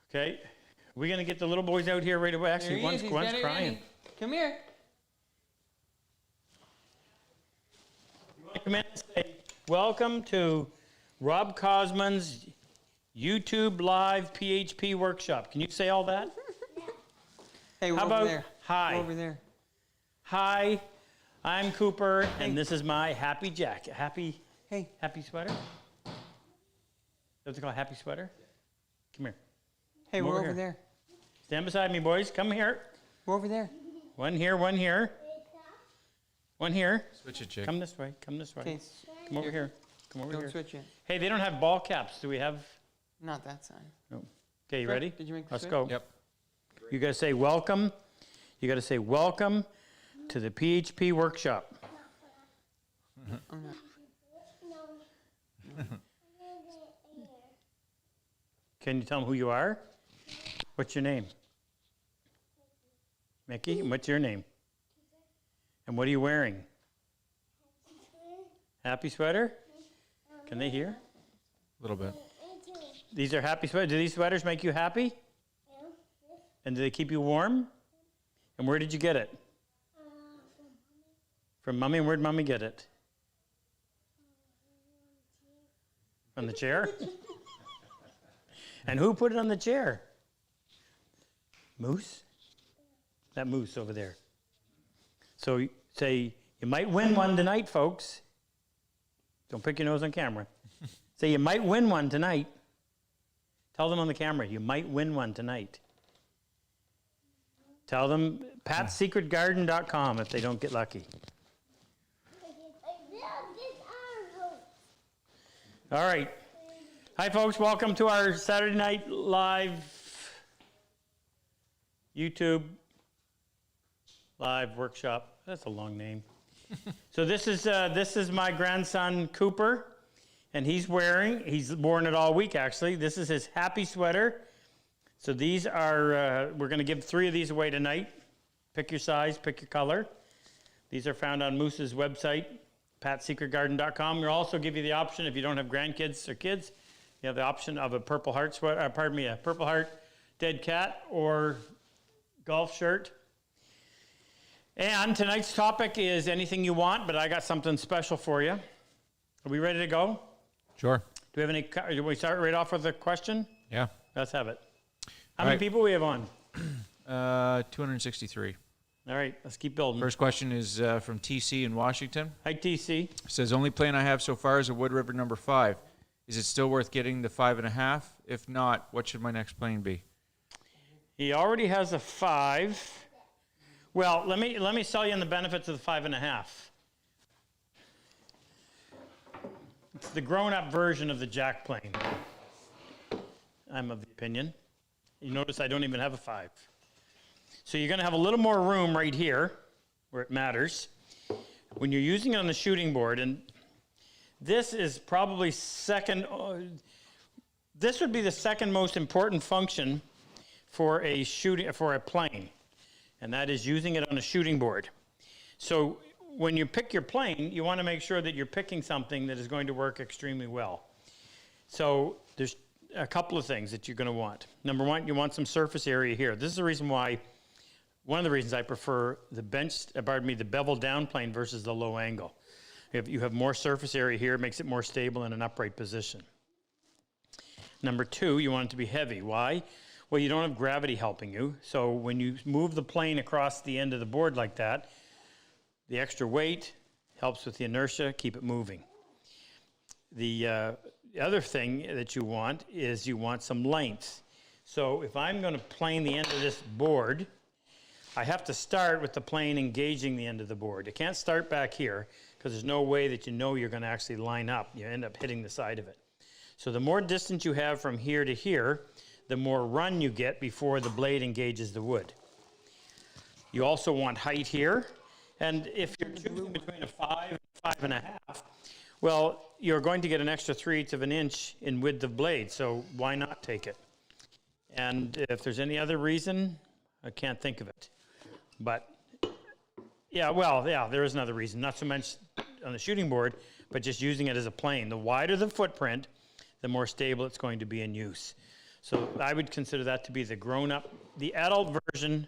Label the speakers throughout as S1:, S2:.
S1: Okay. We're going to get the little boys out here right away. Actually, one's crying.
S2: Ready. Come here.
S1: You want to come in and say, welcome to Rob Cosman's YouTube Live PHP workshop. Can you say all that?
S2: Hey, we're
S1: How
S2: over
S1: about
S2: there.
S1: hi?
S2: We're over there.
S1: Hi, I'm Cooper, and this is my happy jacket. Happy sweater? Is that what they call a happy sweater? Come here.
S2: Hey,
S1: Come
S2: we're
S1: over
S2: over
S1: here.
S2: there.
S1: Stand beside me, boys. Come here.
S2: We're over there.
S1: One here, one here. One here.
S3: Switch it, chick.
S1: Come this way. Come this way.
S2: Okay.
S1: Come over here. Come over
S2: Don't
S1: here.
S2: switch it.
S1: Hey, they don't have ball caps. Do we have?
S2: Not that side.
S1: No. Okay, you
S2: Sure.
S1: ready?
S2: Did you make the
S1: Let's
S2: switch?
S1: go.
S3: Yep.
S1: You got to say welcome. You got to say welcome to the PHP workshop.
S2: Oh, no.
S1: Can you tell them who you are? What's your name? Mickey. And what's your name? And what are you wearing? Happy sweater? Can they hear?
S3: A little bit.
S1: These are happy sweaters. Do these sweaters make you happy? And do they keep you warm? And where did you get it? From Mommy. And where'd Mommy get it? On the chair? And who put it on the chair? Moose? That moose over there. So say, you might win one tonight, folks. Don't pick your nose on camera. Say, you might win one tonight. Tell them on the camera, you might win one tonight. Tell them patssecretgarden.com if they don't get lucky. All right. Hi, folks. Welcome to our Saturday Night Live YouTube Live workshop. That's a long name. So this is my grandson Cooper, and he's worn it all week actually. This is his happy sweater. So these are, we're going to give 3 of these away tonight. Pick your size, pick your color. These are found on Moose's website, patssecretgarden.com. We'll also give you the option, if you don't have grandkids or kids, you have the option of a Purple Heart sweater, a Purple Heart dead cat or golf shirt. And tonight's topic is anything you want, but I got something special for you. Are we ready to go?
S3: Sure.
S1: Do we have any, do we start right off with a question?
S3: Yeah.
S1: Let's have it. How
S3: All
S1: many
S3: right.
S1: people we have on?
S3: 263.
S1: All right, let's keep building.
S3: First question is from TC in Washington.
S1: Hi, TC.
S3: It says, only plane I have so far is a Wood River number 5. Is it still worth getting the 5.5? If not, what should my next plane be?
S1: He already has a 5. Well, let me sell you on the benefits of the 5.5. It's the grown-up version of the jack plane. I'm of the opinion. You notice I don't even have a 5. So you're going to have a little more room right here where it matters when you're using it on the shooting board. And this is probably this would be the second most important function for a plane, and that is using it on a shooting board. So when you pick your plane, you want to make sure that you're picking something that is going to work extremely well. So there's a couple of things that you're going to want. Number one, you want some surface area here. This is the reason why, one of the reasons I prefer the bevel down plane versus the low angle. If you have more surface area here, it makes it more stable in an upright position. Number two, you want it to be heavy. Why? Well, you don't have gravity helping you. So when you move the plane across the end of the board like that, the extra weight helps with the inertia, keep it moving. The other thing that you want is you want some length. So if I'm going to plane the end of this board, I have to start with the plane engaging the end of the board. You can't start back here because there's no way that you know you're going to actually line up. You end up hitting the side of it. So the more distance you have from here to here, the more run you get before the blade engages the wood. You also want height here. And if you're choosing between a 5 and 5.5, well, you're going to get an extra 3/8 of an inch in width of blade, so why not take it? And if there's any other reason, I can't think of it. But, there is another reason. Not so much on the shooting board, but just using it as a plane. The wider the footprint, the more stable it's going to be in use. So I would consider that to be the grown-up, the adult version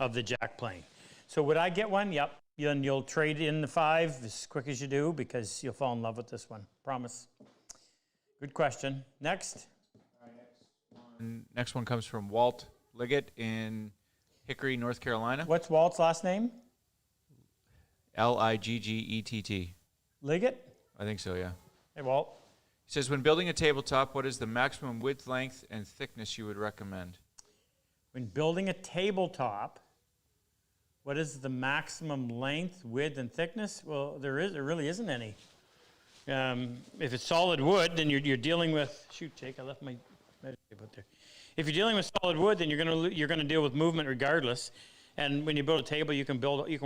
S1: of the jack plane. So would I get one? Yep. Then you'll trade in the 5 as quick as you do because you'll fall in love with this one. Promise. Good question. Next.
S3: Next one comes from Walt Liggett in Hickory, North Carolina.
S1: What's Walt's last name?
S3: Liggett.
S1: Liggett?
S3: I think so, yeah.
S1: Hey, Walt.
S3: He says, when building a tabletop, what is the maximum width, length, and thickness you would recommend?
S1: When building a tabletop, what is the maximum length, width, and thickness? Well, there really isn't any. If it's solid wood, then you're dealing with. Shoot, Jake, I left my meditative out there. If you're dealing with solid wood, then you're gonna deal with movement regardless. And when you build a table, you can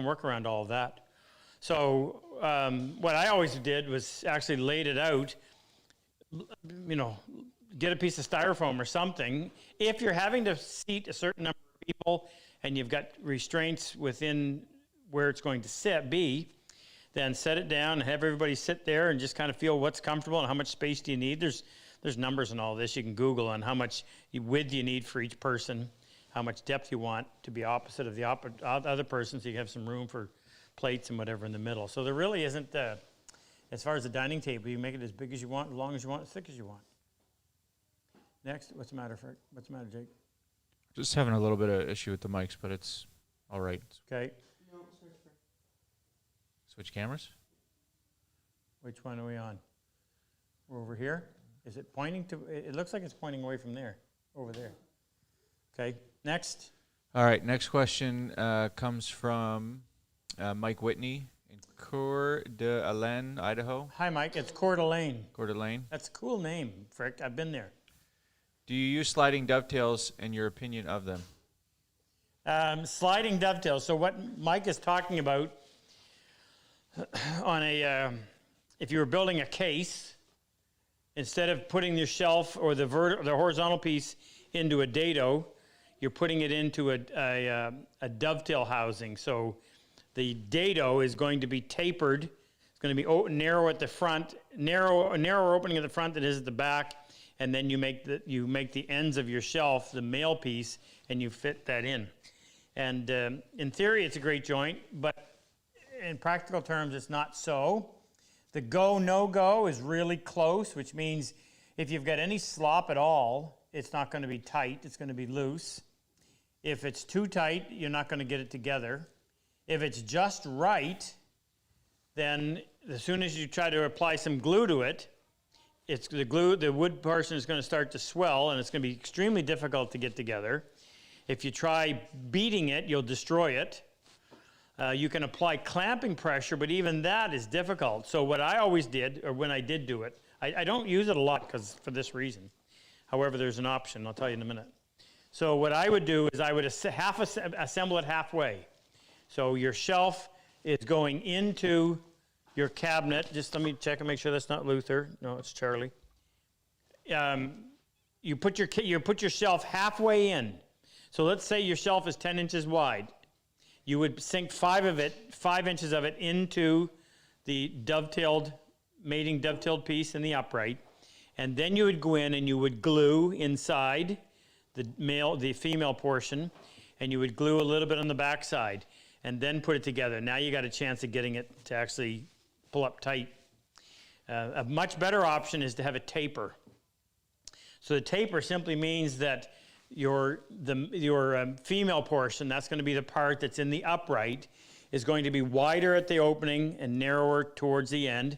S1: work around all of that. So what I always did was actually laid it out. You know, get a piece of styrofoam or something. If you're having to seat a certain number of people and you've got restraints within where it's going to be, then set it down and have everybody sit there and just kind of feel what's comfortable and how much space do you need. There's numbers and all this. You can Google on how much width you need for each person, how much depth you want to be opposite of the other person, so you have some room for plates and whatever in the middle. So there really isn't, as far as the dining table, you make it as big as you want, as long as you want, as thick as you want. Next, what's the matter, Frank? What's the matter, Jake?
S3: Just having a little bit of issue with the mics, but it's all right.
S1: Okay,
S3: Switch cameras?
S1: which one are we on? We're over here? Is it pointing to, it looks like it's pointing away from there, over there. Okay, next.
S3: All right, next question comes from Mike Whitney in Coeur d'Alene, Idaho.
S1: Hi, Mike, it's Coeur d'Alene.
S3: Coeur d'Alene.
S1: That's a cool name, Frick. I've been there.
S3: Do you use sliding dovetails and your opinion of them?
S1: Sliding dovetails. So what Mike is talking about on if you were building a case, instead of putting your shelf or the horizontal piece into a dado, you're putting it into a dovetail housing. So the dado is going to be tapered. It's going to be narrow at the front, narrower opening at the front than it is at the back, and then you make the ends of your shelf the male piece, and you fit that in. And in theory, it's a great joint, but in practical terms, it's not so. The go, no-go is really close, which means if you've got any slop at all, it's not going to be tight, it's going to be loose. If it's too tight, you're not going to get it together. If it's just right, then as soon as you try to apply some glue to it, the wood portion is going to start to swell, and it's going to be extremely difficult to get together. If you try beating it, you'll destroy it. You can apply clamping pressure, but even that is difficult. So what I always did, or when I did do it, I don't use it a lot for this reason. However, there's an option. I'll tell you in a minute. So what I would do is I would assemble it halfway. So your shelf is going into your cabinet. Just let me check and make sure that's not Luther. No, it's Charlie. You put your shelf halfway in. So let's say your shelf is 10 inches wide. You would sink 5 inches of it into the mating dovetailed piece in the upright, and then you would go in and you would glue inside the female portion, and you would glue a little bit on the back side, and then put it together. Now you got a chance of getting it to actually pull up tight. A much better option is to have a taper. So the taper simply means that your female portion, that's going to be the part that's in the upright, is going to be wider at the opening and narrower towards the end,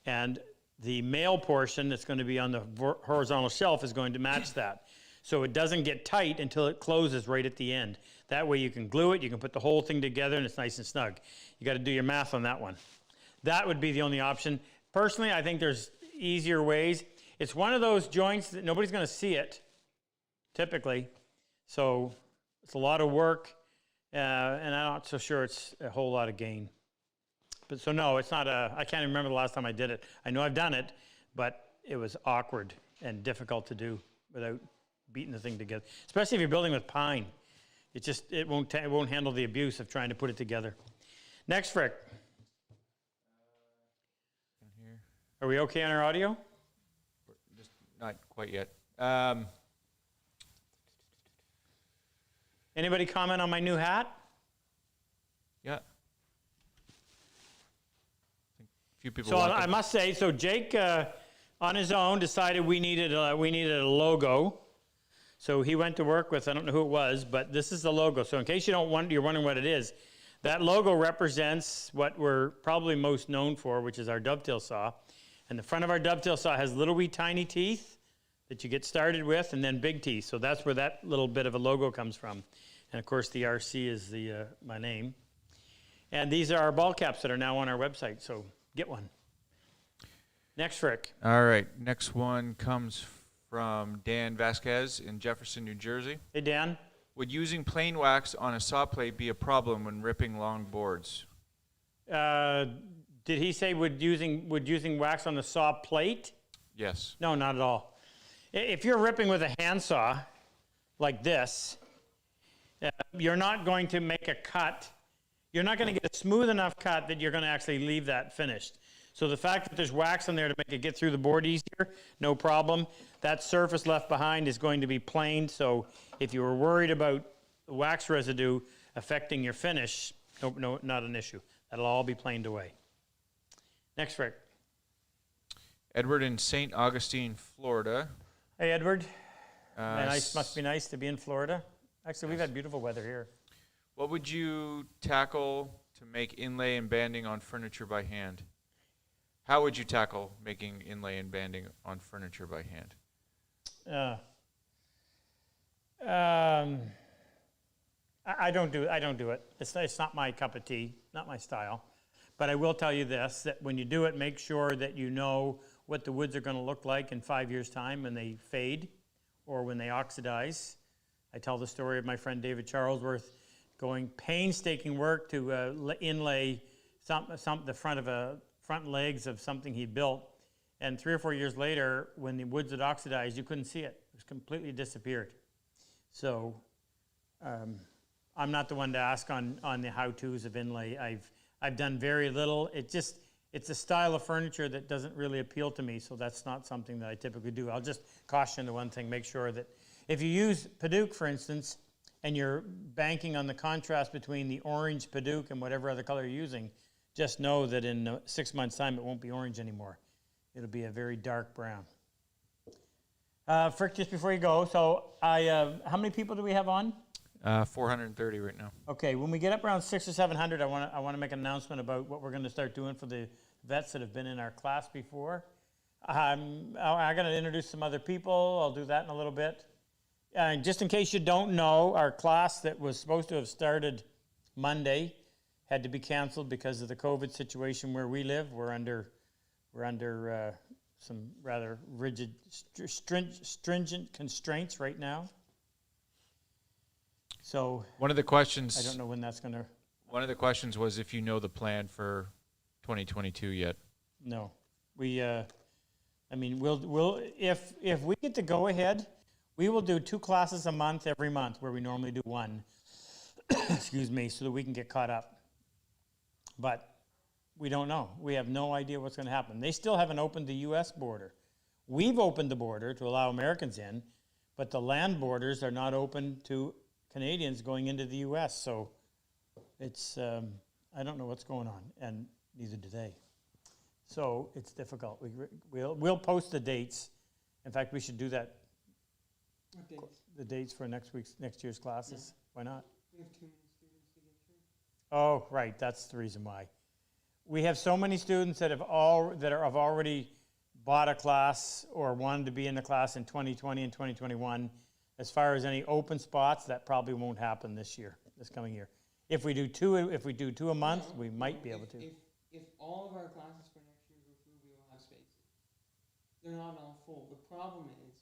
S1: and the male portion that's going to be on the horizontal shelf is going to match that. So it doesn't get tight until it closes right at the end. That way you can glue it, you can put the whole thing together, and it's nice and snug. You got to do your math on that one. That would be the only option. Personally, I think there's easier ways. It's one of those joints that nobody's going to see it, typically. So it's a lot of work, and I'm not so sure it's a whole lot of gain. But so no, it's not I can't even remember the last time I did it. I know I've done it, but it was awkward and difficult to do without beating the thing together. Especially if you're building with pine. It won't handle the abuse of trying to put it together. Next, Frick. Are we okay on our audio?
S3: Just not quite yet.
S1: Anybody comment on my new hat?
S3: Yeah. I think a few people
S1: So
S3: want
S1: I
S3: them.
S1: must say, so Jake, on his own, decided we needed a logo. So he went to work with, I don't know who it was, but this is the logo. So in case you're wondering what it is, that logo represents what we're probably most known for, which is our dovetail saw. And the front of our dovetail saw has little wee tiny teeth that you get started with, and then big teeth. So that's where that little bit of a logo comes from. And of course, the RC is my name. And these are our ball caps that are now on our website. So get one. Next, Rick.
S3: All right. Next one comes from Dan Vasquez in Jefferson, New Jersey.
S1: Hey, Dan.
S3: Would using plain wax on a saw plate be a problem when ripping long boards?
S1: Did he say would using wax on the saw plate?
S3: Yes.
S1: No, not at all. If you're ripping with a handsaw like this, you're not going to make a cut. You're not going to get a smooth enough cut that you're going to actually leave that finished. So the fact that there's wax on there to make it get through the board easier, no problem. That surface left behind is going to be planed. So if you were worried about the wax residue affecting your finish, no, not an issue. That'll all be planed away. Next, Rick.
S3: Edward in St. Augustine, Florida.
S1: Hey, Edward.
S3: S-
S1: Must be nice to be in Florida. Actually, we've had beautiful weather here.
S3: What would you tackle to make inlay and banding on furniture by hand? How would you tackle making inlay and banding on furniture by hand?
S1: I don't do it. It's not my cup of tea, not my style. But I will tell you this, that when you do it, make sure that you know what the woods are going to look like in 5 years' time when they fade or when they oxidize. I tell the story of my friend David Charlesworth going painstaking work to inlay the front legs of something he built. And 3 or 4 years later, when the woods had oxidized, you couldn't see it. It was completely disappeared. So I'm not the one to ask on the how-tos of inlay. I've done very little. It's a style of furniture that doesn't really appeal to me, so that's not something that I typically do. I'll just caution the one thing, make sure that if you use Padauk, for instance, and you're banking on the contrast between the orange Padauk and whatever other color you're using, just know that in 6 months' time it won't be orange anymore. It'll be a very dark brown. Frick, just before you go, so how many people do we have on?
S3: 430 right now.
S1: Okay, when we get up around 600 or 700, I want to make an announcement about what we're going to start doing for the vets that have been in our class before. I'm going to introduce some other people. I'll do that in a little bit. Just in case you don't know, our class that was supposed to have started Monday had to be canceled because of the COVID situation where we live. We're under some rather rigid, stringent constraints right now. So
S3: One of the questions.
S1: I don't know when that's going to.
S3: One of the questions was if you know the plan for 2022 yet.
S1: No, we'll if we get to go ahead, we will do 2 classes a month every month where we normally do 1. Excuse me, so that we can get caught up. But we don't know. We have no idea what's going to happen. They still haven't opened the U.S. border. We've opened the border to allow Americans in, but the land borders are not open to Canadians going into the U.S. So it's I don't know what's going on, and neither do they. So it's difficult. We'll post the dates. In fact, we should do that.
S2: What dates?
S1: The dates for next year's classes. Yeah. Why not?
S2: We have too many students to get through.
S1: Oh, right. That's the reason why. We have so many students that have already bought a class or wanted to be in the class in 2020 and 2021. As far as any open spots, that probably won't happen this coming year. If we do two a month, we might be able to.
S2: If all of our classes for next year go through, we will have spaces. They're not all full. The problem is,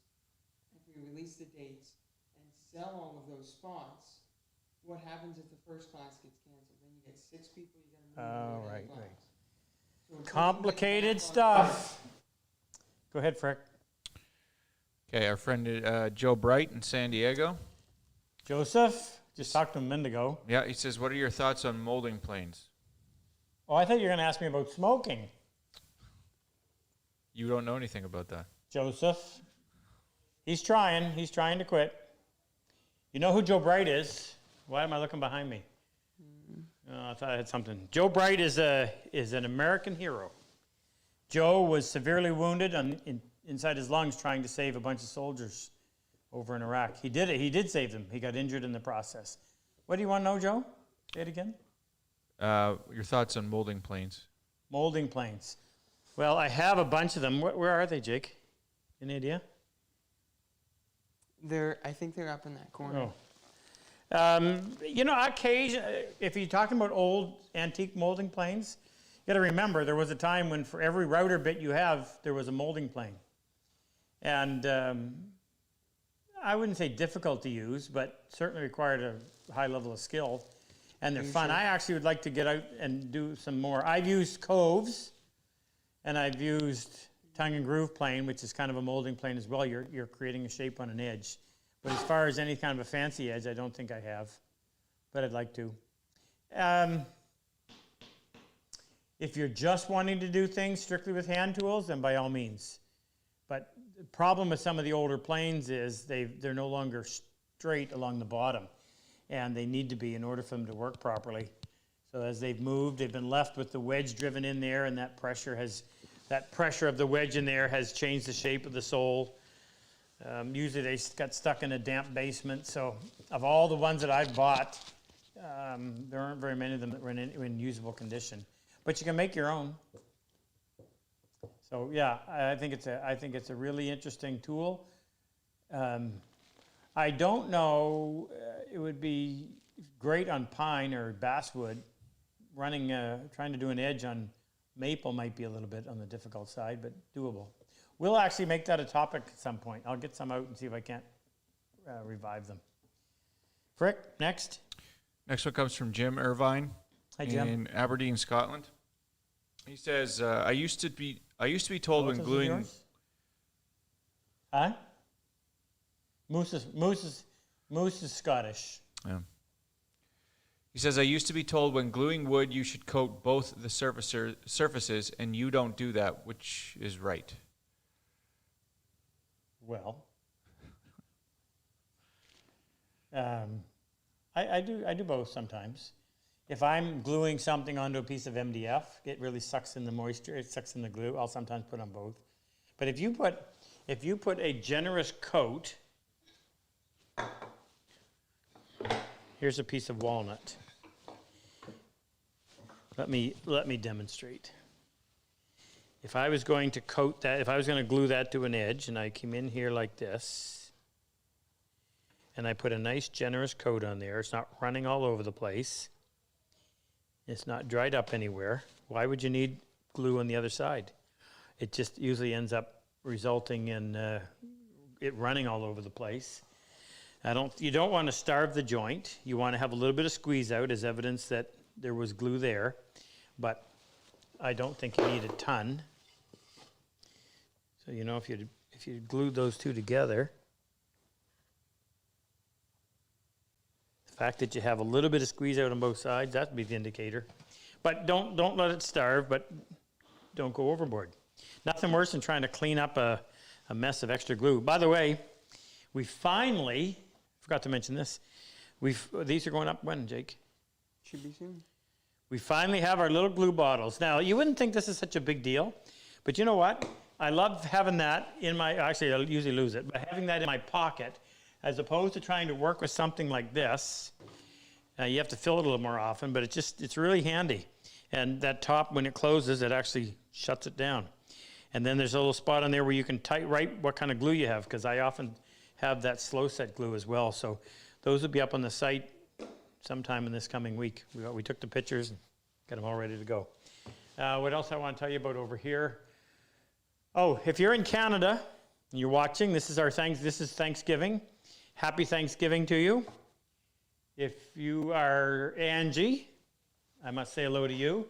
S2: if we release the dates and sell all of those spots, what happens if the first class gets canceled? Then you get 6 people, you got to move to another class.
S1: Right.
S2: So until we get
S1: Complicated
S2: back on
S1: stuff. Go ahead, Frick.
S3: Okay, our friend Joe Bright in San Diego.
S1: Joseph, just talked to him a minute ago.
S3: Yeah, he says, what are your thoughts on molding planes?
S1: Oh, I thought you were going to ask me about smoking.
S3: You don't know anything about that.
S1: Joseph. He's trying to quit. You know who Joe Bright is? Why am I looking behind me? Oh, I thought I had something. Joe Bright is an American hero. Joe was severely wounded inside his lungs trying to save a bunch of soldiers over in Iraq. He did it. He did save them. He got injured in the process. What do you want to know, Joe? Say it again.
S3: Your thoughts on molding planes?
S1: Molding planes. Well, I have a bunch of them. Where are they, Jake? Any idea?
S2: I think they're up in that corner.
S1: Oh. You know, if you're talking about old antique molding planes, you got to remember there was a time when for every router bit you have, there was a molding plane. And I wouldn't say difficult to use, but certainly required a high level of skill. And they're fun. Sure? I actually would like to get out and do some more. I've used coves, and I've used tongue and groove plane, which is kind of a molding plane as well. You're creating a shape on an edge. But as far as any kind of a fancy edge, I don't think I have, but I'd like to. If you're just wanting to do things strictly with hand tools, then by all means. But the problem with some of the older planes is they're no longer straight along the bottom, and they need to be in order for them to work properly. So as they've moved, they've been left with the wedge driven in there, and that pressure of the wedge in there has changed the shape of the sole. Usually they got stuck in a damp basement. So of all the ones that I've bought, there aren't very many of them that were in usable condition. But you can make your own. So yeah, I think it's a really interesting tool. I don't know. It would be great on pine or basswood. Trying to do an edge on maple might be a little bit on the difficult side, but doable. We'll actually make that a topic at some point. I'll get some out and see if I can't revive them. Frick, next.
S3: Next one comes from Jim Irvine.
S1: Hi, Jim.
S3: In Aberdeen, Scotland. He says, I used to be told when gluing.
S1: Huh? Moose is Scottish.
S3: Yeah. He says, I used to be told when gluing wood you should coat both the surfaces, and you don't do that, which is right.
S1: Well, I do both sometimes. If I'm gluing something onto a piece of MDF, it really sucks in the moisture. It sucks in the glue. I'll sometimes put on both. But if you put a generous coat, here's a piece of walnut. Let me demonstrate. If I was going to coat that, if I was going to glue that to an edge, and I came in here like this, and I put a nice generous coat on there, it's not running all over the place, it's not dried up anywhere, why would you need glue on the other side? It just usually ends up resulting in it running all over the place. You don't want to starve the joint. You want to have a little bit of squeeze out as evidence that there was glue there, but I don't think you need a ton. So, you know, if you glued those two together, the fact that you have a little bit of squeeze out on both sides, that'd be the indicator. But don't let it starve, but don't go overboard. Nothing worse than trying to clean up a mess of extra glue. By the way, we finally, forgot to mention this, these are going up when, Jake?
S2: Should be soon.
S1: We finally have our little glue bottles. Now, you wouldn't think this is such a big deal, but you know what? I love having that in my, actually I'll usually lose it, but having that in my pocket, as opposed to trying to work with something like this. You have to fill it a little more often, but it's really handy. And that top, when it closes, it actually shuts it down. And then there's a little spot on there where you can write what kind of glue you have, because I often have that slow set glue as well. So those will be up on the site sometime in this coming week. We took the pictures and got them all ready to go. What else I want to tell you about over here? Oh, if you're in Canada and you're watching, this is Thanksgiving. Happy Thanksgiving to you. If you are Angie, I must say hello to you.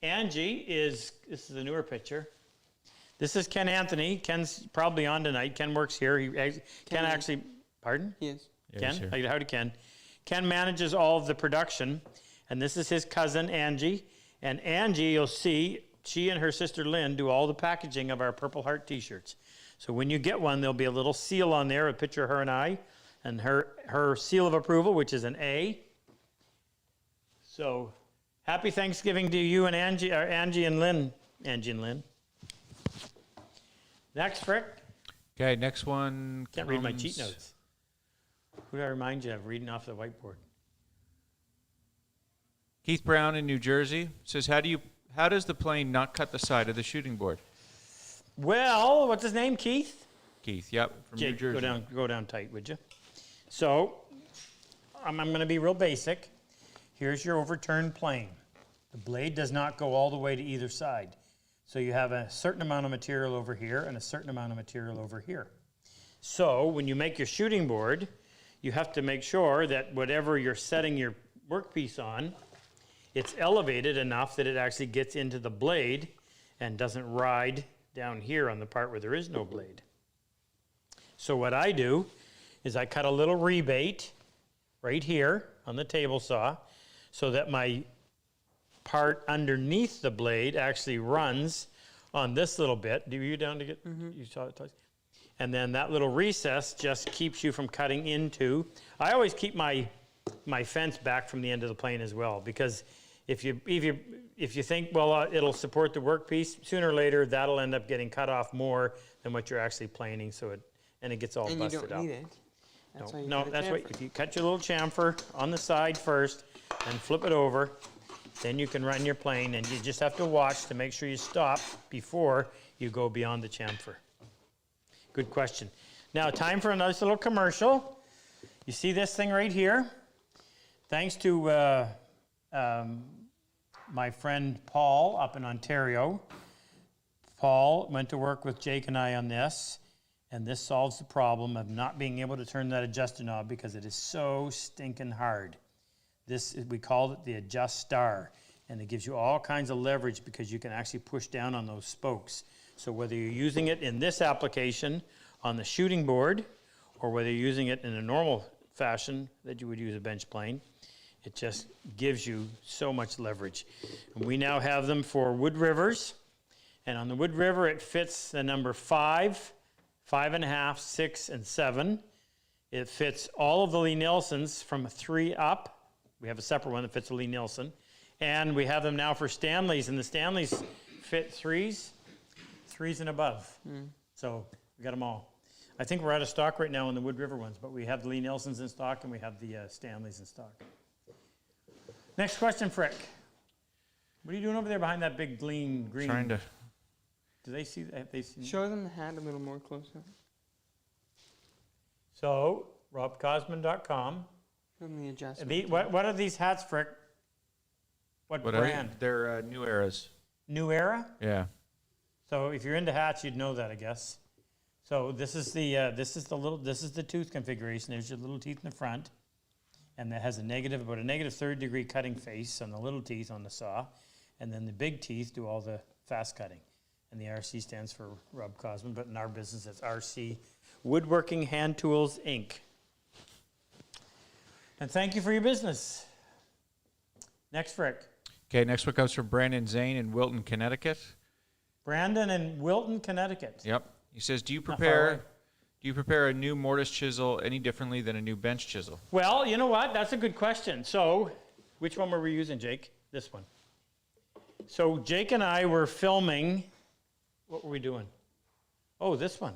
S1: Angie this is a newer picture. This is Ken Anthony. Ken's probably on tonight. Ken works here. Ken actually, pardon?
S2: He is.
S1: Ken? Howdy, Ken. Ken manages all of the production, and this is his cousin, Angie. And Angie, you'll see, she and her sister Lynn do all the packaging of our Purple Heart t-shirts. So when you get one, there'll be a little seal on there, a picture of her and I, and her seal of approval, which is an A. So happy Thanksgiving to you and Angie, or Angie and Lynn. Angie and Lynn. Next, Frick.
S3: Okay, next one.
S1: Can't read my cheat notes. Who do I remind you of reading off the whiteboard?
S3: Keith Brown in New Jersey says, how does the plane not cut the side of the shooting board?
S1: Well, what's his name? Keith?
S3: Keith, yep, from New
S1: Jake,
S3: Jersey.
S1: go down tight, would you? So, I'm going to be real basic. Here's your overturned plane. The blade does not go all the way to either side. So you have a certain amount of material over here and a certain amount of material over here. So when you make your shooting board, you have to make sure that whatever you're setting your workpiece on, it's elevated enough that it actually gets into the blade and doesn't ride down here on the part where there is no blade. So what I do is I cut a little rebate right here on the table saw so that my part underneath the blade actually runs on this little bit. Do you down to get, you saw it twice? And then that little recess just keeps you from cutting into. I always keep my fence back from the end of the plane as well, because if you think, well, it'll support the workpiece, sooner or later that'll end up getting cut off more than what you're actually planing, so it gets all busted up.
S2: And you don't need it. That's why you
S1: No,
S2: got a
S1: that's what,
S2: chamfer.
S1: if you cut your little chamfer on the side first and flip it over, then you can run your plane, and you just have to watch to make sure you stop before you go beyond the chamfer. Good question. Now, time for a nice little commercial. You see this thing right here? Thanks to my friend Paul up in Ontario. Paul went to work with Jake and I on this, and this solves the problem of not being able to turn that adjuster knob because it is so stinking hard. This, we called it the Adjust Star, and it gives you all kinds of leverage because you can actually push down on those spokes. So whether you're using it in this application on the shooting board, or whether you're using it in a normal fashion that you would use a bench plane, it just gives you so much leverage. And we now have them for Wood Rivers, and on the Wood River it fits the number 5, 5.5, 6, and 7. It fits all of the Lee-Nielsen's from 3 up. We have a separate one that fits a Lee-Nielsen. And we have them now for Stanleys, and the Stanleys fit 3s and above. So we got them all. I think we're out of stock right now on the Wood River ones, but we have the Lee-Nielsen's in stock and we have the Stanleys in stock. Next question, Frick. What are you doing over there behind that big green?
S3: Trying to.
S1: Do they see that? Have they seen?
S2: Show them the hat a little more close-up.
S1: So, RobCosman.com.
S2: Show them the adjustment.
S1: What are these hats, Frick? What brand?
S3: They're New Eras.
S1: New Era?
S3: Yeah.
S1: So if you're into hats, you'd know that, I guess. So this is the tooth configuration. There's your little teeth in the front, and that has about a negative 3rd-degree cutting face on the little teeth on the saw, and then the big teeth do all the fast cutting. And the RC stands for Rob Cosman, but in our business, it's RC Woodworking Hand Tools, Inc. And thank you for your business. Next, Frick.
S3: Okay, next one comes from Brandon Zane in Wilton, Connecticut.
S1: Brandon in Wilton, Connecticut.
S3: Yep. He says, do you
S1: Not far away.
S3: prepare a new mortise chisel any differently than a new bench chisel?
S1: Well, you know what? That's a good question. So, which one were we using, Jake? This one. So, Jake and I were filming. What were we doing? Oh, this one.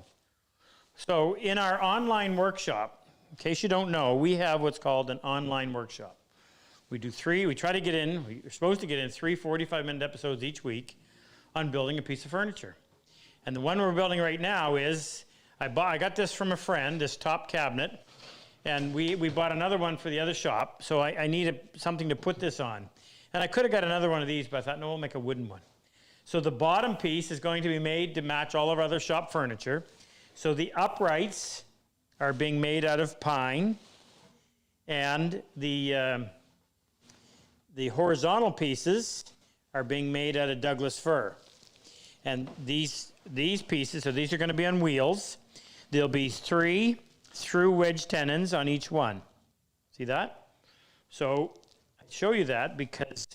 S1: So, in our online workshop, in case you don't know, we have what's called an online workshop. We try to get in, we're supposed to get in 3 45-minute episodes each week on building a piece of furniture. And the one we're building right now is, I got this from a friend, this top cabinet, and we bought another one for the other shop, so I needed something to put this on. And I could have got another one of these, but I thought, no, we'll make a wooden one. So the bottom piece is going to be made to match all of our other shop furniture. So the uprights are being made out of pine, and the horizontal pieces are being made out of Douglas fir. And these pieces, so these are going to be on wheels. There'll be 3 through wedge tenons on each one. See that? So I show you that because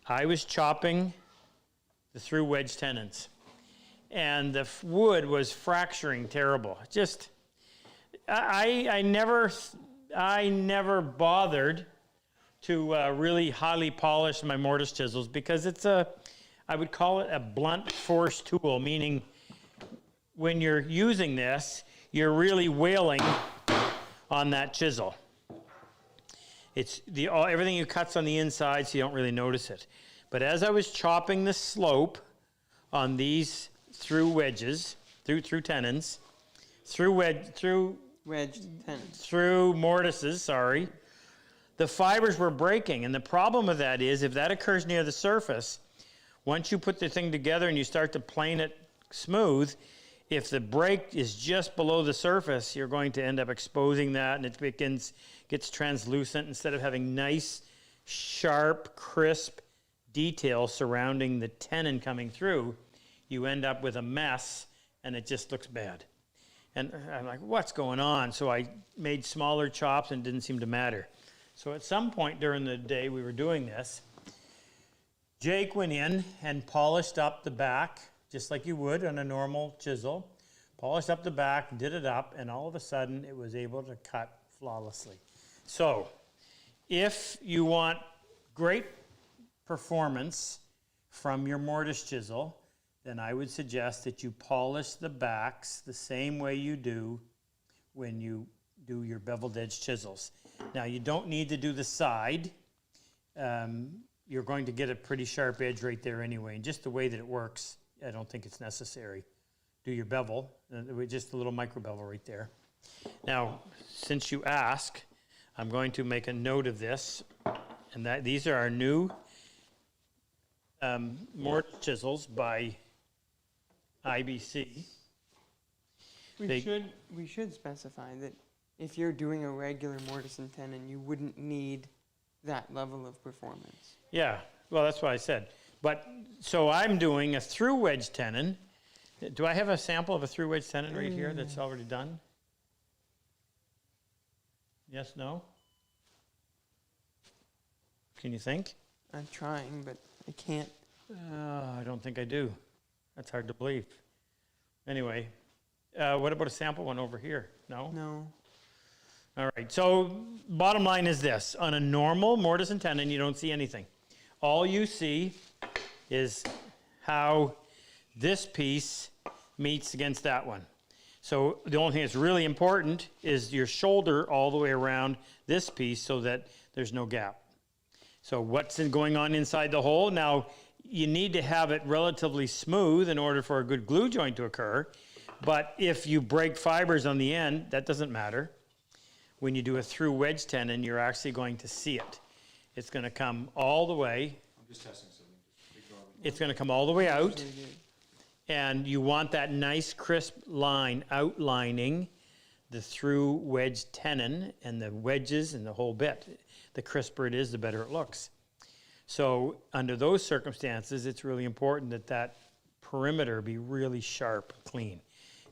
S1: I was chopping the through wedge tenons, and the wood was fracturing terrible. I never bothered to really highly polish my mortise chisels because I would call it a blunt force tool, meaning when you're using this, you're really wailing on that chisel. It's everything you cut's on the inside, so you don't really notice it. But as I was chopping the slope on these through wedges, through tenons, through
S2: Wedged tenants.
S1: through mortises, sorry, the fibers were breaking. And the problem with that is if that occurs near the surface, once you put the thing together and you start to plane it smooth, if the break is just below the surface, you're going to end up exposing that and it gets translucent. Instead of having nice, sharp, crisp detail surrounding the tenon coming through, you end up with a mess and it just looks bad. And I'm like, what's going on? So I made smaller chops and it didn't seem to matter. So at some point during the day we were doing this, Jake went in and polished up the back, just like you would on a normal chisel. Polished up the back, did it up, and all of a sudden it was able to cut flawlessly. So if you want great performance from your mortise chisel, then I would suggest that you polish the backs the same way you do when you do your beveled edge chisels. Now, you don't need to do the side. You're going to get a pretty sharp edge right there anyway. And just the way that it works, I don't think it's necessary. Do your bevel, just a little micro bevel right there. Now, since you ask, I'm going to make a note of this. And these are our new mortise chisels by IBC.
S2: We should specify that if you're doing a regular mortise and tenon, you wouldn't need that level of performance.
S1: Yeah, well, that's what I said. But so I'm doing a through wedge tenon. Do I have a sample of a through wedge tenon right here that's already done? Yes, no? Can you think?
S2: I'm trying, but I can't.
S1: I don't think I do. That's hard to believe. Anyway, what about a sample one over here? No?
S2: No.
S1: All right, so bottom line is this. On a normal mortise and tenon, you don't see anything. All you see is how this piece meets against that one. So the only thing that's really important is your shoulder all the way around this piece so that there's no gap. So what's going on inside the hole? Now, you need to have it relatively smooth in order for a good glue joint to occur. But if you break fibers on the end, that doesn't matter. When you do a through wedge tenon, you're actually going to see it. It's going to come all the way.
S3: I'm just testing something.
S1: It's going to come all the way out. And you want that nice crisp line outlining the through wedge tenon and the wedges and the whole bit. The crisper it is, the better it looks. So under those circumstances, it's really important that that perimeter be really sharp, clean.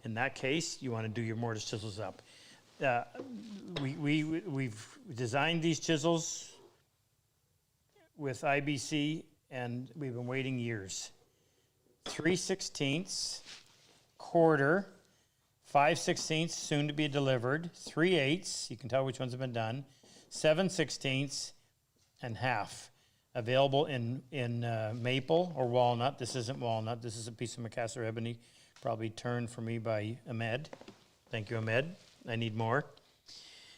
S1: In that case, you want to do your mortise chisels up. We've designed these chisels with IBC, and we've been waiting years. 3/16, quarter, 5/16, soon to be delivered, 3/8, you can tell which ones have been done, 7/16, and half. Available in maple or walnut. This isn't walnut. This is a piece of Macassar ebony, probably turned for me by Ahmed. Thank you, Ahmed. I need more.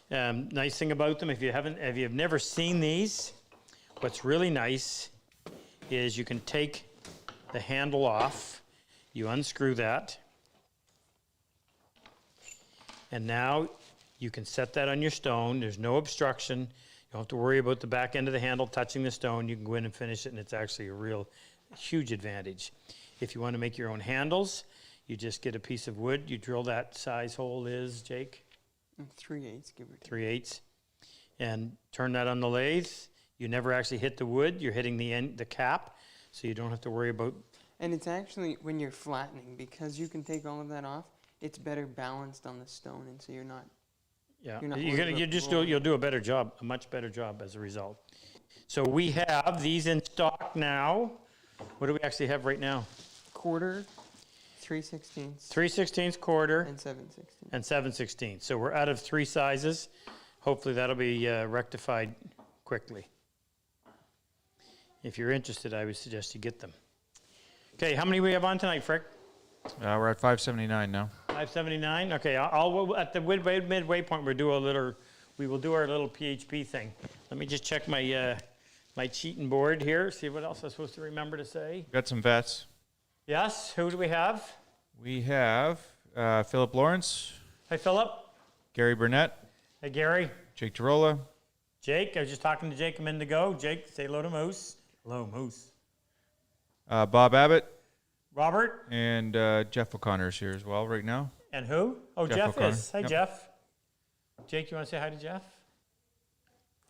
S1: Nice thing about them, if you've never seen these, what's really nice is you can take the handle off. You unscrew that, and now you can set that on your stone. There's no obstruction. You don't have to worry about the back end of the handle touching the stone. You can go in and finish it, and it's actually a real huge advantage. If you want to make your own handles, you just get a piece of wood. You drill that size hole is, Jake?
S2: 3/8, give or take.
S1: 3/8. And turn that on the lathe. You never actually hit the wood. You're hitting the cap, so you don't have to worry about.
S2: And it's actually, when you're flattening, because you can take all of that off, it's better balanced on the stone, and so you're not.
S1: Yeah,
S2: You're not
S1: you'll do a better job, a much better job as a result. So we have these in stock now. What do we actually have right now?
S2: Quarter, 3/16
S1: 3/16 quarter
S2: and 7/16.
S1: and 7/16. So we're out of 3 sizes. Hopefully that'll be rectified quickly. If you're interested, I would suggest you get them. Okay, how many we have on tonight, Frick?
S3: We're at 579 now.
S1: 579. Okay, I'll at the midway point we will do our little PHP thing. Let me just check my my cheating board here. See what else I'm supposed to remember to say.
S3: Got some vets.
S1: Yes. Who do we have?
S3: We have Philip Lawrence,
S1: Hi, Philip.
S3: Gary Burnett,
S1: Hey, Gary.
S3: Jake Girola,
S1: Jake. I was just talking to Jake a minute ago. Jake, say hello to Moose. Hello, Moose.
S3: Bob Abbott,
S1: Robert.
S3: and Jeff O'Connor is here as well right now.
S1: And who? Oh,
S3: Jeff
S1: Jeff
S3: O'Connor.
S1: is. Hi,
S3: Yep.
S1: Jeff. Jake, you want to say hi to Jeff?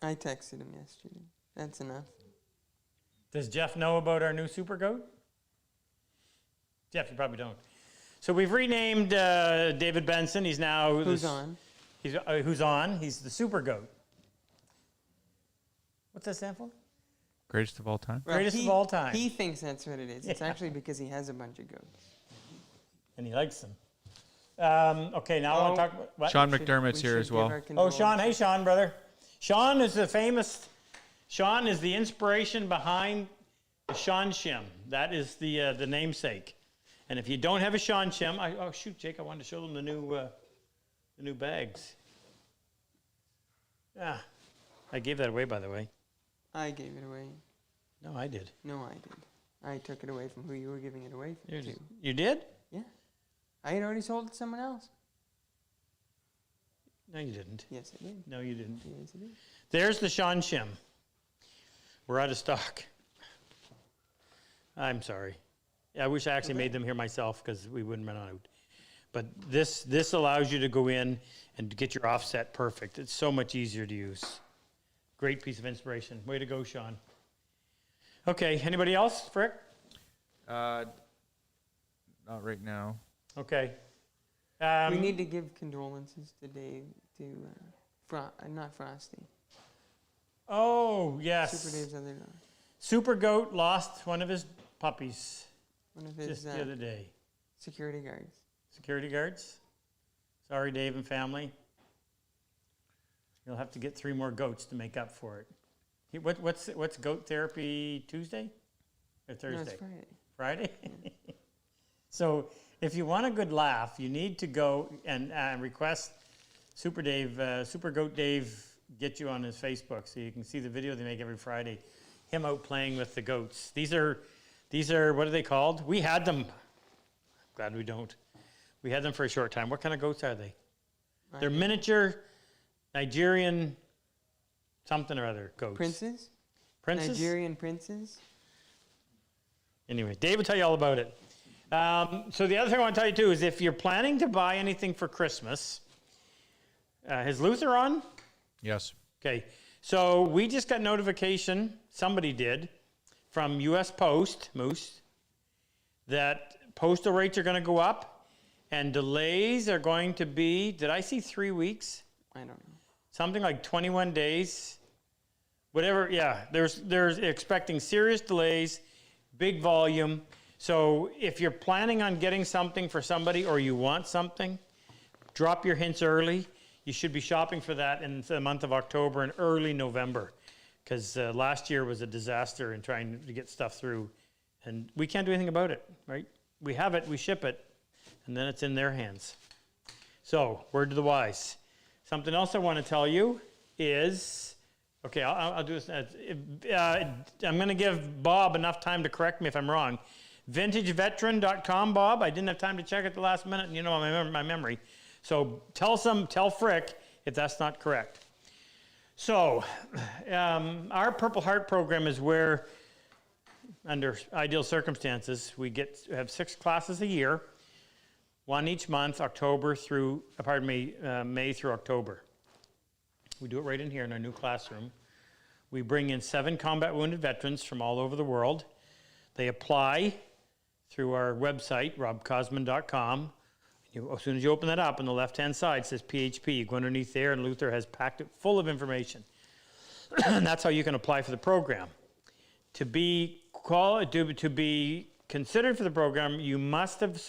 S2: I texted him yesterday. That's enough.
S1: Does Jeff know about our new Super Goat? Jeff, you probably don't. So we've renamed David Benson. He's now
S2: Who's on?
S1: He's who's on? He's the Super Goat. What's that stand for?
S3: Greatest of all time.
S1: Greatest of all time.
S2: He thinks that's what it is. It's
S1: Yeah.
S2: actually because he has a bunch of goats.
S1: And he likes them. Okay, now I want to talk about what?
S3: Sean
S2: We should-
S3: McDermott's
S2: we
S3: here
S2: should
S3: as
S2: give
S3: well.
S2: our
S1: Oh, Sean. Hey,
S2: condolences.
S1: Sean, brother. Sean is the famous. Sean is the inspiration behind the Sean Shim. That is the namesake. And if you don't have a Sean Shim, oh shoot, Jake, I wanted to show them the new bags. Yeah, I gave that away, by the way.
S2: I gave it away.
S1: No, I did.
S2: No, I did. I took it away from who you were giving it away to.
S1: You did?
S2: Yeah. I had already sold it to someone else.
S1: No, you didn't.
S2: Yes, I did.
S1: No, you didn't.
S2: Yes, I did.
S1: There's the Sean Shim. We're out of stock. I'm sorry. I wish I actually made them here myself because we wouldn't run out. But this allows you to go in and get your offset perfect. It's so much easier to use. Great piece of inspiration. Way to go, Sean. Okay, anybody else, Frick?
S3: Not right now.
S1: Okay.
S2: We need to give condolences to Dave, to not Frosty.
S1: Oh, yes.
S2: Super Dave's other dog.
S1: Super Goat lost one of his puppies
S2: One of his
S1: just the other day.
S2: security guards.
S1: Security guards. Sorry, Dave and family. You'll have to get 3 more goats to make up for it. What's goat therapy Tuesday or Thursday?
S2: No, it's Friday.
S1: Friday. So if you want a good laugh, you need to go and request Super Goat Dave get you on his Facebook so you can see the video they make every Friday. Him out playing with the goats. These are what are they called? We had them. Glad we don't. We had them for a short time. What kind of goats are they? They're miniature Nigerian something or other goats.
S2: Princes?
S1: Princes?
S2: Nigerian princes?
S1: Anyway, Dave will tell you all about it. So the other thing I want to tell you too is if you're planning to buy anything for Christmas, is Luther on?
S3: Yes.
S1: Okay, so we just got notification, somebody did, from U.S. Post, Moose, that postal rates are going to go up and delays are going to be, did I see 3 weeks?
S2: I don't know.
S1: Something like 21 days. Whatever, yeah, they're expecting serious delays, big volume. So if you're planning on getting something for somebody or you want something, drop your hints early. You should be shopping for that in the month of October and early November because last year was a disaster in trying to get stuff through. And we can't do anything about it, right? We have it, we ship it, and then it's in their hands. So, word to the wise. Something else I want to tell you is, okay, I'll do this. I'm going to give Bob enough time to correct me if I'm wrong. VintageVeteran.com, Bob. I didn't have time to check it the last minute, and you know my memory. So tell Frick if that's not correct. So our Purple Heart program is where, under ideal circumstances, we have 6 classes a year, 1 each month, May through October. We do it right in here in our new classroom. We bring in 7 combat wounded veterans from all over the world. They apply through our website, RobCosman.com. As soon as you open that up, on the left-hand side it says PHP. You go underneath there, and Luther has packed it full of information. And that's how you can apply for the program. To be considered for the program, you must have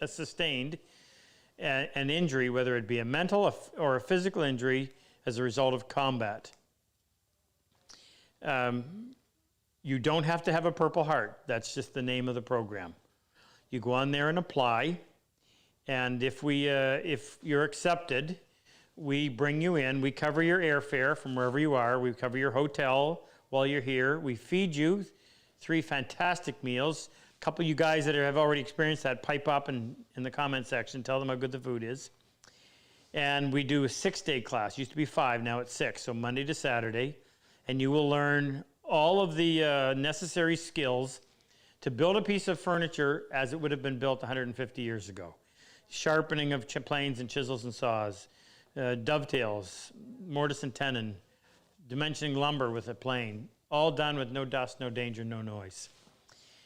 S1: sustained an injury, whether it be a mental or a physical injury as a result of combat. You don't have to have a Purple Heart. That's just the name of the program. You go on there and apply, and if you're accepted, we bring you in. We cover your airfare from wherever you are. We cover your hotel while you're here. We feed you 3 fantastic meals. A couple of you guys that have already experienced that, pipe up in the comment section. Tell them how good the food is. And we do a 6-day class. Used to be 5, now it's 6. So Monday to Saturday. And you will learn all of the necessary skills to build a piece of furniture as it would have been built 150 years ago. Sharpening of planes and chisels and saws, dovetails, mortise and tenon, dimensioning lumber with a plane, all done with no dust, no danger, no noise.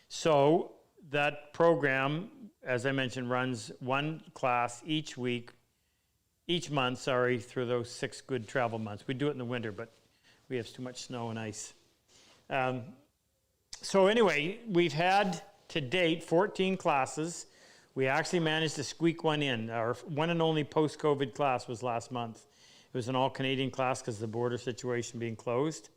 S1: So that program, as I mentioned, runs 1 class each month, through those 6 good travel months. We do it in the winter, but we have too much snow and ice. So anyway, we've had to date 14 classes. We actually managed to squeak one in. Our one and only post-COVID class was last month. It was an all-Canadian class because of the border situation being closed.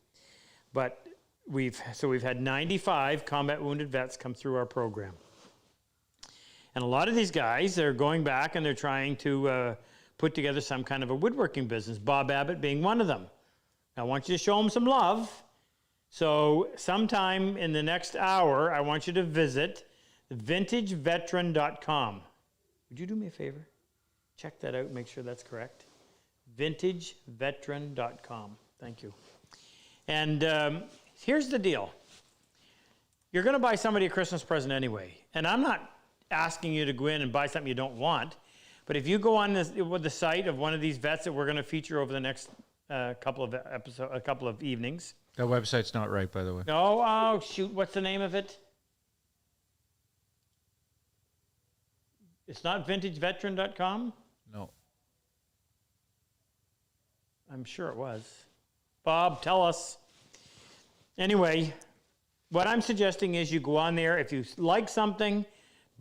S1: But we've had 95 combat wounded vets come through our program. And a lot of these guys are going back and they're trying to put together some kind of a woodworking business, Bob Abbott being one of them. I want you to show them some love. So sometime in the next hour, I want you to visit vintageveteran.com. Would you do me a favor? Check that out and make sure that's correct. Vintageveteran.com. Thank you. And here's the deal. You're going to buy somebody a Christmas present anyway. And I'm not asking you to go in and buy something you don't want. But if you go on the site of one of these vets that we're going to feature over the next couple of evenings.
S3: That website's not right, by the way.
S1: Oh, shoot. What's the name of it? It's not vintageveteran.com?
S3: No.
S1: I'm sure it was. Bob, tell us. Anyway, what I'm suggesting is you go on there. If you like something,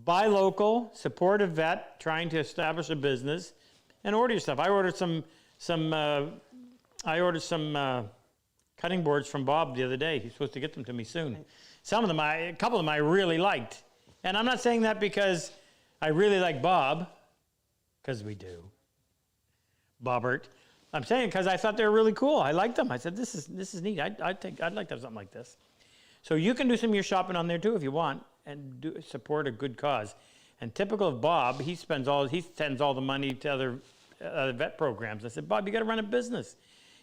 S1: buy local, support a vet trying to establish a business, and order your stuff. I ordered some cutting boards from Bob the other day. He's supposed to get them to me soon. A couple of them I really liked. And I'm not saying that because I really like Bob, because we do. Bobbert. I'm saying because I thought they were really cool. I liked them. I said, this is neat. I'd like to have something like this. So you can do some of your shopping on there too if you want, and support a good cause. And typical of Bob, he sends all the money to other vet programs. I said, Bob, you got to run a business.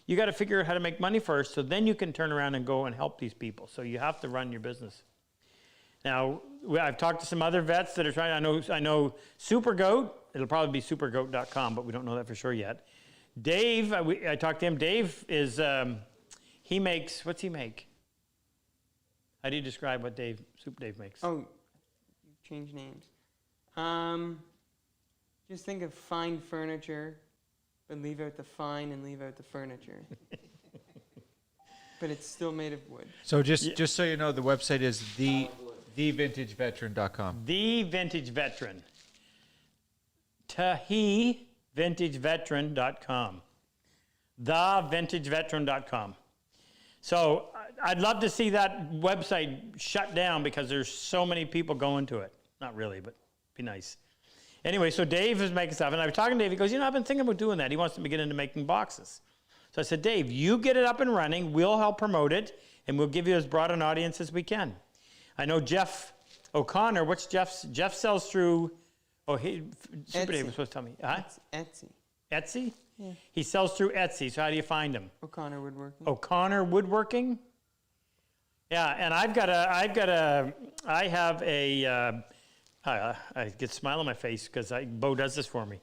S1: You got to figure out how to make money first, so then you can turn around and go and help these people. So you have to run your business. Now, I've talked to some other vets that are trying. I know Supergoat. It'll probably be supergoat.com, but we don't know that for sure yet. Dave, I talked to him. Dave is, he makes, what's he make? How do you describe what Super Dave makes?
S2: Oh, you change names. Just think of fine furniture, but leave out the fine and leave out the furniture. But it's still made of wood.
S3: So just so you know, the website is thevintageveteran.com.
S1: The Vintage Veteran. TheVintageVeteran.com. TheVintageVeteran.com. So I'd love to see that website shut down because there's so many people going to it. Not really, but it'd be nice. Anyway, so Dave is making stuff, and I was talking to Dave. He goes, I've been thinking about doing that. He wants to get into making boxes. So I said, Dave, you get it up and running. We'll help promote it, and we'll give you as broad an audience as we can. I know Jeff O'Connor. What's Jeff's? Jeff sells through, Super Dave was supposed to tell me. Huh?
S2: Etsy.
S1: Etsy?
S2: Yeah.
S1: He sells through Etsy, so how do you find him?
S2: O'Connor Woodworking.
S1: O'Connor Woodworking? Yeah, and I get a smile on my face because Bo does this for me.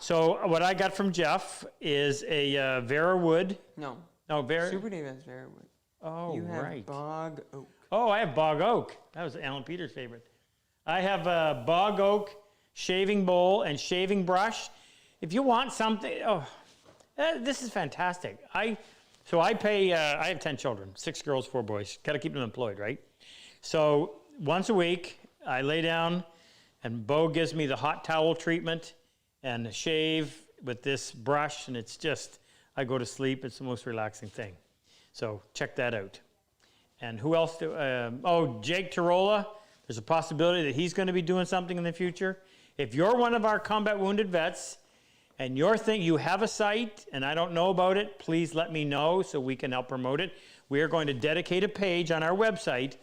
S1: So what I got from Jeff is a Vera wood.
S2: No,
S1: Vera.
S2: Super Dave has Vera wood.
S1: Oh,
S2: you have
S1: right.
S2: bog oak.
S1: Oh, I have bog oak. That was Alan Peters' favorite. I have a bog oak shaving bowl and shaving brush. If you want something, this is fantastic. I have 10 children, 6 girls, 4 boys. Got to keep them employed, right? So once a week, I lay down and Bo gives me the hot towel treatment and a shave with this brush, and it's just, I go to sleep. It's the most relaxing thing. So check that out. And who else? Jake Tarola. There's a possibility that he's going to be doing something in the future. If you're one of our combat wounded vets and you have a site and I don't know about it, please let me know so we can help promote it. We are going to dedicate a page on our website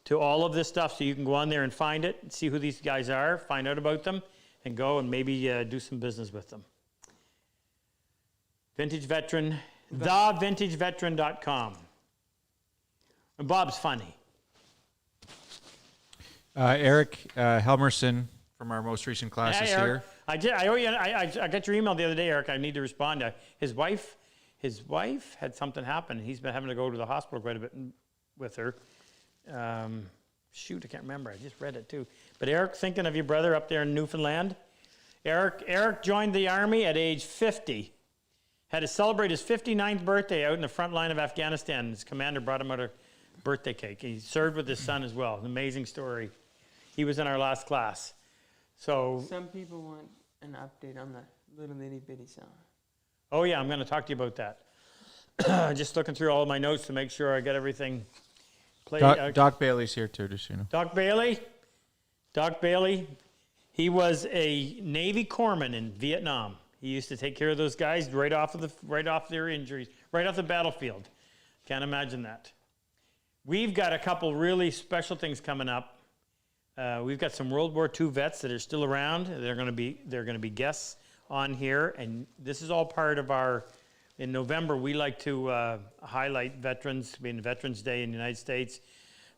S1: to all of this stuff so you can go on there and find it, see who these guys are, find out about them, and go and maybe do some business with them. Vintage Veteran, thevintageveteran.com. And Bob's funny.
S3: Eric Helmerson from our most recent class
S1: Hey,
S3: is
S1: Eric.
S3: here.
S1: I got your email the other day, Eric. I need to respond. His wife had something happen. He's been having to go to the hospital quite a bit with her. Shoot, I can't remember. I just read it too. But Eric, thinking of your brother up there in Newfoundland. Eric joined the Army at age 50. Had to celebrate his 59th birthday out in the front line of Afghanistan. His commander brought him out a birthday cake. He served with his son as well. An amazing story. He was in our last class. So,
S2: Some people want an update on the little itty bitty song.
S1: oh yeah, I'm going to talk to you about that. Just looking through all of my notes to make sure I get everything played.
S3: Doc Bailey's here too, just so you know.
S1: Doc Bailey, he was a Navy corpsman in Vietnam. He used to take care of those guys right off their injuries, right off the battlefield. Can't imagine that. We've got a couple really special things coming up. We've got some World War II vets that are still around. They're going to be guests on here, and this is all part of our. In November, we like to highlight veterans, being Veterans Day in the United States,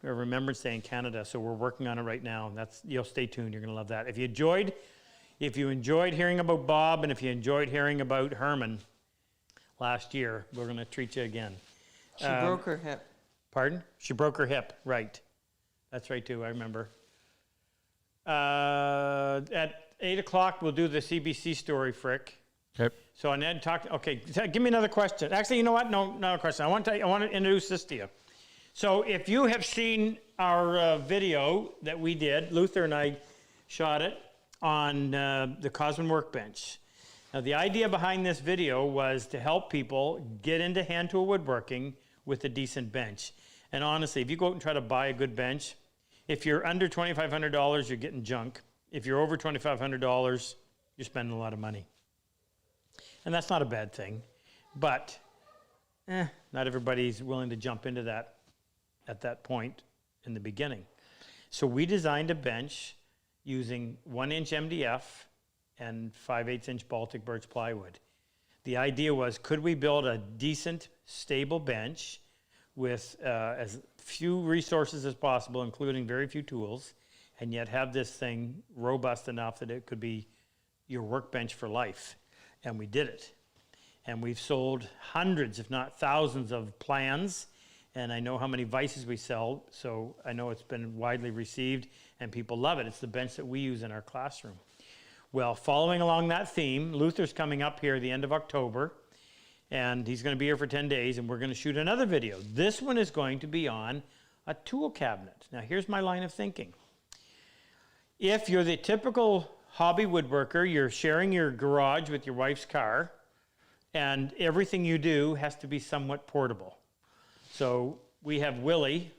S1: or Remembrance Day in Canada. So we're working on it right now. You'll stay tuned. You're going to love that. If you enjoyed hearing about Bob, and if you enjoyed hearing about Herman last year, we're going to treat you again.
S2: She broke her hip.
S1: Pardon? She broke her hip. Right. That's right too. I remember. At 8 o'clock, we'll do the CBC story, Frick.
S3: Okay.
S1: So Ned talked. Okay, give me another question. Actually, you know what? No, not a question. I want to introduce this to you. So if you have seen our video that we did, Luther and I shot it on the Cosman workbench. Now, the idea behind this video was to help people get into hand tool woodworking with a decent bench. And honestly, if you go out and try to buy a good bench, if you're under $2,500, you're getting junk. If you're over $2,500, you're spending a lot of money. And that's not a bad thing, but not everybody's willing to jump into that at that point in the beginning. So we designed a bench using 1-inch MDF and 5/8-inch Baltic birch plywood. The idea was, could we build a decent, stable bench with as few resources as possible, including very few tools, and yet have this thing robust enough that it could be your workbench for life? And we did it. And we've sold hundreds, if not thousands, of plans. And I know how many vices we sell, so I know it's been widely received, and people love it. It's the bench that we use in our classroom. Well, following along that theme, Luther's coming up here at the end of October, and he's going to be here for 10 days, and we're going to shoot another video. This one is going to be on a tool cabinet. Now, here's my line of thinking. If you're the typical hobby woodworker, you're sharing your garage with your wife's car, and everything you do has to be somewhat portable. So we have Willie,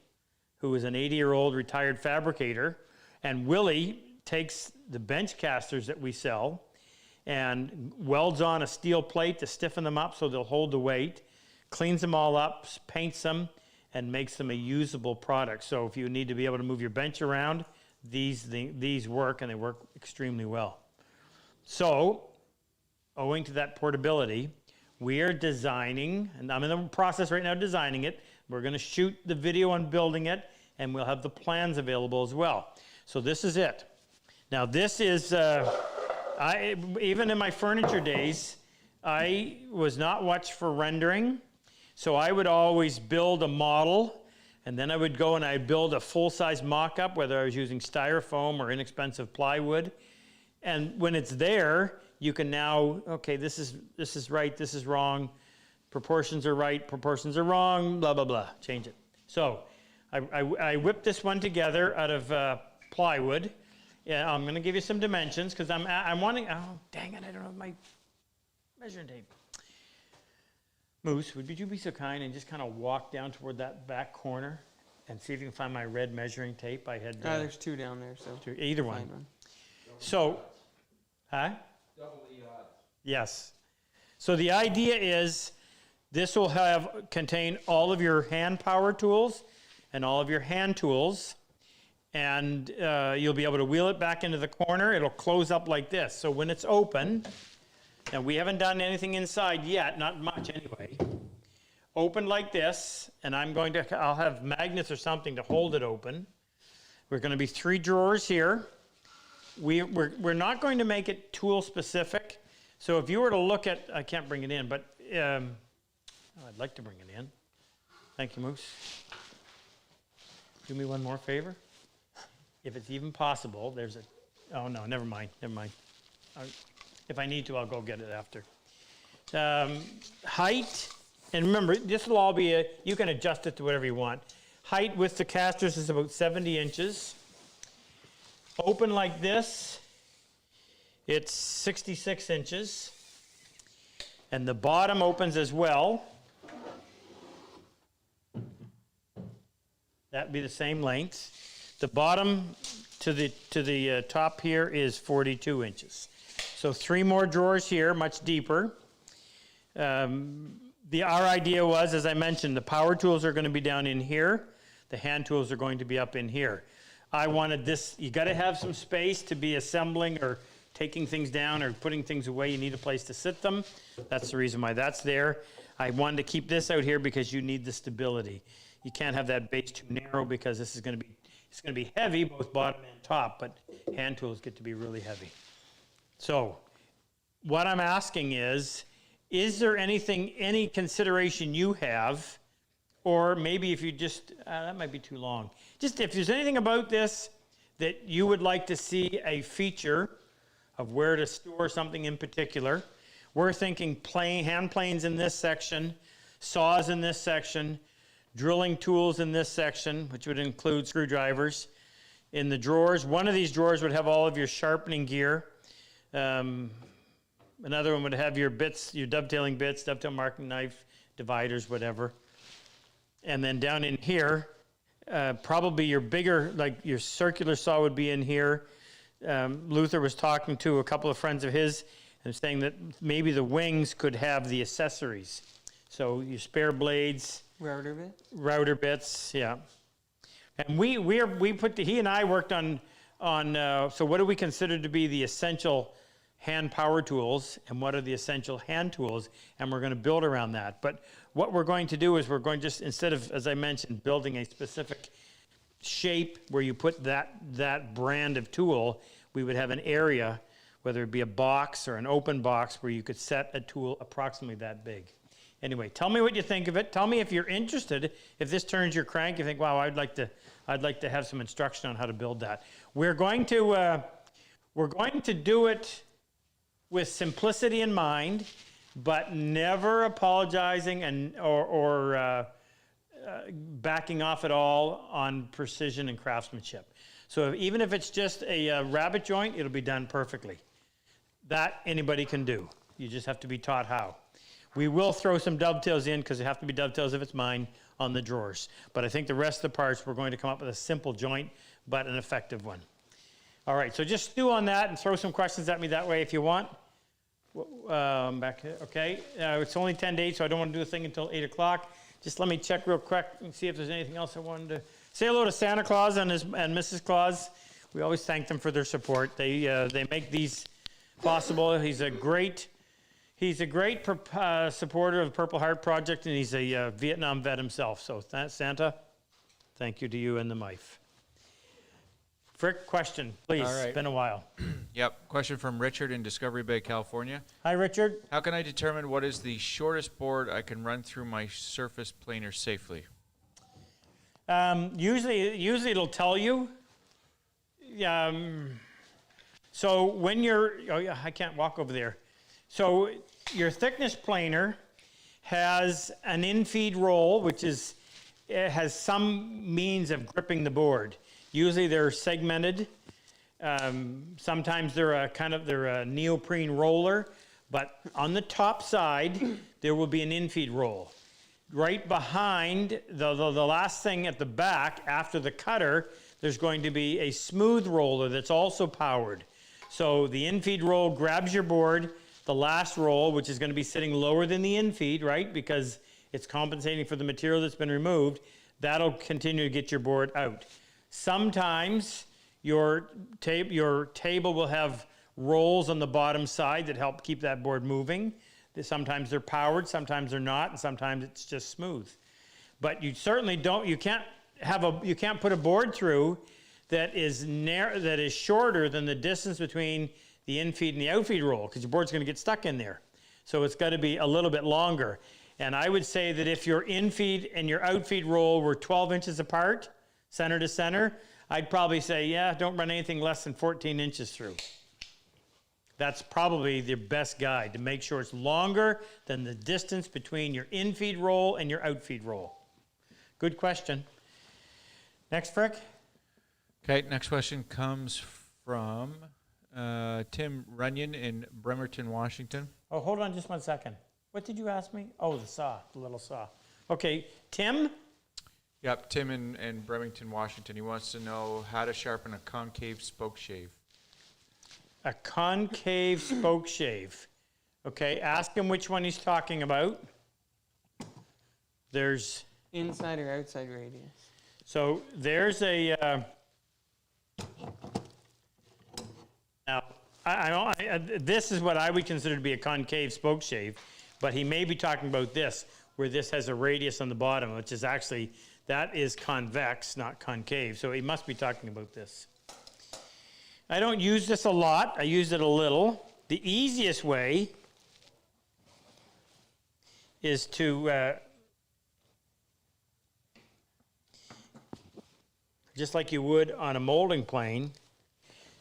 S1: who is an 80-year-old retired fabricator, and Willie takes the bench casters that we sell and welds on a steel plate to stiffen them up so they'll hold the weight, cleans them all up, paints them, and makes them a usable product. So if you need to be able to move your bench around, these work, and they work extremely well. So, owing to that portability, we are designing, and I'm in the process right now of designing it. We're going to shoot the video on building it, and we'll have the plans available as well. So this is it. Now this is, even in my furniture days, I was not much for rendering. So I would always build a model, and then I would go and I'd build a full-size mock-up, whether I was using styrofoam or inexpensive plywood. And when it's there, you can now, okay, this is right, this is wrong, proportions are right, proportions are wrong, blah, blah, blah, change it. So I whipped this one together out of plywood. Yeah, I'm going to give you some dimensions because I'm wanting. Oh, dang it! I don't have my measuring tape. Moose, would you be so kind and just kind of walk down toward that back corner and see if you can find my red measuring tape? I had.
S2: There's 2 down there, so.
S1: Either one.
S2: Find one.
S1: So, huh?
S4: Double the odds.
S1: Yes. So the idea is this will contain all of your hand power tools and all of your hand tools. And you'll be able to wheel it back into the corner. It'll close up like this. So when it's open, and we haven't done anything inside yet, not much anyway, open like this, and I'll have magnets or something to hold it open. We're going to be 3 drawers here. We're not going to make it tool specific. So if you were to look at, I can't bring it in, but I'd like to bring it in. Thank you, Moose. Do me one more favor. If it's even possible, oh no, never mind. If I need to, I'll go get it after. Height, and remember, this will all be you can adjust it to whatever you want. Height with the casters is about 70 inches. Open like this, it's 66 inches. And the bottom opens as well. That'd be the same length. The bottom to the top here is 42 inches. So 3 more drawers here, much deeper. Our idea was, as I mentioned, the power tools are going to be down in here. The hand tools are going to be up in here. I wanted this, you got to have some space to be assembling or taking things down or putting things away. You need a place to sit them. That's the reason why that's there. I wanted to keep this out here because you need the stability. You can't have that base too narrow because this is going to be heavy, both bottom and top, but hand tools get to be really heavy. So what I'm asking is there any consideration you have, or maybe if you just, that might be too long. Just if there's anything about this that you would like to see a feature of where to store something in particular. We're thinking hand planes in this section, saws in this section, drilling tools in this section, which would include screwdrivers. In the drawers, one of these drawers would have all of your sharpening gear. Another one would have your bits, your dovetailing bits, dovetail marking knife, dividers, whatever. And then down in here, probably your bigger, like your circular saw would be in here. Luther was talking to a couple of friends of his and saying that maybe the wings could have the accessories. So your spare blades. Router bits, yeah. And he and I worked on so what do we consider to be the essential hand power tools and what are the essential hand tools, and we're going to build around that. But what we're going to do is we're going to just, instead of, as I mentioned, building a specific shape where you put that brand of tool, we would have an area, whether it be a box or an open box, where you could set a tool approximately that big. Anyway, tell me what you think of it. Tell me if you're interested. If this turns your crank, you think, wow, I'd like to have some instruction on how to build that. We're going to do it with simplicity in mind, but never apologizing or backing off at all on precision and craftsmanship. So even if it's just a rabbet joint, it'll be done perfectly. That anybody can do. You just have to be taught how. We will throw some dovetails in, because they have to be dovetails if it's mine, on the drawers. But I think the rest of the parts, we're going to come up with a simple joint, but an effective one. All right, so just stew on that and throw some questions at me that way if you want. Back here, okay. It's only 10 days, so I don't want to do a thing until 8 o'clock. Just let me check real quick and see if there's anything else I wanted to. Say hello to Santa Claus and Mrs. Claus. We always thank them for their support. They make these possible. He's a great supporter of the Purple Heart Project, and he's a Vietnam vet himself. So Santa, thank you to you and the wife. Frick, question, please.
S3: All right.
S1: It's been a while.
S3: Yep. Question from Richard in Discovery Bay, California.
S1: Hi, Richard.
S3: How can I determine what is the shortest board I can run through my surface planer safely?
S1: Usually it'll tell you. So when I can't walk over there. So your thickness planer has an in-feed roll, which is it has some means of gripping the board. Usually they're segmented. Sometimes they're a neoprene roller, but on the top side, there will be an infeed roll. Right behind the last thing at the back, after the cutter, there's going to be a smooth roller that's also powered. So the infeed roll grabs your board, the last roll, which is going to be sitting lower than the infeed, right? Because it's compensating for the material that's been removed. That'll continue to get your board out. Sometimes your table will have rolls on the bottom side that help keep that board moving. Sometimes they're powered, sometimes they're not, and sometimes it's just smooth. But you certainly you can't put a board through that is shorter than the distance between the infeed and the outfeed roll, because your board's going to get stuck in there. So it's got to be a little bit longer. And I would say that if your infeed and your outfeed roll were 12 inches apart, center to center, I'd probably say, yeah, don't run anything less than 14 inches through. That's probably the best guide, to make sure it's longer than the distance between your infeed roll and your outfeed roll. Good question. Next, Frick.
S3: Okay, next question comes from Tim Runyon in Bremerton, Washington.
S1: Oh, hold on just 1 second. What did you ask me? Oh, the little saw. Okay, Tim?
S3: Yep, Tim in Bremerton, Washington. He wants to know how to sharpen a concave spoke shave.
S1: A concave spoke shave. Okay, ask him which one he's talking about. There's...
S2: Inside or outside radius?
S1: So there's a... now, this is what I would consider to be a concave spoke shave, but he may be talking about this, where this has a radius on the bottom, which is actually, that is convex, not concave. So he must be talking about this. I don't use this a lot. I use it a little. The easiest way is to, just like you would on a molding plane,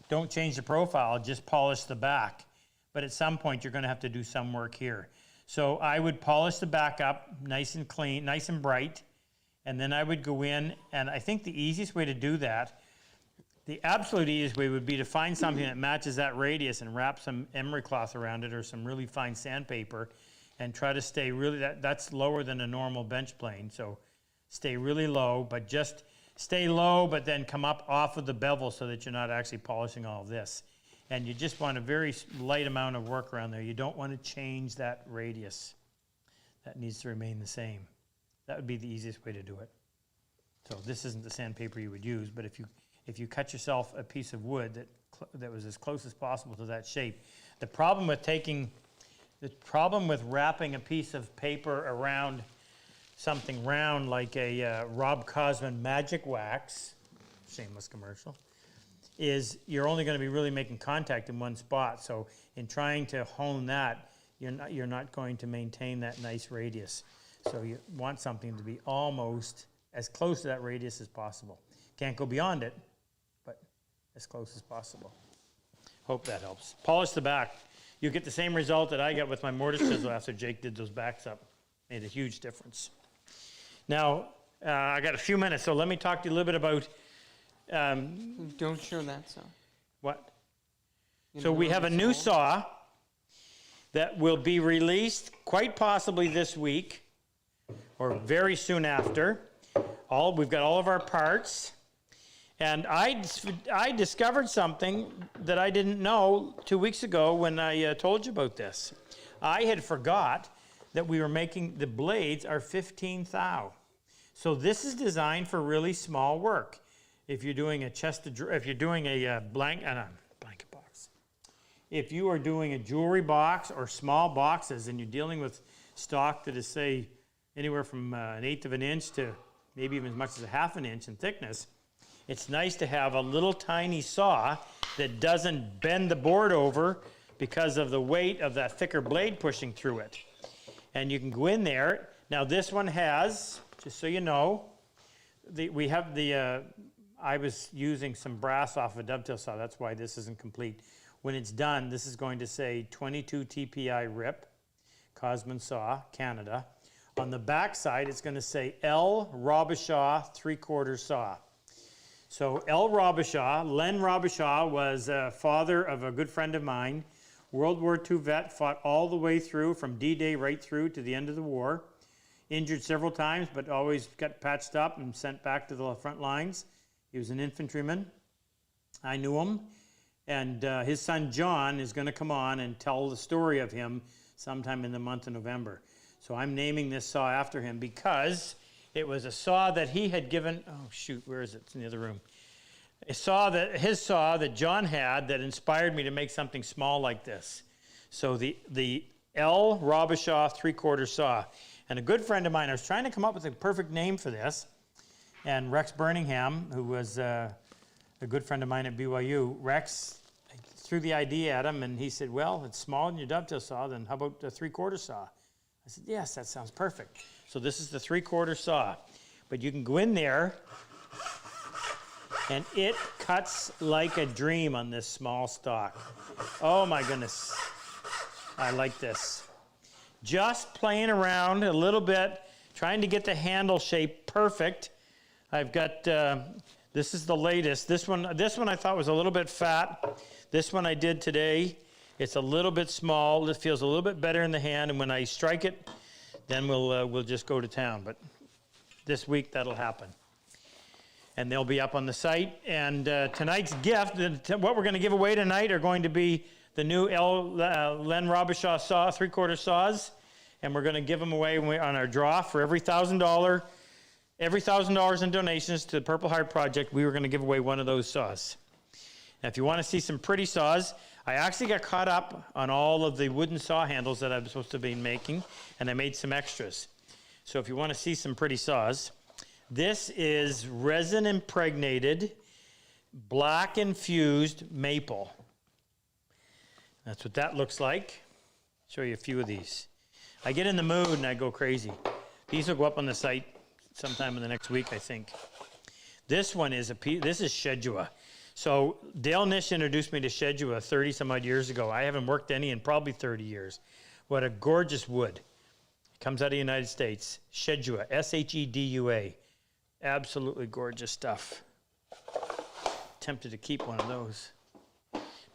S1: don't change the profile, just polish the back. But at some point, you're going to have to do some work here. So I would polish the back up nice and clean, nice and bright, and then I would go in, and I think the easiest way to do that, the absolute easiest way would be to find something that matches that radius and wrap some emery cloth around it or some really fine sandpaper and try to stay really, that's lower than a normal bench plane. So stay really low, but just stay low, but then come up off of the bevel so that you're not actually polishing all of this. And you just want a very light amount of work around there. You don't want to change that radius. That needs to remain the same. That would be the easiest way to do it. So this isn't the sandpaper you would use, but if you cut yourself a piece of wood that was as close as possible to that shape. The problem with wrapping a piece of paper around something round like a RobCosman magic wax, shameless commercial, is you're only going to be really making contact in one spot. So in trying to hone that, you're not going to maintain that nice radius. So you want something to be almost as close to that radius as possible. Can't go beyond it, but as close as possible. Hope that helps. Polish the back. You get the same result that I got with my mortise chisel after Jake did those backs up. Made a huge difference. Now, I got a few minutes, so let me talk to you a little bit about...
S2: Don't show that saw.
S1: What? So we have a new saw that will be released quite possibly this week or very soon after. We've got all of our parts. And I discovered something that I didn't know 2 weeks ago when I told you about this. I had forgot that we were making, the blades are 15 thou. So this is designed for really small work. If you're doing a chest of, if you're doing a blanket box, if you are doing a jewelry box or small boxes and you're dealing with stock that is, say, anywhere from 1/8 of an inch to maybe even as much as 1/2 inch in thickness, it's nice to have a little tiny saw that doesn't bend the board over because of the weight of that thicker blade pushing through it. And you can go in there. Now this one has, just so you know, we have the, I was using some brass off a dovetail saw. That's why this isn't complete. When it's done, this is going to say 22 TPI RIP, Cosman saw, Canada. On the back side, it's going to say L. Robichaud 3/4 saw. So L. Robichaud, Len Robichaud was a father of a good friend of mine, World War II vet, fought all the way through from D-Day right through to the end of the war. Injured several times, but always got patched up and sent back to the front lines. He was an infantryman. I knew him. And his son John is going to come on and tell the story of him sometime in the month of November. So I'm naming this saw after him because it was a saw that he had given, oh shoot, where is it? It's in the other room. His saw that John had that inspired me to make something small like this. So the L. Robichaud 3/4 saw. And a good friend of mine, I was trying to come up with a perfect name for this, and Rex Birmingham, who was a good friend of mine at BYU, Rex, I threw the idea at him, and he said, well, it's smaller than your dovetail saw, then how about the 3/4 saw? I said, yes, that sounds perfect. So this is the 3/4 saw. But you can go in there, and it cuts like a dream on this small stock. Oh my goodness, I like this. Just playing around a little bit, trying to get the handle shape perfect. I've got, this is the latest. This one I thought was a little bit fat. This one I did today. It's a little bit small. It feels a little bit better in the hand, and when I strike it, then we'll just go to town. But this week that'll happen. And they'll be up on the site. And tonight's gift, what we're going to give away tonight are going to be the new Len Robichaud saw, 3/4 saws, and we're going to give them away on our draw for every $1,000 in donations to the Purple Heart Project. We were going to give away one of those saws. Now, if you want to see some pretty saws, I actually got caught up on all of the wooden saw handles that I was supposed to be making, and I made some extras. So if you want to see some pretty saws, this is resin impregnated, black infused maple. That's what that looks like. Show you a few of these. I get in the mood and I go crazy. These will go up on the site sometime in the next week, I think. This one is this is Shedua. So Dale Nish introduced me to Shedua 30 some odd years ago. I haven't worked any in probably 30 years. What a gorgeous wood. It comes out of the United States. Shedua, S-H-E-D-U-A. Absolutely gorgeous stuff. Tempted to keep one of those.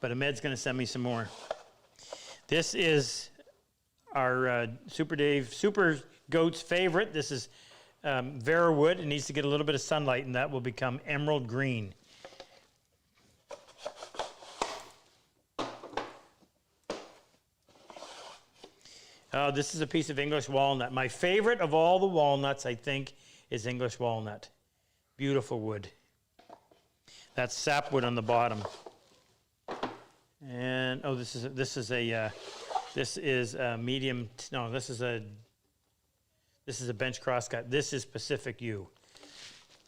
S1: But Ahmed's going to send me some more. This is our Superdave Super Goat's favorite. This is Vera wood. It needs to get a little bit of sunlight, and that will become emerald green. This is a piece of English walnut. My favorite of all the walnuts, I think, is English walnut. Beautiful wood. That's sapwood on the bottom. And this is a medium. No, this is a bench crosscut. This is Pacific Yew.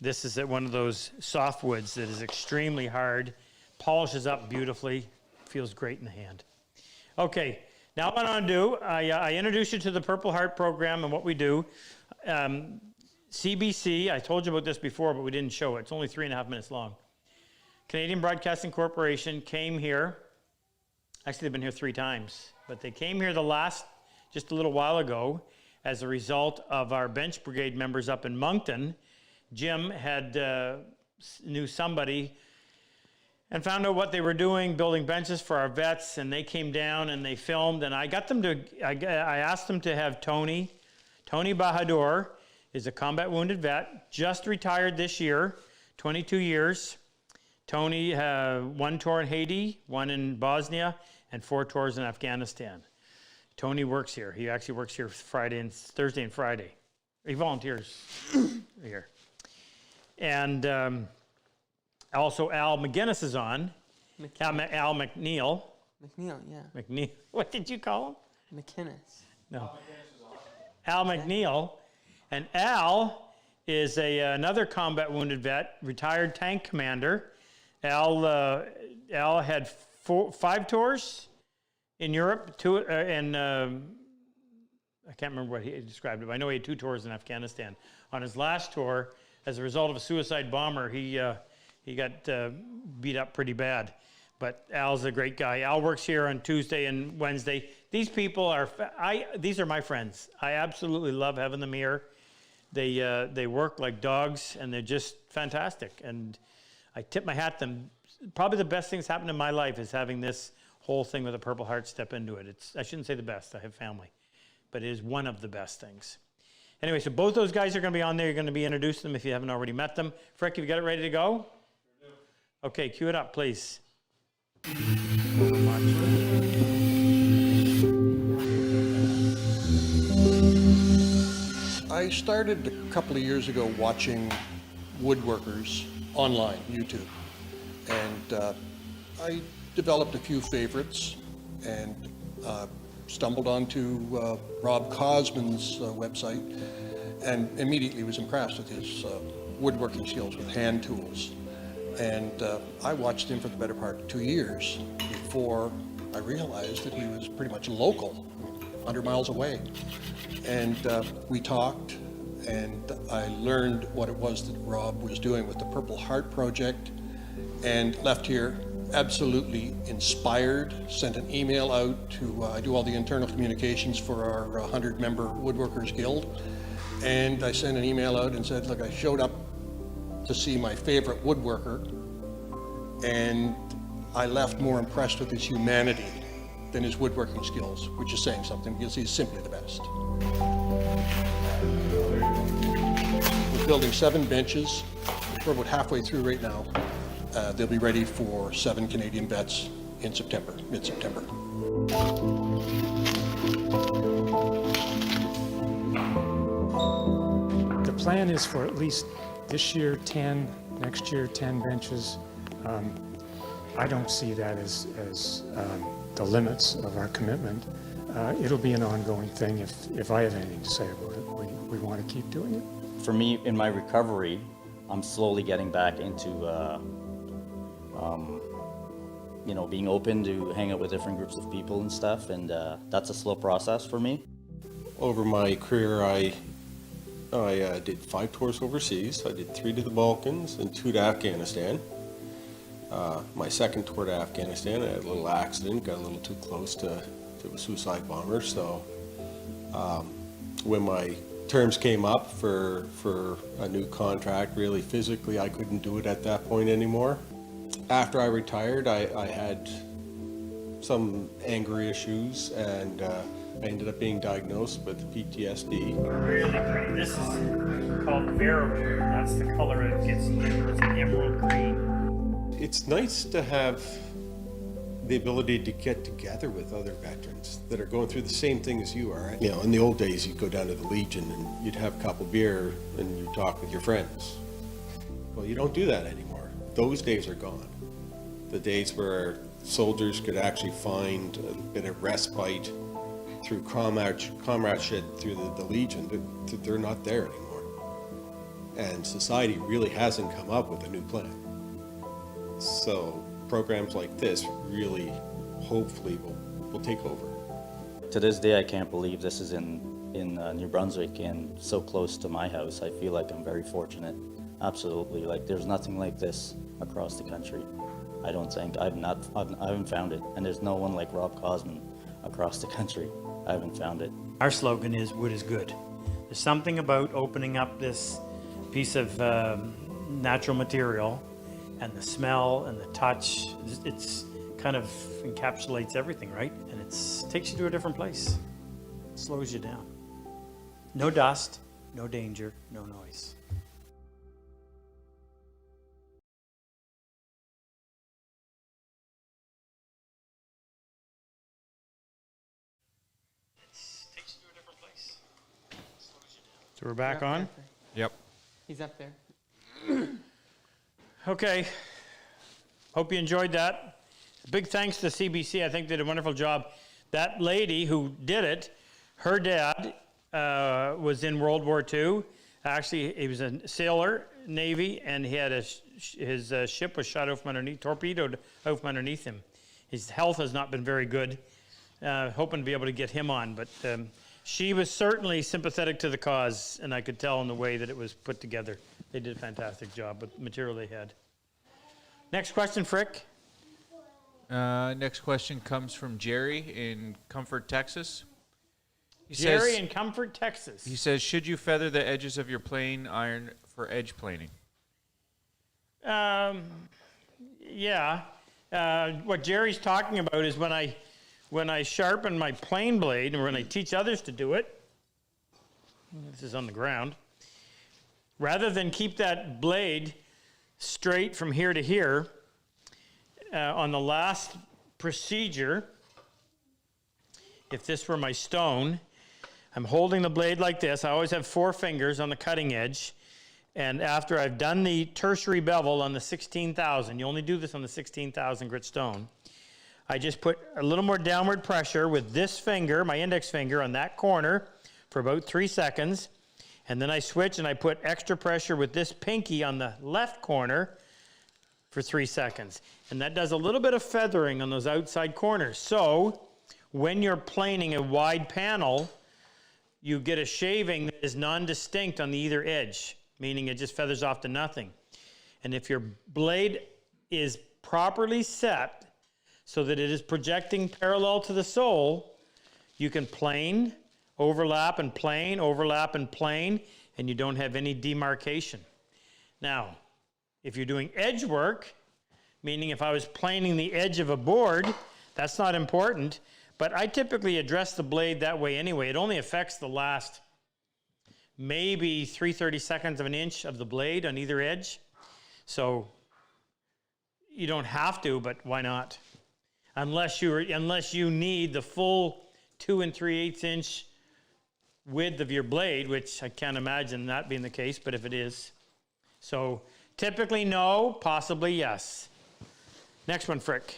S1: This is one of those softwoods that is extremely hard, polishes up beautifully, feels great in the hand. Okay, now what I'm going to do, I introduce you to the Purple Heart program and what we do. CBC, I told you about this before, but we didn't show it. It's only 3.5 minutes long. Canadian Broadcasting Corporation came here. Actually, they've been here 3 times, but they came here just a little while ago as a result of our bench brigade members up in Moncton. Jim knew somebody and found out what they were doing, building benches for our vets, and they came down and they filmed, and I asked them to have Tony Bahadur is a combat wounded vet, just retired this year, 22 years. Tony had 1 tour in Haiti, 1 in Bosnia, and 4 tours in Afghanistan. Tony works here. He actually works here Thursday and Friday. He volunteers here. And also Al McGinnis is on. Al McNeil.
S2: McNeil, yeah.
S1: McNeil. What did you call him?
S2: McInnes.
S1: No. Al McNeil. And Al is another combat wounded vet, retired tank commander. Al had 5 tours in Europe, 2 and I can't remember what he described it, but I know he had 2 tours in Afghanistan. On his last tour, as a result of a suicide bomber, he got beat up pretty bad. But Al's a great guy. Al works here on Tuesday and Wednesday. These people are, these are my friends. I absolutely love having them here. They work like dogs, and they're just fantastic. And I tip my hat to them. Probably the best thing that's happened in my life is having this whole thing with a Purple Heart step into it. I shouldn't say the best, I have family, but it is one of the best things. Anyway, so both those guys are going to be on there. You're going to be introducing them if you haven't already met them. Frick, have you got it ready to go? Okay, cue it up, please.
S4: I started a couple of years ago watching woodworkers online, YouTube, and I developed a few favorites and stumbled onto RobCosman's website and immediately was impressed with his woodworking skills with hand tools. And I watched him for the better part of 2 years before I realized that he was pretty much local, 100 miles away. And we talked, and I learned what it was that Rob was doing with the Purple Heart project, and left here absolutely inspired. Sent an email out to, I do all the internal communications for our 100-member Woodworkers Guild, and I sent an email out and said, look, I showed up to see my favorite woodworker, and I left more impressed with his humanity than his woodworking skills, which is saying something because he's simply the best. We're building 7 benches. We're about halfway through right now. They'll be ready for 7 Canadian vets in September, mid-September.
S5: The plan is for at least this year 10, next year 10 benches. I don't see that as the limits of our commitment. It'll be an ongoing thing. If I have anything to say about it, we want to keep doing it.
S6: For me, in my recovery, I'm slowly getting back into, being open to hang out with different groups of people and stuff, and that's a slow process for me.
S7: Over my career, I did 5 tours overseas. I did 3 to the Balkans and 2 to Afghanistan. My second tour to Afghanistan, I had a little accident, got a little too close to a suicide bomber. So when my terms came up for a new contract, really physically, I couldn't do it at that point anymore. After I retired, I had some anger issues, and I ended up being diagnosed with PTSD.
S1: Really pretty. This is called Vero. That's the color it gets. It's an emerald green.
S7: It's nice to have the ability to get together with other veterans that are going through the same thing as you are. You know, in the old days, you'd go down to the Legion and you'd have a couple beer and you'd talk with your friends. Well, you don't do that anymore. Those days are gone. The days where soldiers could actually find a bit of respite through comradeship through the Legion, they're not there anymore. And society really hasn't come up with a new plan. So programs like this really, hopefully, will take over.
S6: To this day, I can't believe this is in New Brunswick and so close to my house. I feel like I'm very fortunate. Absolutely. Like, there's nothing like this across the country. I don't think. I haven't found it. And there's no one like RobCosman across the country. I haven't found it.
S1: Our slogan is wood is good. There's something about opening up this piece of natural material, and the smell and the touch, it's kind of encapsulates everything, right? And it takes you to a different place. It slows you down. No dust, no danger, no noise. It takes you to a different place. It slows you down. So we're back on?
S3: Yep.
S2: He's up there.
S1: Okay, hope you enjoyed that. Big thanks to CBC. I think they did a wonderful job. That lady who did it, her dad was in World War II. Actually, he was a sailor, Navy, and he had his ship was shot out from underneath, torpedoed out from underneath him. His health has not been very good. Hoping to be able to get him on, but she was certainly sympathetic to the cause, and I could tell in the way that it was put together. They did a fantastic job with the material they had. Next question, Frick.
S3: Next question comes from Jerry in Comfort, Texas. He
S1: Jerry
S3: says,
S1: in Comfort, Texas.
S3: he says, should you feather the edges of your plane iron for edge planing?
S1: Yeah. What Jerry's talking about is when I sharpen my plane blade, and when I teach others to do it, this is on the ground, rather than keep that blade straight from here to here, on the last procedure, if this were my stone, I'm holding the blade like this. I always have 4 fingers on the cutting edge. And after I've done the tertiary bevel on the 16,000, you only do this on the 16,000 grit stone, I just put a little more downward pressure with this finger, my index finger, on that corner for about 3 seconds. And then I switch and I put extra pressure with this pinky on the left corner for 3 seconds. And that does a little bit of feathering on those outside corners. So when you're planing a wide panel, you get a shaving that is non-distinct on the either edge, meaning it just feathers off to nothing. And if your blade is properly set so that it is projecting parallel to the sole, you can plane, overlap and plane, overlap and plane, and you don't have any demarcation. Now, if you're doing edge work, meaning if I was planing the edge of a board, that's not important, but I typically address the blade that way anyway. It only affects the last maybe 3/32 of an inch of the blade on either edge. So you don't have to, but why not? Unless you need the full 2 3/8 inch width of your blade, which I can't imagine that being the case, but if it is. So typically no, possibly yes. Next one, Frick.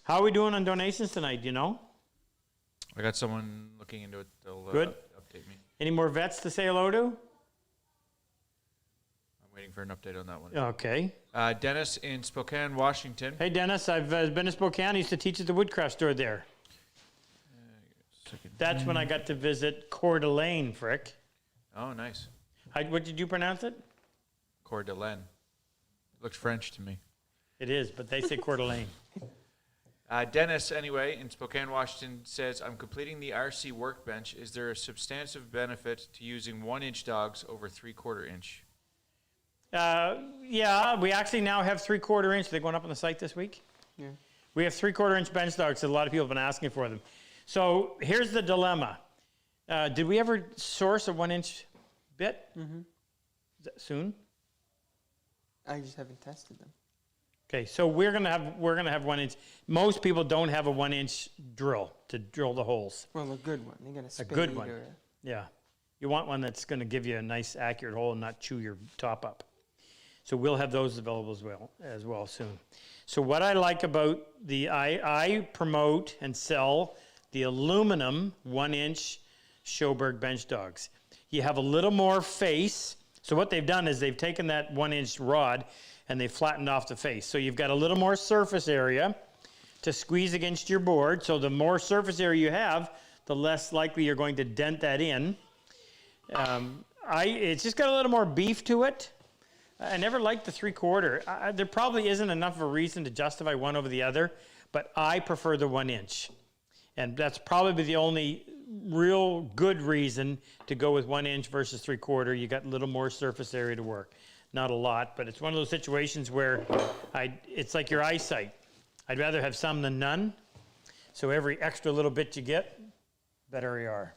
S1: How are we doing on donations tonight, do you know?
S3: I got someone looking into it. They'll
S1: Good.
S3: update me.
S1: Any more vets to say hello to?
S3: I'm waiting for an update on that one.
S1: Okay.
S3: Dennis in Spokane, Washington.
S1: Hey, Dennis, I've been to Spokane. I used to teach at the Woodcraft store there. That's when I got to visit Coeur d'Alene, Frick.
S3: Oh, nice.
S1: What did you pronounce it?
S3: Coeur d'Alene. Looks French to me.
S1: It is, but they say Coeur d'Alene.
S3: Dennis, anyway, in Spokane, Washington, says, I'm completing the RC workbench. Is there a substantive benefit to using 1-inch dogs over 3/4 inch?
S1: Yeah, we actually now have 3/4 inch. They're going up on the site this week.
S2: Yeah.
S1: We have 3/4 inch bench dogs. A lot of people have been asking for them. So here's the dilemma. Did we ever source a 1-inch bit? Mm-hmm. Is that soon?
S2: I just haven't tested them.
S1: Okay, so we're gonna have 1-inch. Most people don't have a 1-inch drill to drill the holes.
S2: Well, a good one. They got a spade
S1: good one.
S2: or
S1: Yeah, you want one that's gonna give you a nice accurate hole and not chew your top up. So we'll have those available as well soon. So what I like about I promote and sell the aluminum 1-inch Schoberg bench dogs. You have a little more face. So what they've done is they've taken that 1-inch rod and they flattened off the face. So you've got a little more surface area to squeeze against your board. So the more surface area you have, the less likely you're going to dent that in. It's just got a little more beef to it. I never liked the 3/4. There probably isn't enough of a reason to justify one over the other, but I prefer the 1-inch. And that's probably the only real good reason to go with 1-inch versus 3/4. You got a little more surface area to work. Not a lot, but it's one of those situations where it's like your eyesight. I'd rather have some than none. So every extra little bit you get, better you are.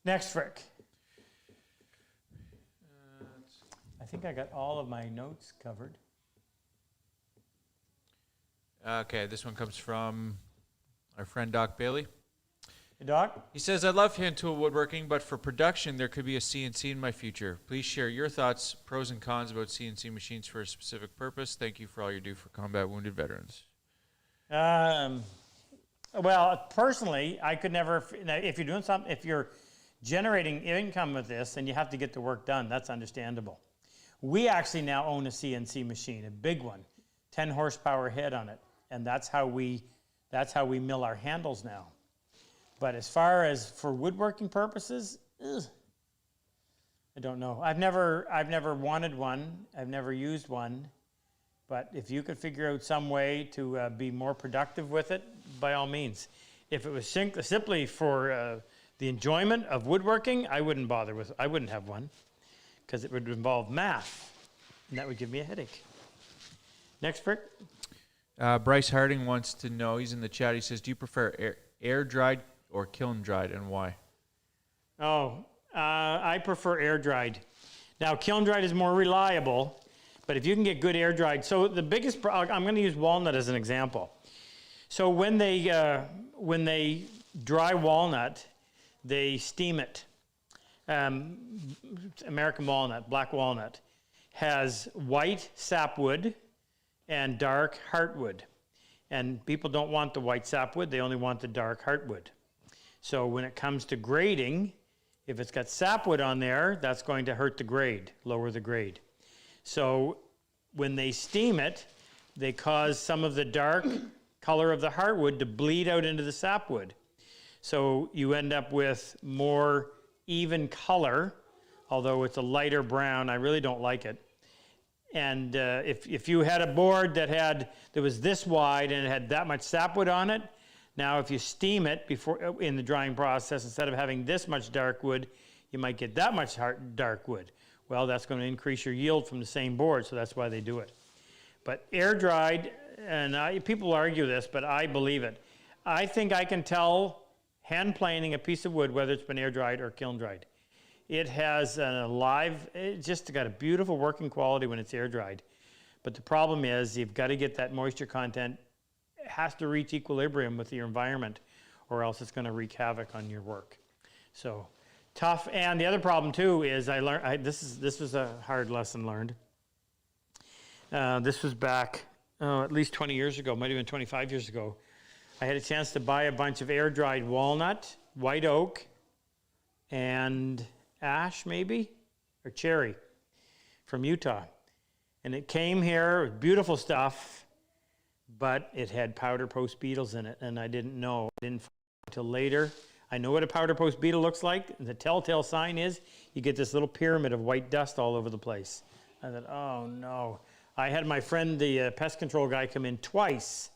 S1: Next, Frick. I think I got all of my notes covered.
S3: Okay, this one comes from our friend Doc Bailey.
S1: Hey, Doc?
S3: He says, I love hand tool woodworking, but for production, there could be a CNC in my future. Please share your thoughts, pros and cons about CNC machines for a specific purpose. Thank you for all you do for combat wounded veterans.
S1: Well, personally, I could never, if you're doing something, if you're generating income with this, then you have to get the work done. That's understandable. We actually now own a CNC machine, a big one, 10 horsepower head on it. And that's how we mill our handles now. But as far as for woodworking purposes, I don't know. I've never wanted one. I've never used one. But if you could figure out some way to be more productive with it, by all means. If it was simply for the enjoyment of woodworking, I wouldn't bother with. I wouldn't have one, because it would involve math, and that would give me a headache. Next, Brick.
S3: Bryce Harding wants to know, he's in the chat, he says, do you prefer air dried or kiln dried, and why?
S1: Oh, I prefer air dried. Now, kiln dried is more reliable, but if you can get good air dried, so the biggest, I'm going to use walnut as an example. So when they dry walnut, they steam it. American walnut, black walnut, has white sapwood and dark heartwood. And people don't want the white sapwood, they only want the dark heartwood. So when it comes to grading, if it's got sapwood on there, that's going to hurt the grade, lower the grade. So when they steam it, they cause some of the dark color of the heartwood to bleed out into the sapwood. So you end up with more even color, although it's a lighter brown. I really don't like it. And if you had a board that was this wide and it had that much sapwood on it, now if you steam it before in the drying process, instead of having this much dark wood, you might get that much dark wood. Well, that's going to increase your yield from the same board, so that's why they do it. But air dried, and people argue this, but I believe it. I think I can tell hand planing a piece of wood whether it's been air dried or kiln dried. It has it's just got a beautiful working quality when it's air dried. But the problem is you've got to get that moisture content. It has to reach equilibrium with your environment, or else it's going to wreak havoc on your work. So tough. And the other problem too is this was a hard lesson learned. This was back at least 20 years ago, might have been 25 years ago. I had a chance to buy a bunch of air-dried walnut, white oak, and ash maybe, or cherry from Utah. And it came here, beautiful stuff, but it had powder post beetles in it, and I didn't know. I didn't find it until later. I know what a powder post beetle looks like. The telltale sign is you get this little pyramid of white dust all over the place. I thought, oh no. I had my friend, the pest control guy, come in twice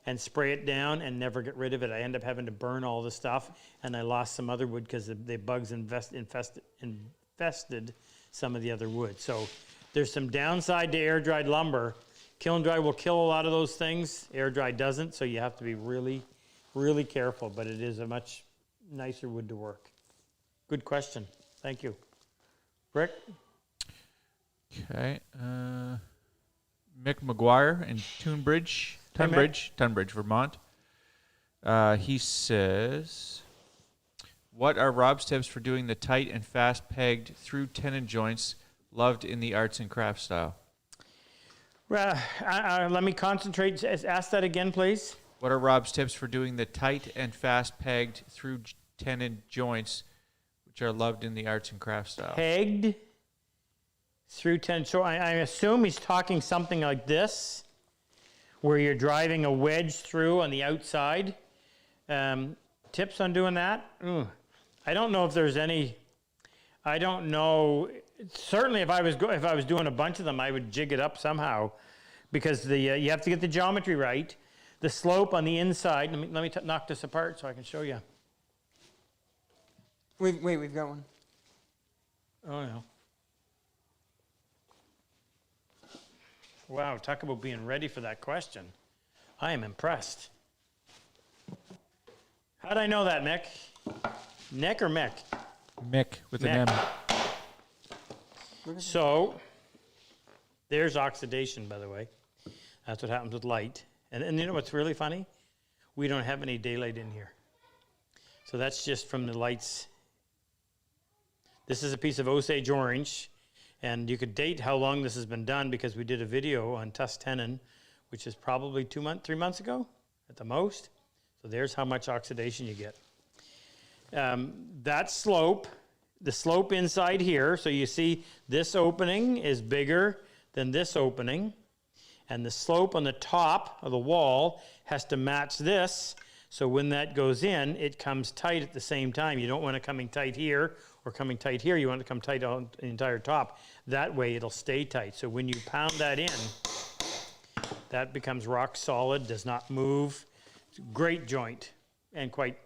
S1: and spray it down and never get rid of it. I ended up having to burn all the stuff, and I lost some other wood because the bugs infested some of the other wood. So there's some downside to air-dried lumber. Kiln dry will kill a lot of those things. Air dry doesn't, so you have to be really, really careful, but it is a much nicer wood to work. Good question. Thank you. Rick?
S3: Okay. Mick McGuire in Tunbridge, Vermont. He says, what are Rob's tips for doing the tight and fast pegged through tenon joints loved in the arts and crafts style?
S1: Let me concentrate. Ask that again, please.
S3: What are Rob's tips for doing the tight and fast pegged through tenon joints, which are loved in the arts and crafts style?
S1: Pegged through tenon. So I assume he's talking something like this, where you're driving a wedge through on the outside. Tips on doing that? I don't know if there's any. I don't know. Certainly, if I was doing a bunch of them, I would jig it up somehow, because you have to get the geometry right. The slope on the inside. Let me knock this apart so I can show you.
S2: Wait, we've got one.
S1: Oh no. Wow, talk about being ready for that question. I am impressed. How'd I know that, Mick? Nick or Mick?
S3: Mick with
S1: Mick.
S3: an M.
S1: So, there's oxidation, by the way. That's what happens with light. And you know what's really funny? We don't have any daylight in here. So that's just from the lights. This is a piece of Osage orange. And you could date how long this has been done, because we did a video on tuss tenon, which is probably 3 months ago at the most. So there's how much oxidation you get. That slope, the slope inside here, so you see this opening is bigger than this opening. And the slope on the top of the wall has to match this. So when that goes in, it comes tight at the same time. You don't want it coming tight here or coming tight here, you want it to come tight on the entire top. That way it'll stay tight. So when you pound that in, that becomes rock solid, does not move. It's a great joint and quite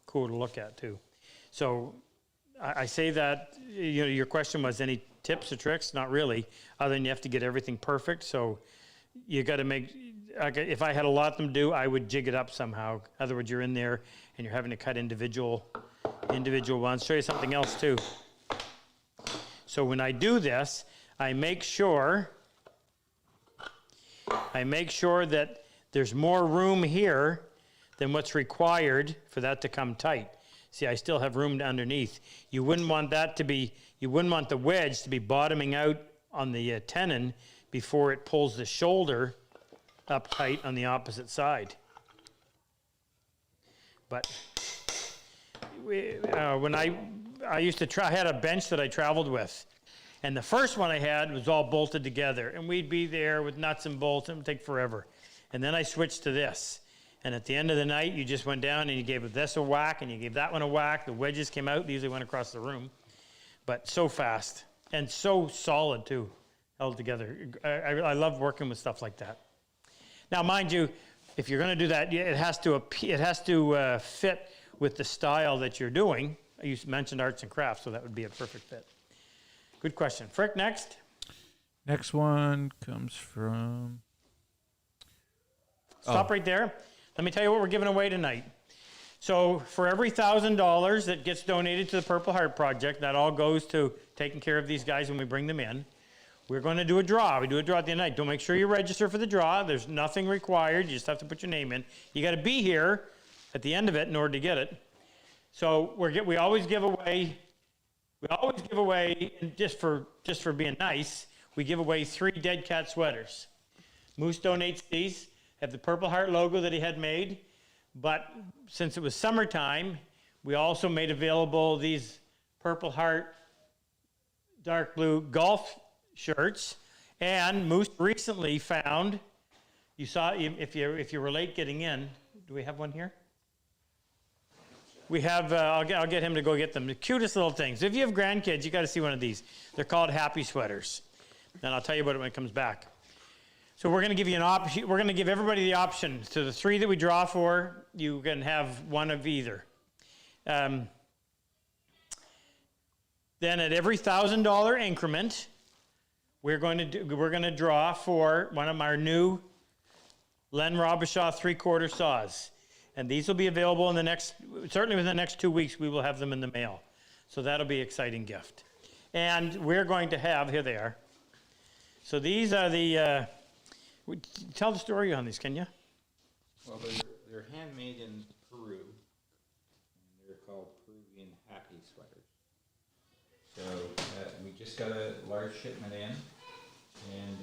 S1: cool to look at too. So I say that, you know, your question was any tips or tricks? Not really, other than you have to get everything perfect. So you got to make, if I had a lot of them do, I would jig it up somehow. In other words, you're in there and you're having to cut individual ones. Show you something else too. So when I do this, I make sure that there's more room here than what's required for that to come tight. See, I still have room underneath. You wouldn't want that to be, you wouldn't want the wedge to be bottoming out on the tenon before it pulls the shoulder up tight on the opposite side. But when I used to try, I had a bench that I traveled with. And the first one I had was all bolted together. And we'd be there with nuts and bolts, and it would take forever. And then I switched to this. And at the end of the night, you just went down and you gave this a whack, and you gave that one a whack. The wedges came out. They usually went across the room. But so fast. And so solid, too, held together. I love working with stuff like that. Now, mind you, if you're going to do that, it has to fit with the style that you're doing. You mentioned arts and crafts, so that would be a perfect fit. Good question. Frick, next.
S3: Next one comes from...
S1: Stop right there. Let me tell you what we're giving away tonight. So for every $1,000 that gets donated to the Purple Heart Project, that all goes to taking care of these guys when we bring them in. We're going to do a draw. We do a draw at the end of the night. Don't make sure you register for the draw. There's nothing required. You just have to put your name in. You got to be here at the end of it in order to get it. So we always give away. And just for being nice, we give away 3 Dead Cat sweaters. Moose donates these. Have the Purple Heart logo that he had made, but since it was summertime, we also made available these Purple Heart dark blue golf shirts. And Moose recently found, you saw, if you were late getting in, do we have one here? We have, I'll get him to go get them. The cutest little things. If you have grandkids, you got to see one of these. They're called Happy Sweaters. And I'll tell you about it when it comes back. So we're going to give you an option. We're going to give everybody the option. To the 3 that we draw for, you can have one of either. Then at every $1,000 increment, we're going to draw for one of our new Len Robichaud 3/4 saws. And these will be available certainly within the next 2 weeks, we will have them in the mail. So that'll be an exciting gift. And we're going to have, here they are. So these are the, tell the story on these, can you?
S8: Well, they're handmade in Peru, and they're called Peruvian Happy Sweaters. So we just got a large shipment in, and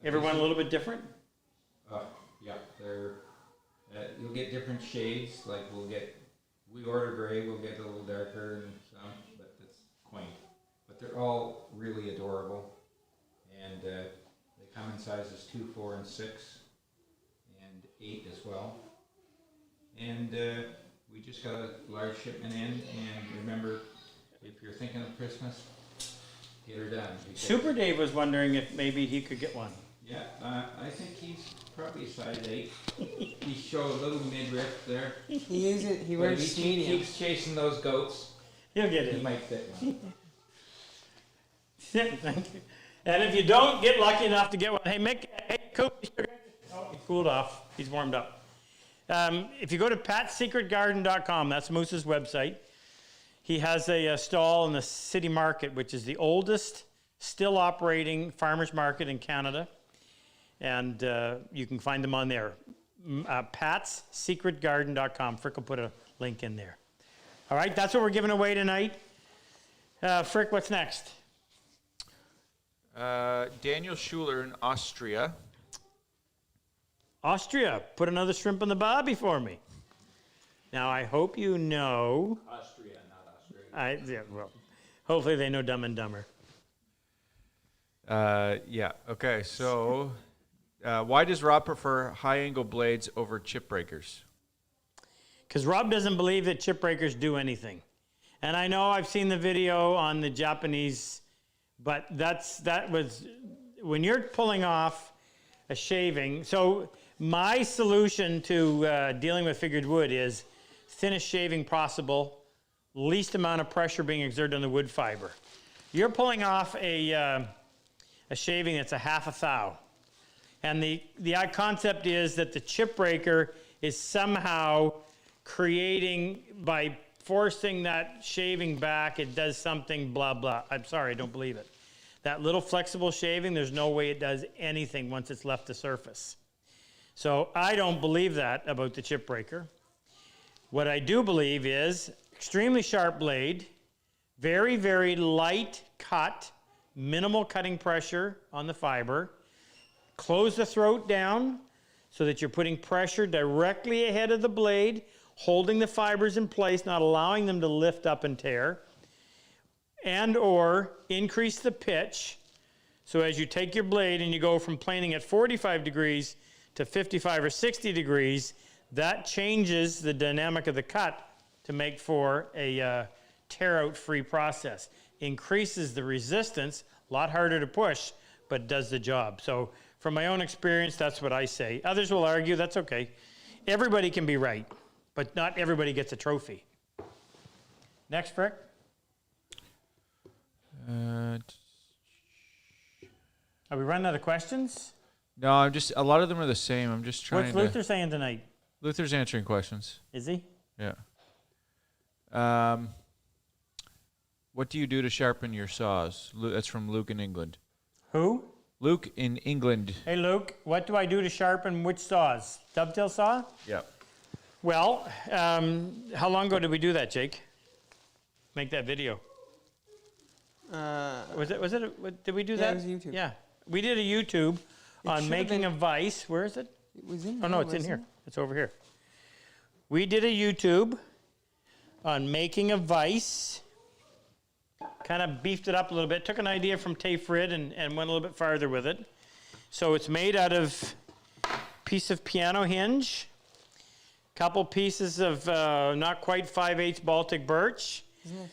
S1: Everyone a little bit different?
S8: Yeah, they're you'll get different shades. Like we order gray, we'll get a little darker and some, but that's quaint. But they're all really adorable, and they come in sizes 2, 4, and 6, and 8 as well. And we just got a large shipment in, and remember, if you're thinking of Christmas, get her done.
S1: Superdave was wondering if maybe he could get one.
S8: Yeah, I think he's probably a size 8. He showed a little midriff there.
S2: He
S8: But
S2: wears
S8: if he
S2: medium.
S8: keeps chasing those goats,
S1: He'll get
S8: he
S1: it.
S8: might fit one.
S1: Thank you. And if you don't get lucky enough to get one, hey, Mick, Coop, oh, he cooled off. He's warmed up. If you go to patsecretgarden.com, that's Moose's website, he has a stall in the City Market, which is the oldest still operating farmers market in Canada. And you can find them on there. patsecretgarden.com. Frick will put a link in there. All right, that's what we're giving away tonight. Frick, what's next?
S3: Daniel Schuler in Austria.
S1: Austria, put another shrimp on the barbie for me. Now, I hope you know.
S8: Austria, not Australia.
S1: Well, hopefully they know Dumb and Dumber.
S3: Yeah, okay, so why does Rob prefer high-angle blades over chip breakers?
S1: Because Rob doesn't believe that chip breakers do anything. And I know I've seen the video on the Japanese, but that was, when you're pulling off a shaving, so my solution to dealing with figured wood is thinnest shaving possible, least amount of pressure being exerted on the wood fiber. You're pulling off a shaving that's a half a thou. And the concept is that the chip breaker is somehow creating, by forcing that shaving back, it does something blah, blah. I'm sorry, I don't believe it. That little flexible shaving, there's no way it does anything once it's left the surface. So I don't believe that about the chip breaker. What I do believe is extremely sharp blade, very, very light cut, minimal cutting pressure on the fiber. Close the throat down so that you're putting pressure directly ahead of the blade, holding the fibers in place, not allowing them to lift up and tear. And or increase the pitch. So as you take your blade and you go from planing at 45 degrees to 55 or 60 degrees, that changes the dynamic of the cut to make for a tear-out free process. Increases the resistance, a lot harder to push, but does the job. So from my own experience, that's what I say. Others will argue, that's okay. Everybody can be right, but not everybody gets a trophy. Next, Frick. Are we running out of questions?
S3: No, I'm just, a lot of them are the same. I'm just trying
S1: What's
S3: to.
S1: Luther saying tonight?
S3: Luther's answering questions.
S1: Is he?
S3: Yeah. What do you do to sharpen your saws? That's from Luke in England.
S1: Who?
S3: Luke in England.
S1: Hey, Luke, what do I do to sharpen which saws? Dovetail saw?
S3: Yeah.
S1: Well, how long ago did we do that, Jake? Make that video. Did we do that?
S2: it was YouTube.
S1: Yeah. We did a YouTube on
S2: should've
S1: making
S2: been-
S1: a vise. Where is it?
S2: It was in
S1: Oh, no, it's in here. It's over here. We did a YouTube on making a vise. Kind of beefed it up a little bit. Took an idea from Tafrid and went a little bit farther with it. So it's made out of piece of piano hinge, couple pieces of not quite 5/8 Baltic birch.
S2: Isn't that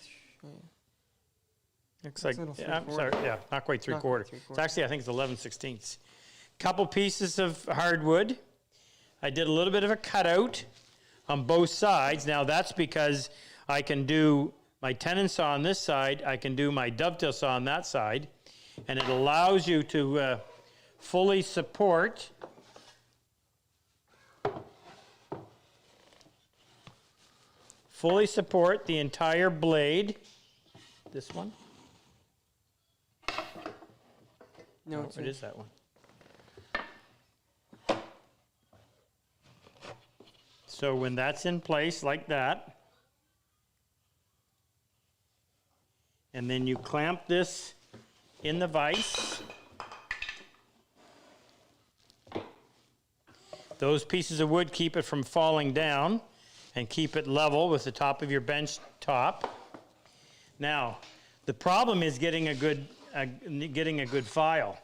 S1: Looks like,
S2: a little
S1: yeah, I'm sorry,
S2: three-quarter.
S1: yeah, not quite
S2: Not quite
S1: 3/4. It's
S2: three-quarter.
S1: actually, I think it's 11/16. Couple pieces of hardwood. I did a little bit of a cutout on both sides. Now that's because I can do my tenon saw on this side, I can do my dovetail saw on that side, and it allows you to fully support the entire blade. This one?
S2: No,
S1: Oh,
S2: it's
S1: it is that one. So when that's in place like that, and then you clamp this in the vise, those pieces of wood keep it from falling down and keep it level with the top of your bench top. Now, the problem is getting a good file.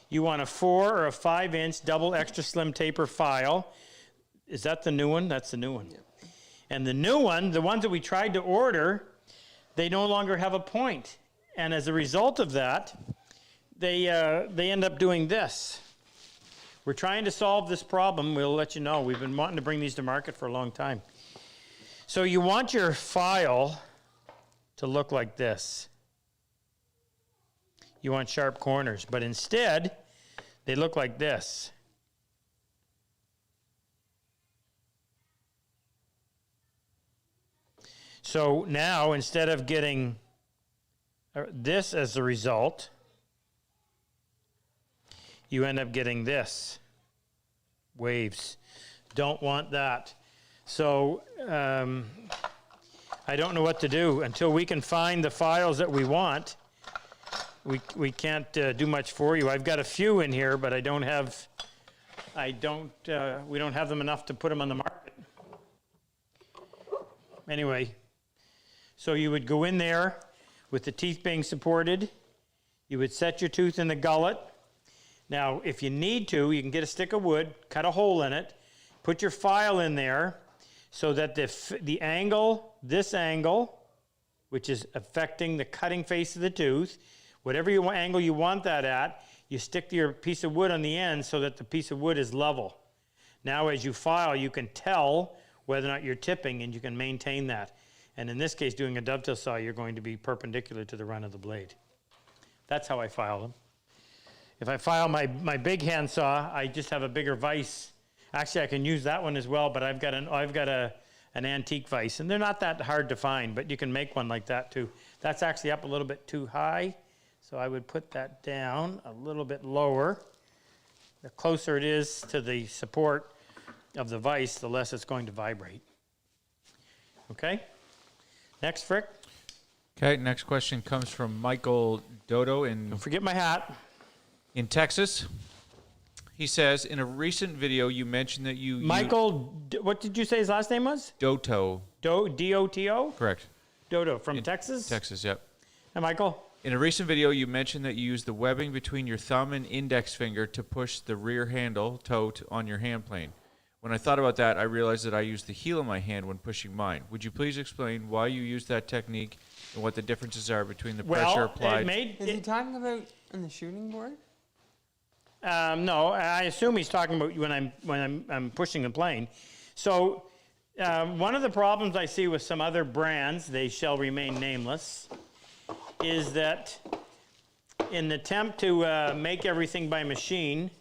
S1: You want a 4 or a 5-inch double extra slim taper file. Is that the new one? That's the new one. Yeah. And the new one, the ones that we tried to order, they no longer have a point. And as a result of that, they end up doing this. We're trying to solve this problem. We'll let you know. We've been wanting to bring these to market for a long time. So you want your file to look like this. You want sharp corners, but instead, they look like this. So now, instead of getting this as the result, you end up getting this. Waves. Don't want that. So I don't know what to do. Until we can find the files that we want, we can't do much for you. I've got a few in here, but we don't have them enough to put them on the market. Anyway, so you would go in there with the teeth being supported. You would set your tooth in the gullet. Now, if you need to, you can get a stick of wood, cut a hole in it, put your file in there so that the angle, this angle, which is affecting the cutting face of the tooth. Whatever angle you want that at, you stick your piece of wood on the end so that the piece of wood is level. Now as you file, you can tell whether or not you're tipping, and you can maintain that. And in this case, doing a dovetail saw, you're going to be perpendicular to the run of the blade. That's how I file them. If I file my big hand saw, I just have a bigger vise. Actually, I can use that one as well, but I've got an antique vise, and they're not that hard to find, but you can make one like that too. That's actually up a little bit too high, so I would put that down a little bit lower. The closer it is to the support of the vise, the less it's going to vibrate. Okay? Next, Frick.
S3: Okay, next question comes from Michael Dodo
S1: Don't forget my hat.
S3: in Texas. He says, in a recent video, you mentioned that you
S1: Michael, what did you say his last name was?
S3: Doto.
S1: D-O-T-O?
S3: Correct.
S1: Dodo, from Texas?
S3: Texas, yep.
S1: Hi, Michael.
S3: In a recent video, you mentioned that you use the webbing between your thumb and index finger to push the rear handle tote on your hand plane. When I thought about that, I realized that I use the heel of my hand when pushing mine. Would you please explain why you use that technique and what the differences are between the pressure applied?
S2: Is he talking about on the shooting board?
S1: No, I assume he's talking about when I'm pushing the plane. So one of the problems I see with some other brands, they shall remain nameless, is that in the attempt to make everything by machine,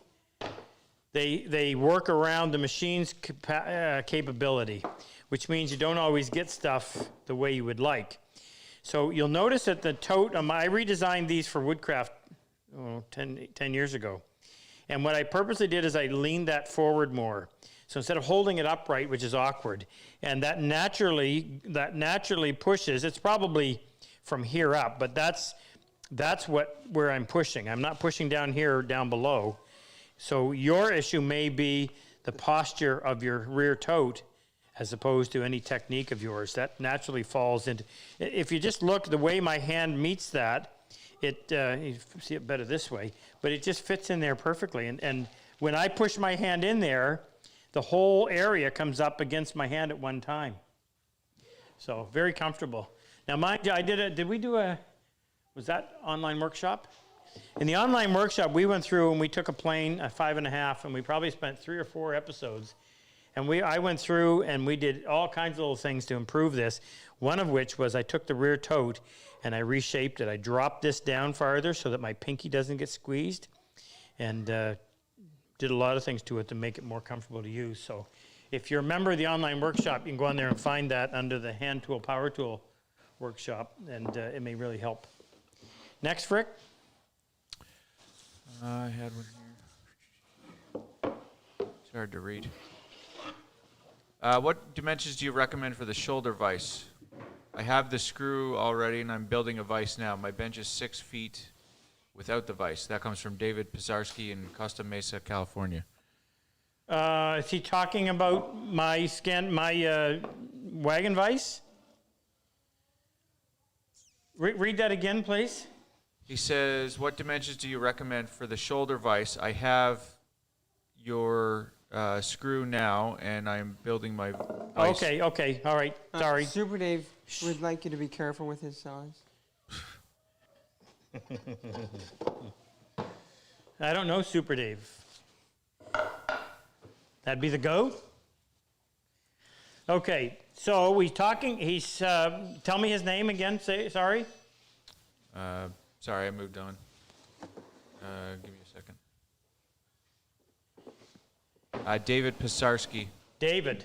S1: they work around the machine's capability, which means you don't always get stuff the way you would like. So you'll notice that the tote, I redesigned these for Woodcraft 10 years ago. And what I purposely did is I leaned that forward more. So instead of holding it upright, which is awkward, and that naturally pushes, it's probably from here up, but that's where I'm pushing. I'm not pushing down here or down below. So your issue may be the posture of your rear tote as opposed to any technique of yours. That naturally falls into, if you just look the way my hand meets that, you see it better this way, but it just fits in there perfectly. And when I push my hand in there, the whole area comes up against my hand at one time. So very comfortable. Now mind you, was that online workshop? In the online workshop, we went through and we took a plane, a 5.5, and we probably spent 3 or 4 episodes. And I went through and we did all kinds of little things to improve this. One of which was I took the rear tote and I reshaped it. I dropped this down farther so that my pinky doesn't get squeezed, and did a lot of things to it to make it more comfortable to use. So if you're a member of the online workshop, you can go on there and find that under the hand tool, power tool workshop, and it may really help. Next, Frick.
S3: I had one here. It's hard to read. What dimensions do you recommend for the shoulder vise? I have the screw already, and I'm building a vise now. My bench is 6 feet without the vise. That comes from David Pizarski in Costa Mesa, California.
S1: Is he talking about my wagon vise? Read that again, please.
S3: He says, what dimensions do you recommend for the shoulder vise? I have your screw now, and I'm building my vise.
S1: Okay, all right, sorry.
S2: Superdave would like you to be careful with his size.
S1: I don't know Superdave. That'd be the goat? Okay, so he's tell me his name again, sorry.
S3: Sorry, I moved on. Give me a second. David Pisarski.
S1: David.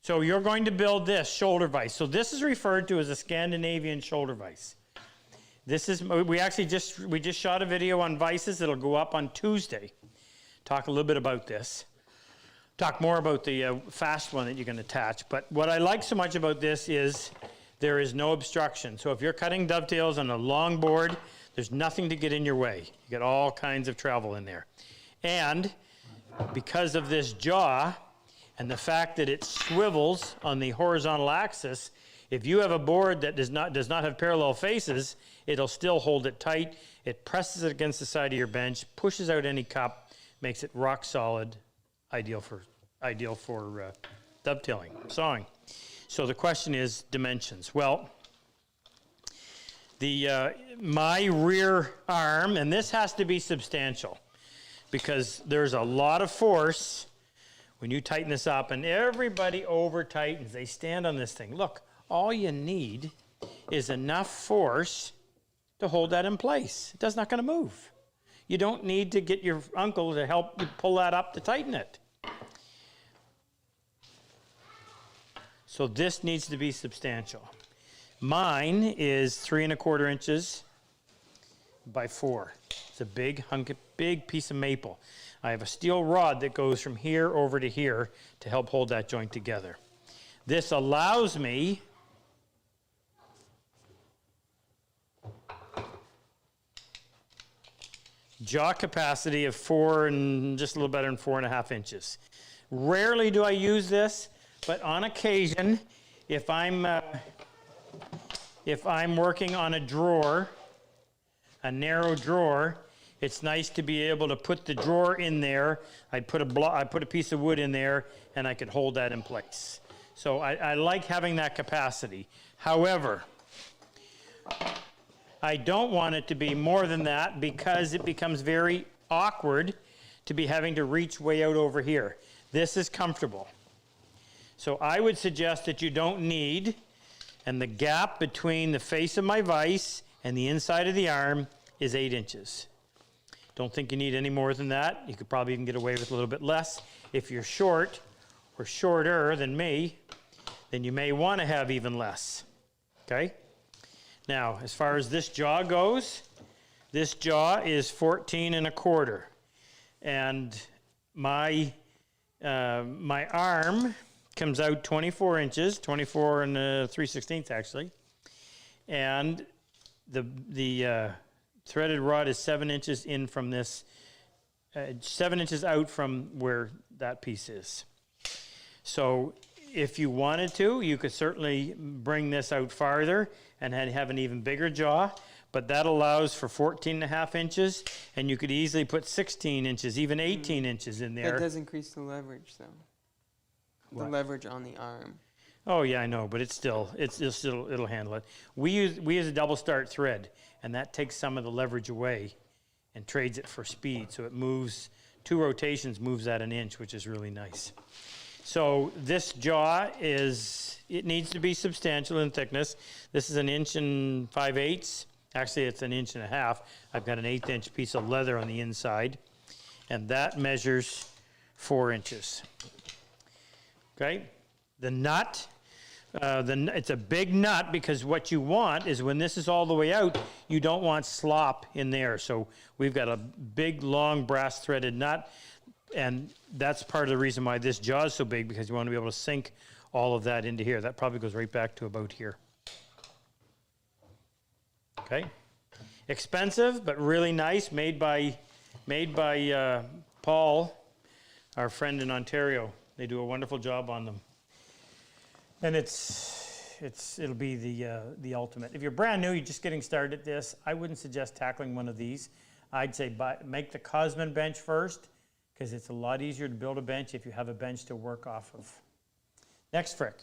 S1: So you're going to build this shoulder vise. So this is referred to as a Scandinavian shoulder vise. We just shot a video on vices. It'll go up on Tuesday. Talk a little bit about this. Talk more about the fast one that you can attach. But what I like so much about this is there is no obstruction. So if you're cutting dovetails on a long board, there's nothing to get in your way. You get all kinds of travel in there. And because of this jaw and the fact that it swivels on the horizontal axis, if you have a board that does not have parallel faces, it'll still hold it tight. It presses it against the side of your bench, pushes out any cup, makes it rock solid, ideal for dovetailing, sawing. So the question is dimensions. Well, My rear arm, and this has to be substantial because there's a lot of force when you tighten this up, and everybody over tightens. They stand on this thing. Look, all you need is enough force to hold that in place. It's not going to move. You don't need to get your uncle to help you pull that up to tighten it. So this needs to be substantial. Mine is 3 1/4 inches by 4. It's a big piece of maple. I have a steel rod that goes from here over to here to help hold that joint together. This allows me jaw capacity of 4 and just a little better than 4 1/2 inches. Rarely do I use this, but on occasion, if I'm working on a drawer, a narrow drawer, it's nice to be able to put the drawer in there. I put a piece of wood in there, and I could hold that in place. So I like having that capacity. However, I don't want it to be more than that because it becomes very awkward to be having to reach way out over here. This is comfortable. So I would suggest that you don't need, and the gap between the face of my vise and the inside of the arm is 8 inches. Don't think you need any more than that. You could probably even get away with a little bit less. If you're short or shorter than me, then you may want to have even less. Okay? Now, as far as this jaw goes, this jaw is 14 1/4. And my arm comes out 24 inches, 24 and 3/16 actually. And the threaded rod is 7 inches in from this, 7 inches out from where that piece is. So if you wanted to, you could certainly bring this out farther and have an even bigger jaw, but that allows for 14 1/2 inches, and you could easily put 16 inches, even 18 inches in there.
S2: That does increase the leverage, though. The
S1: What?
S2: leverage on the arm.
S1: Oh yeah, I know, but it'll handle it. We use a double start thread, and that takes some of the leverage away and trades it for speed. So it moves 2 rotations, moves that 1 inch, which is really nice. So this jaw it needs to be substantial in thickness. This is 1 5/8 inches. Actually, it's 1 1/2 inches. I've got an 1/8 inch piece of leather on the inside, and that measures 4 inches. Okay, the nut. It's a big nut because what you want is when this is all the way out, you don't want slop in there. So we've got a big, long brass threaded nut, and that's part of the reason why this jaw is so big, because you want to be able to sink all of that into here. That probably goes right back to about here. Okay, expensive but really nice, made by Paul, our friend in Ontario. They do a wonderful job on them. And it'll be the ultimate. If you're brand new, you're just getting started at this, I wouldn't suggest tackling one of these. I'd say make the Cosman bench first, because it's a lot easier to build a bench if you have a bench to work off of. Next, Frick.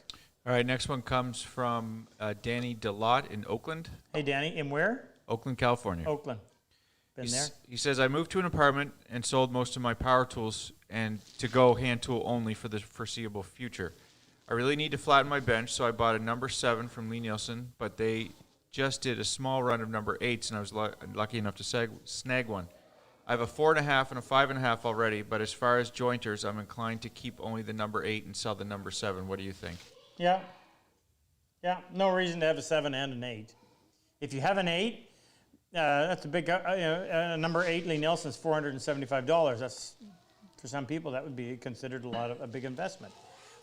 S3: All right, next one comes from Danny DeLotte in Oakland.
S1: Hey, Danny, in where?
S3: Oakland, California.
S1: Oakland. Been there?
S3: He says, I moved to an apartment and sold most of my power tools and to-go hand tool only for the foreseeable future. I really need to flatten my bench, so I bought a number 7 from Lee Nielsen, but they just did a small run of number 8s, and I was lucky enough to snag one. I have a 4 1/2 and a 5 1/2 already, but as far as jointers, I'm inclined to keep only the number 8 and sell the number 7. What do you think?
S1: Yeah. Yeah, no reason to have a 7 and an 8. If you have an 8, that's a big, number 8, Lee Nielsen's $475. That's, for some people, that would be considered a big investment.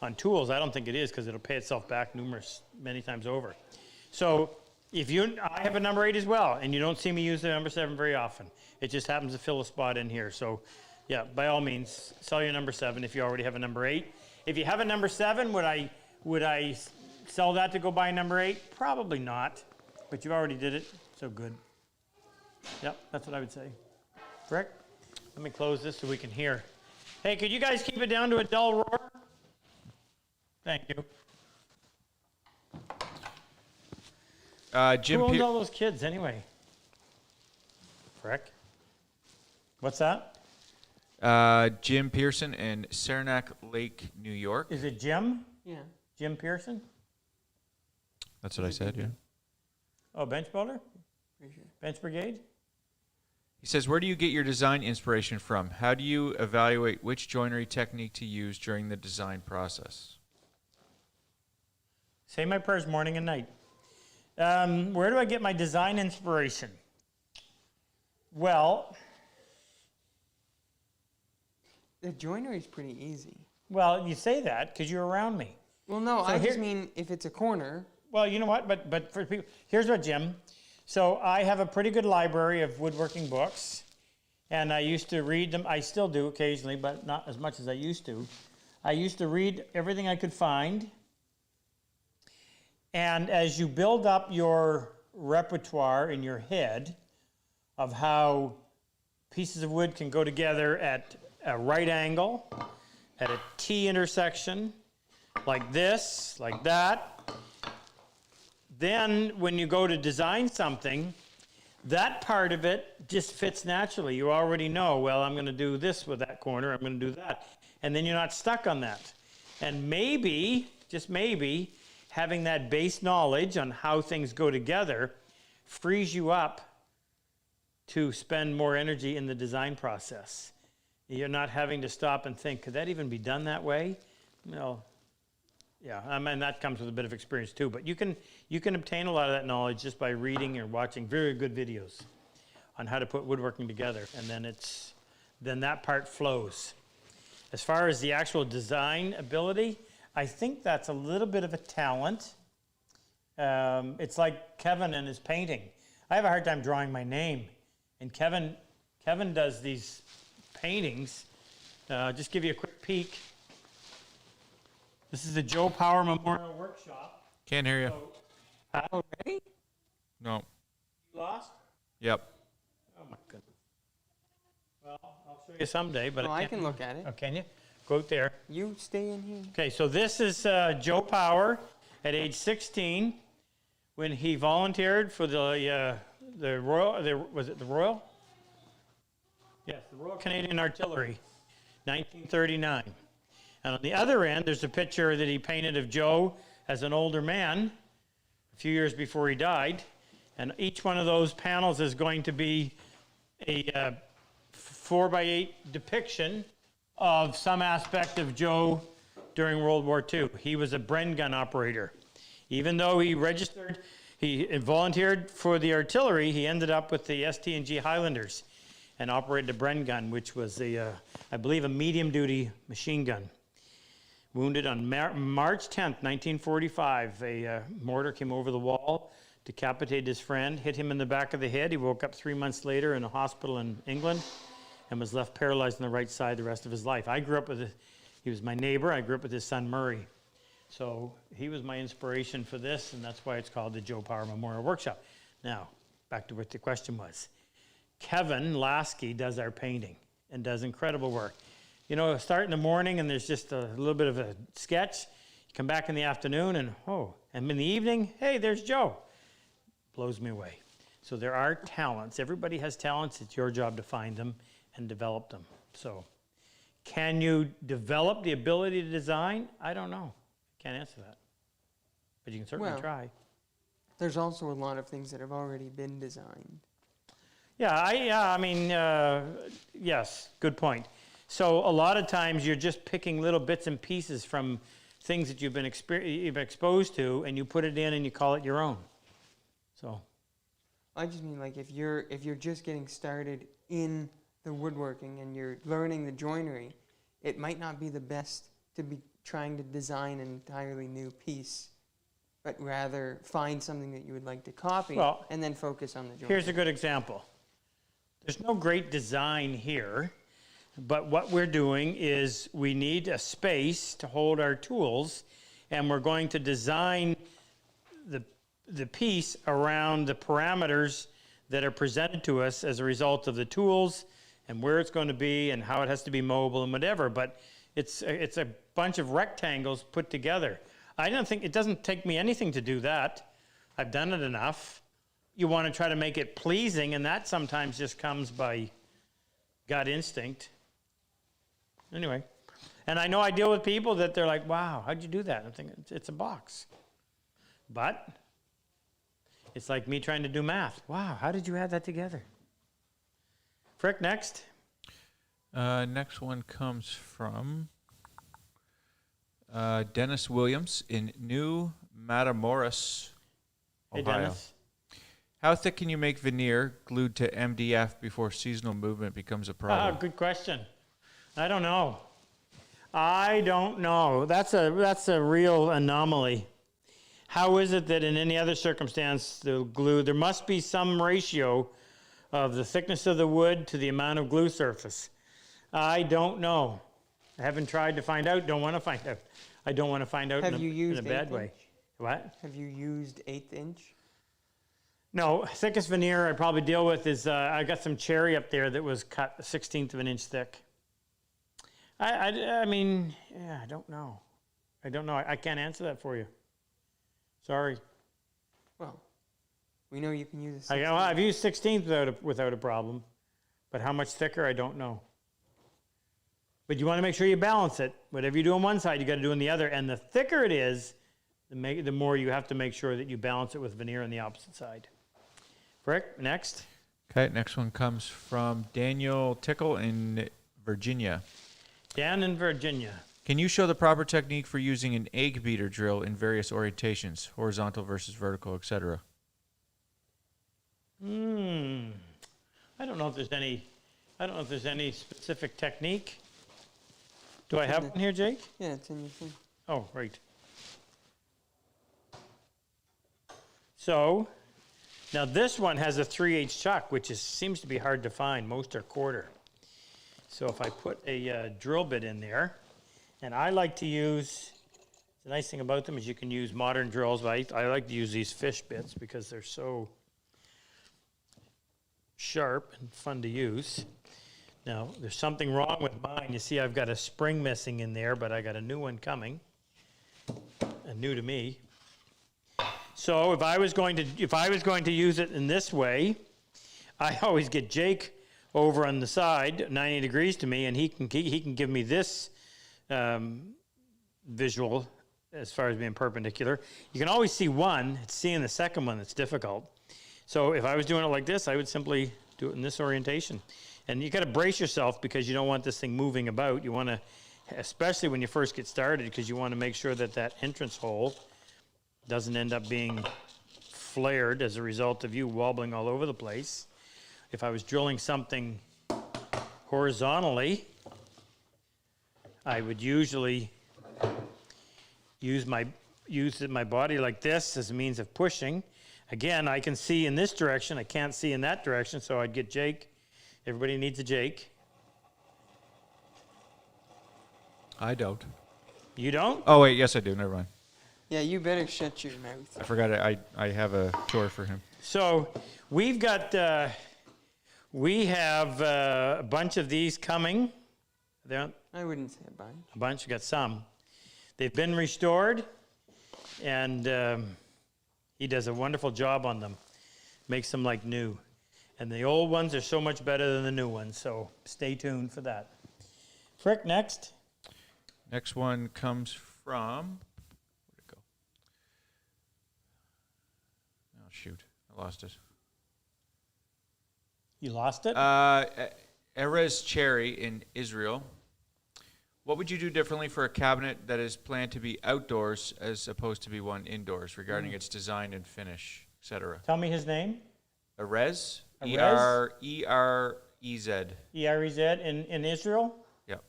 S1: On tools, I don't think it is, because it'll pay itself back many times over. So I have a number 8 as well, and you don't see me use the number 7 very often. It just happens to fill a spot in here. So yeah, by all means, sell your number 7 if you already have a number 8. If you have a number 7, would I sell that to go buy a number 8? Probably not, but you already did it, so good. Yep, that's what I would say. Rick, let me close this so we can hear. Hey, could you guys keep it down to a dull roar? Thank you.
S3: Jim
S1: Who owns
S3: Pier-
S1: all those kids anyway? Frick. What's that?
S3: Jim Pearson in Saranac Lake, New York.
S1: Is it Jim?
S2: Yeah.
S1: Jim Pearson?
S3: That's what I said, yeah.
S1: Oh, bench builder?
S2: Pretty sure.
S1: Bench brigade?
S3: He says, where do you get your design inspiration from? How do you evaluate which joinery technique to use during the design process?
S1: Say my prayers morning and night. Where do I get my design inspiration? Well,
S2: The joinery is pretty easy.
S1: you say that because you're around me.
S2: Well, no,
S1: So
S2: I
S1: here-
S2: just mean if it's a corner.
S1: Well, you know what? But for people, here's what, Jim. So I have a pretty good library of woodworking books, and I used to read them. I still do occasionally, but not as much as I used to. I used to read everything I could find. And as you build up your repertoire in your head of how pieces of wood can go together at a right angle, at a T intersection, like this, like that, then when you go to design something, that part of it just fits naturally. You already know, well, I'm going to do this with that corner, I'm going to do that. And then you're not stuck on that. And maybe, just maybe, having that base knowledge on how things go together frees you up to spend more energy in the design process. You're not having to stop and think, could that even be done that way? No. Yeah, I mean, that comes with a bit of experience too, but you can obtain a lot of that knowledge just by reading or watching very good videos on how to put woodworking together, and then that part flows. As far as the actual design ability, I think that's a little bit of a talent. It's like Kevin and his painting. I have a hard time drawing my name, and Kevin does these paintings. Just give you a quick peek. This is the Joe Power Memorial Workshop.
S3: Can't hear you.
S2: Already?
S3: No.
S1: You lost?
S3: Yep.
S1: Oh my goodness. Well, I'll show you someday, but
S2: Oh,
S1: I
S2: I
S1: can't.
S2: can look at it.
S1: Oh, can you? Go out there.
S2: You stay in here.
S1: Okay, so this is Joe Power at age 16 when he volunteered for the Royal, was it the Royal? Yes, the Royal Canadian Artillery, 1939. And on the other end, there's a picture that he painted of Joe as an older man a few years before he died. And each one of those panels is going to be a 4x8 depiction of some aspect of Joe during World War II. He was a Bren gun operator. Even though he volunteered for the artillery, he ended up with the ST&G Highlanders and operated a Bren gun, which was I believe, a medium-duty machine gun. Wounded on March 10th, 1945, a mortar came over the wall, decapitated his friend, hit him in the back of the head. He woke up 3 months later in a hospital in England and was left paralyzed on the right side the rest of his life. I grew up with he was my neighbor. I grew up with his son Murray. So he was my inspiration for this, and that's why it's called the Joe Power Memorial Workshop. Now, back to what the question was. Kevin Lasky does our painting and does incredible work. You know, start in the morning and there's just a little bit of a sketch. You come back in the afternoon and in the evening, hey, there's Joe. Blows me away. So there are talents. Everybody has talents. It's your job to find them and develop them. So can you develop the ability to design? I don't know. Can't answer that. But you can certainly
S2: Well,
S1: try.
S2: There's also a lot of things that have already been designed.
S1: Yes, good point. So a lot of times you're just picking little bits and pieces from things that you've been exposed to, and you put it in and you call it your own. So
S2: I just mean like if you're just getting started in the woodworking and you're learning the joinery, it might not be the best to be trying to design an entirely new piece, but rather find something that you would like to copy and then focus on the joinery.
S1: here's a good example. There's no great design here, but what we're doing is we need a space to hold our tools, and we're going to design the piece around the parameters that are presented to us as a result of the tools and where it's going to be and how it has to be mobile and whatever. But it's a bunch of rectangles put together. I don't think it doesn't take me anything to do that. I've done it enough. You want to try to make it pleasing, and that sometimes just comes by gut instinct. Anyway, and I know I deal with people that they're like, wow, how'd you do that? I'm thinking, it's a box. But it's like me trying to do math. Wow, how did you add that together? Frick, next.
S3: Next one comes from Dennis Williams in New Matamoros,
S1: Hey,
S3: Ohio.
S1: Dennis.
S3: How thick can you make veneer glued to MDF before seasonal movement becomes a problem?
S1: Good question. I don't know. I don't know. That's a real anomaly. How is it that in any other circumstance, the glue, there must be some ratio of the thickness of the wood to the amount of glue surface. I don't know. I haven't tried to find out, don't want to find out. I don't want to find out
S2: Have
S1: in
S2: you
S1: a
S2: used
S1: bad
S2: 1/8
S1: way.
S2: inch?
S1: What?
S2: Have you used 1/8 inch?
S1: No, thickest veneer I probably deal with is, I got some cherry up there that was cut 1/16 of an inch thick. I mean, yeah, I don't know. I don't know. I can't answer that for you. Sorry.
S2: Well, we know you can use a
S1: Well, I've used 16th without a problem, but how much thicker, I don't know. But you want to make sure you balance it. Whatever you do on one side, you got to do on the other. And the thicker it is, the more you have to make sure that you balance it with veneer on the opposite side. Frick, next.
S3: Okay, next one comes from Daniel Tickle in Virginia.
S1: Dan in Virginia.
S3: Can you show the proper technique for using an egg beater drill in various orientations, horizontal versus vertical, etc.?
S1: I don't know if there's any specific technique. Do I have one here, Jake?
S2: Yeah, it's in your thing.
S1: Oh, right. So, now this one has a 3/8 chuck, which seems to be hard to find. Most are quarter. So if I put a drill bit in there, and I like to use, the nice thing about them is you can use modern drills, but I like to use these fish bits because they're so sharp and fun to use. Now, there's something wrong with mine. You see, I've got a spring missing in there, but I got a new one coming, and new to me. So if I was going to use it in this way, I always get Jake over on the side, 90 degrees to me, and he can give me this visual as far as being perpendicular. You can always see one. It's seeing the second one that's difficult. So if I was doing it like this, I would simply do it in this orientation. And you got to brace yourself because you don't want this thing moving about. You want to, especially when you first get started, because you want to make sure that that entrance hole doesn't end up being flared as a result of you wobbling all over the place. If I was drilling something horizontally, I would usually use my body like this as a means of pushing. Again, I can see in this direction, I can't see in that direction, so I'd get Jake. Everybody needs a Jake.
S3: I don't.
S1: You don't?
S3: Oh, wait, yes, I do. Never mind.
S2: Yeah, you better shut your mouth.
S3: I forgot I have a chore for him.
S1: So we have a bunch of these coming.
S2: I wouldn't say a bunch.
S1: A bunch, we got some. They've been restored, and he does a wonderful job on them. Makes them like new. And the old ones are so much better than the new ones, so stay tuned for that. Frick, next.
S3: Next one comes from... Where'd it go? Oh, shoot. I lost it.
S1: You lost it?
S3: Erez Cherry in Israel. What would you do differently for a cabinet that is planned to be outdoors as opposed to be one indoors regarding its design and finish, etc.?
S1: Tell me his name.
S3: Erez?
S1: Erez?
S3: E-R-E-Z.
S1: E-R-E-Z in Israel.
S3: Yep.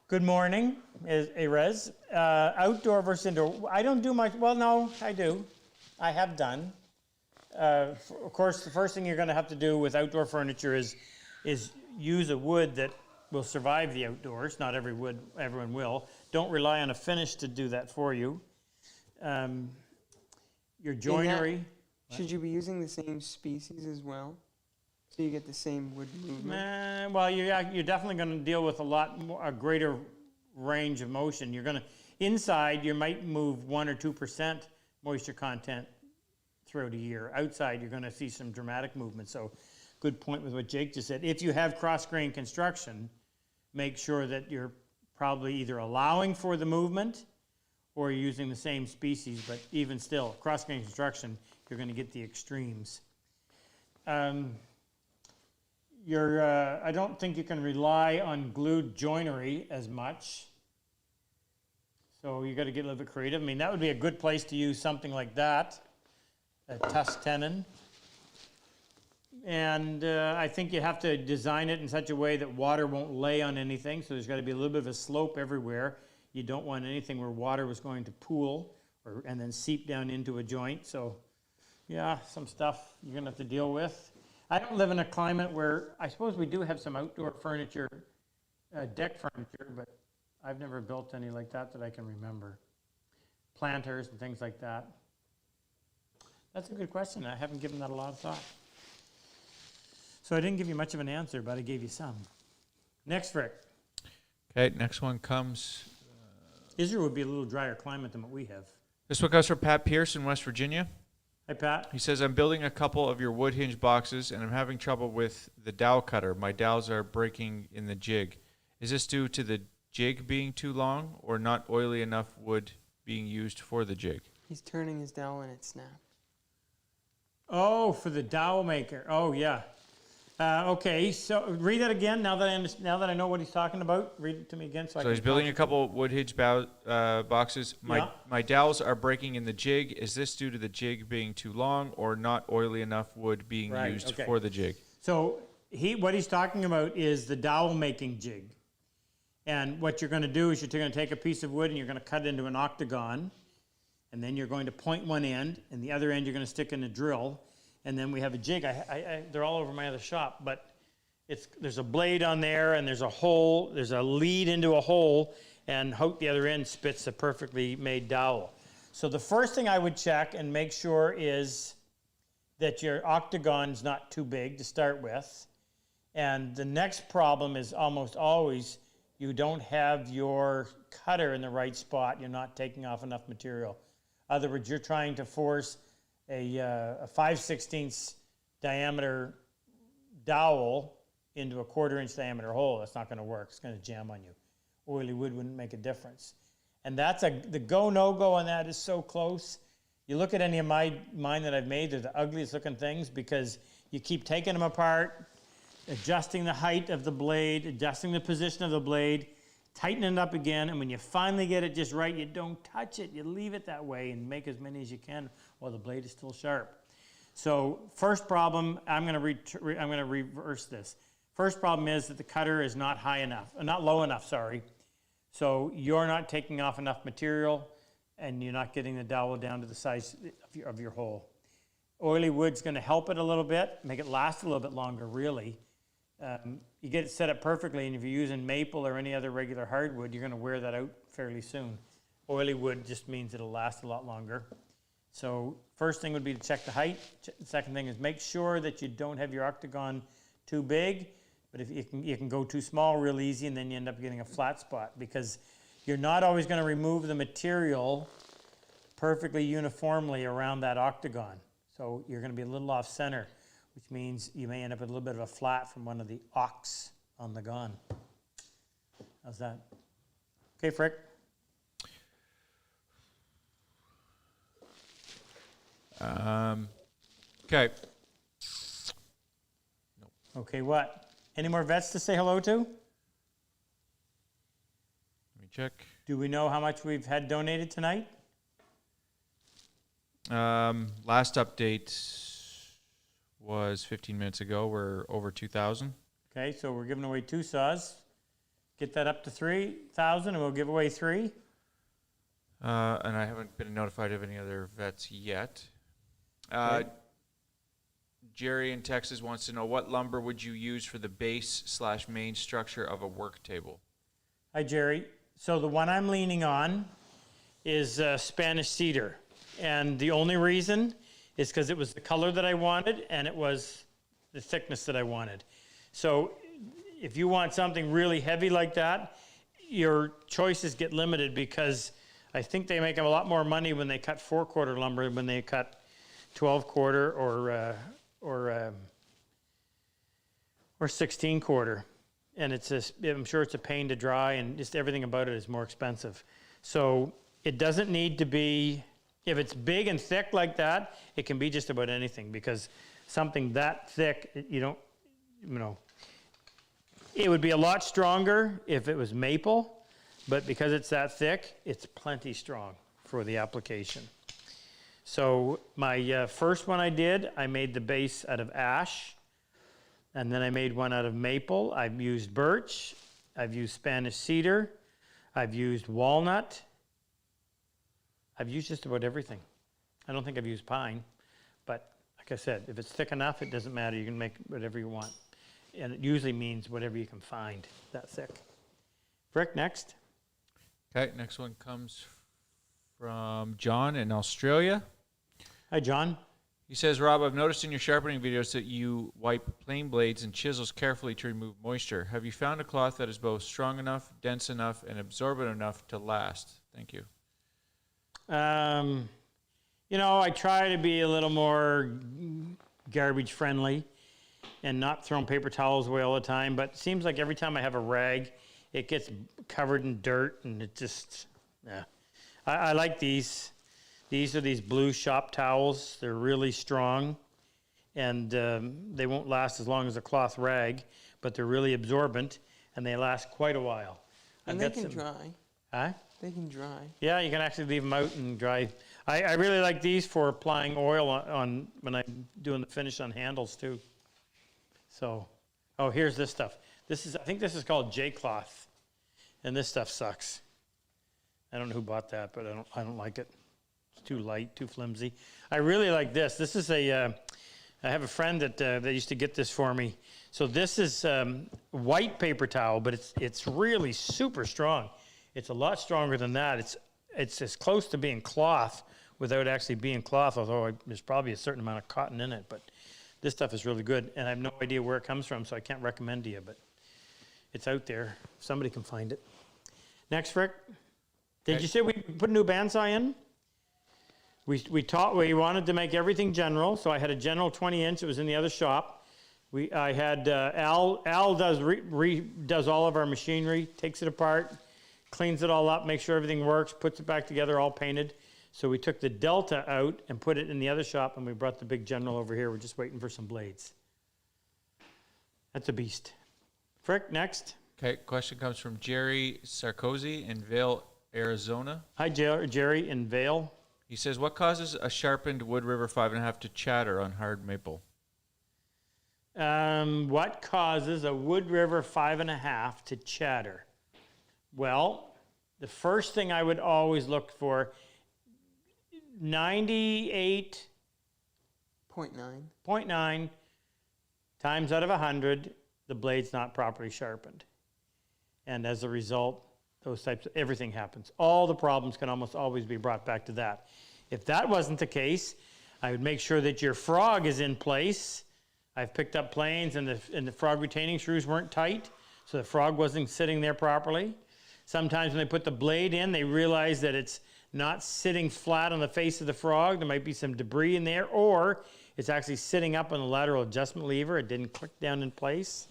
S1: Good morning, Erez. Outdoor versus indoor. I don't do much. Well, no, I do. I have done. Of course, the first thing you're going to have to do with outdoor furniture is use a wood that will survive the outdoors. Not everyone will. Don't rely on a finish to do that for you. Your joinery.
S2: Should you be using the same species as well? So you get the same wood movement?
S1: Well, you're definitely going to deal with a greater range of motion. Inside, you might move 1 or 2% moisture content throughout a year. Outside, you're going to see some dramatic movement. So good point with what Jake just said. If you have cross-grain construction, make sure that you're probably either allowing for the movement or you're using the same species, but even still, cross-grain construction, you're going to get the extremes. I don't think you can rely on glued joinery as much. So you got to get a little bit creative. I mean, that would be a good place to use something like that, a tusk tenon. And I think you have to design it in such a way that water won't lay on anything. So there's got to be a little bit of a slope everywhere. You don't want anything where water was going to pool and then seep down into a joint. So yeah, some stuff you're going to have to deal with. I don't live in a climate where, I suppose we do have some outdoor furniture, deck furniture, but I've never built any like that I can remember. Planters and things like that. That's a good question. I haven't given that a lot of thought. So I didn't give you much of an answer, but I gave you some. Next, Rick.
S3: Okay, next one comes.
S1: Israel would be a little drier climate than what we have.
S3: This one comes from Pat Pierce in West Virginia.
S1: Hi, Pat.
S3: He says, I'm building a couple of your wood hinge boxes, and I'm having trouble with the dowel cutter. My dowels are breaking in the jig. Is this due to the jig being too long or not oily enough wood being used for the jig?
S2: He's turning his dowel and it snapped.
S1: Oh, for the dowel maker. Oh, yeah. Okay, so read that again. Now that I know what he's talking about, read it to me again. So
S3: He's building a couple wood hinge boxes. My dowels are breaking in the jig. Is this due to the jig being too long or not oily enough wood being used for the jig?
S1: So what he's talking about is the dowel making jig. And what you're going to do is you're going to take a piece of wood and you're going to cut it into an octagon. And then you're going to point one end, and the other end you're going to stick in a drill. And then we have a jig. They're all over my other shop, but there's a blade on there, and there's a hole. There's a lead into a hole, and out the other end spits a perfectly made dowel. So the first thing I would check and make sure is that your octagon's not too big to start with. And the next problem is almost always you don't have your cutter in the right spot. You're not taking off enough material. In other words, you're trying to force a 5/16 diameter dowel into a 1/4 inch diameter hole. That's not going to work. It's going to jam on you. Oily wood wouldn't make a difference. And that's the go, no go on that is so close. You look at any of mine that I've made, they're the ugliest looking things because you keep taking them apart, adjusting the height of the blade, adjusting the position of the blade, tighten it up again, and when you finally get it just right, you don't touch it. You leave it that way and make as many as you can while the blade is still sharp. So first problem, I'm going to reverse this. First problem is that the cutter is not high enough, not low enough, sorry. So you're not taking off enough material, and you're not getting the dowel down to the size of your hole. Oily wood's going to help it a little bit, make it last a little bit longer, really. You get it set up perfectly, and if you're using maple or any other regular hardwood, you're going to wear that out fairly soon. Oily wood just means it'll last a lot longer. So first thing would be to check the height. Second thing is make sure that you don't have your octagon too big, but if you can go too small real easy, and then you end up getting a flat spot because you're not always going to remove the material perfectly uniformly around that octagon. So you're going to be a little off center, which means you may end up with a little bit of a flat from one of the ocks on the gun. How's that? Okay, Frick?
S3: Okay.
S1: Okay, what? Any more vets to say hello to?
S3: Let me check.
S1: Do we know how much we've had donated tonight?
S3: Last update was 15 minutes ago. We're over 2,000.
S1: Okay, so we're giving away 2 saws. Get that up to 3,000 and we'll give away 3.
S3: And I haven't been notified of any other vets yet.
S1: Okay.
S3: Jerry in Texas wants to know, what lumber would you use for the base/main structure of a work table?
S1: Hi, Jerry. So the one I'm leaning on is Spanish cedar. And the only reason is because it was the color that I wanted and it was the thickness that I wanted. So if you want something really heavy like that, your choices get limited because I think they make a lot more money when they cut 4/4 lumber than when they cut 12 quarter or 16 quarter. And I'm sure it's a pain to dry, and just everything about it is more expensive. So it doesn't need to be, if it's big and thick like that, it can be just about anything, because something that thick, it would be a lot stronger if it was maple, but because it's that thick, it's plenty strong for the application. So my first one I made the base out of ash, and then I made one out of maple. I've used birch, I've used Spanish cedar, I've used walnut. I've used just about everything. I don't think I've used pine, but like I said, if it's thick enough, it doesn't matter. You can make whatever you want. And it usually means whatever you can find that thick. Rick, next.
S3: Okay, next one comes from John in Australia.
S1: Hi, John.
S3: He says, Rob, I've noticed in your sharpening videos that you wipe plane blades and chisels carefully to remove moisture. Have you found a cloth that is both strong enough, dense enough, and absorbent enough to last? Thank you.
S1: I try to be a little more garbage friendly and not throwing paper towels away all the time, but it seems like every time I have a rag, it gets covered in dirt, and it just, yeah. I like these. These are these blue shop towels. They're really strong, and they won't last as long as a cloth rag, but they're really absorbent, and they last quite a while.
S2: And they can dry.
S1: Huh?
S2: They can dry.
S1: Yeah, you can actually leave them out and dry. I really like these for applying oil on when I'm doing the finish on handles too. So, oh, here's this stuff. I think this is called J-cloth, and this stuff sucks. I don't know who bought that, but I don't like it. It's too light, too flimsy. I really like this. This is I have a friend that used to get this for me. So this is white paper towel, but it's really super strong. It's a lot stronger than that. It's as close to being cloth without actually being cloth, although there's probably a certain amount of cotton in it. But this stuff is really good, and I have no idea where it comes from, so I can't recommend to you, but it's out there. Somebody can find it. Next, Rick. Did you say we put a new bandsaw in? We wanted to make everything general, so I had a general 20-inch. It was in the other shop. I had Al does all of our machinery, takes it apart, cleans it all up, makes sure everything works, puts it back together, all painted. So we took the Delta out and put it in the other shop, and we brought the big general over here. We're just waiting for some blades. That's a beast. Frick, next.
S3: Okay, question comes from Jerry Sarkozy in Vail, Arizona.
S1: Hi, Jerry in Vail.
S3: He says, what causes a sharpened Wood River 5.5 to chatter on hard maple?
S1: What causes a Wood River 5.5 to chatter? Well, the first thing I would always look for, 98.9 times out of 100, the blade's not properly sharpened. And as a result, everything happens. All the problems can almost always be brought back to that. If that wasn't the case, I would make sure that your frog is in place. I've picked up planes and the frog retaining screws weren't tight, so the frog wasn't sitting there properly. Sometimes when they put the blade in, they realize that it's not sitting flat on the face of the frog. There might be some debris in there, or it's actually sitting up on the lateral adjustment lever. It didn't click down in place.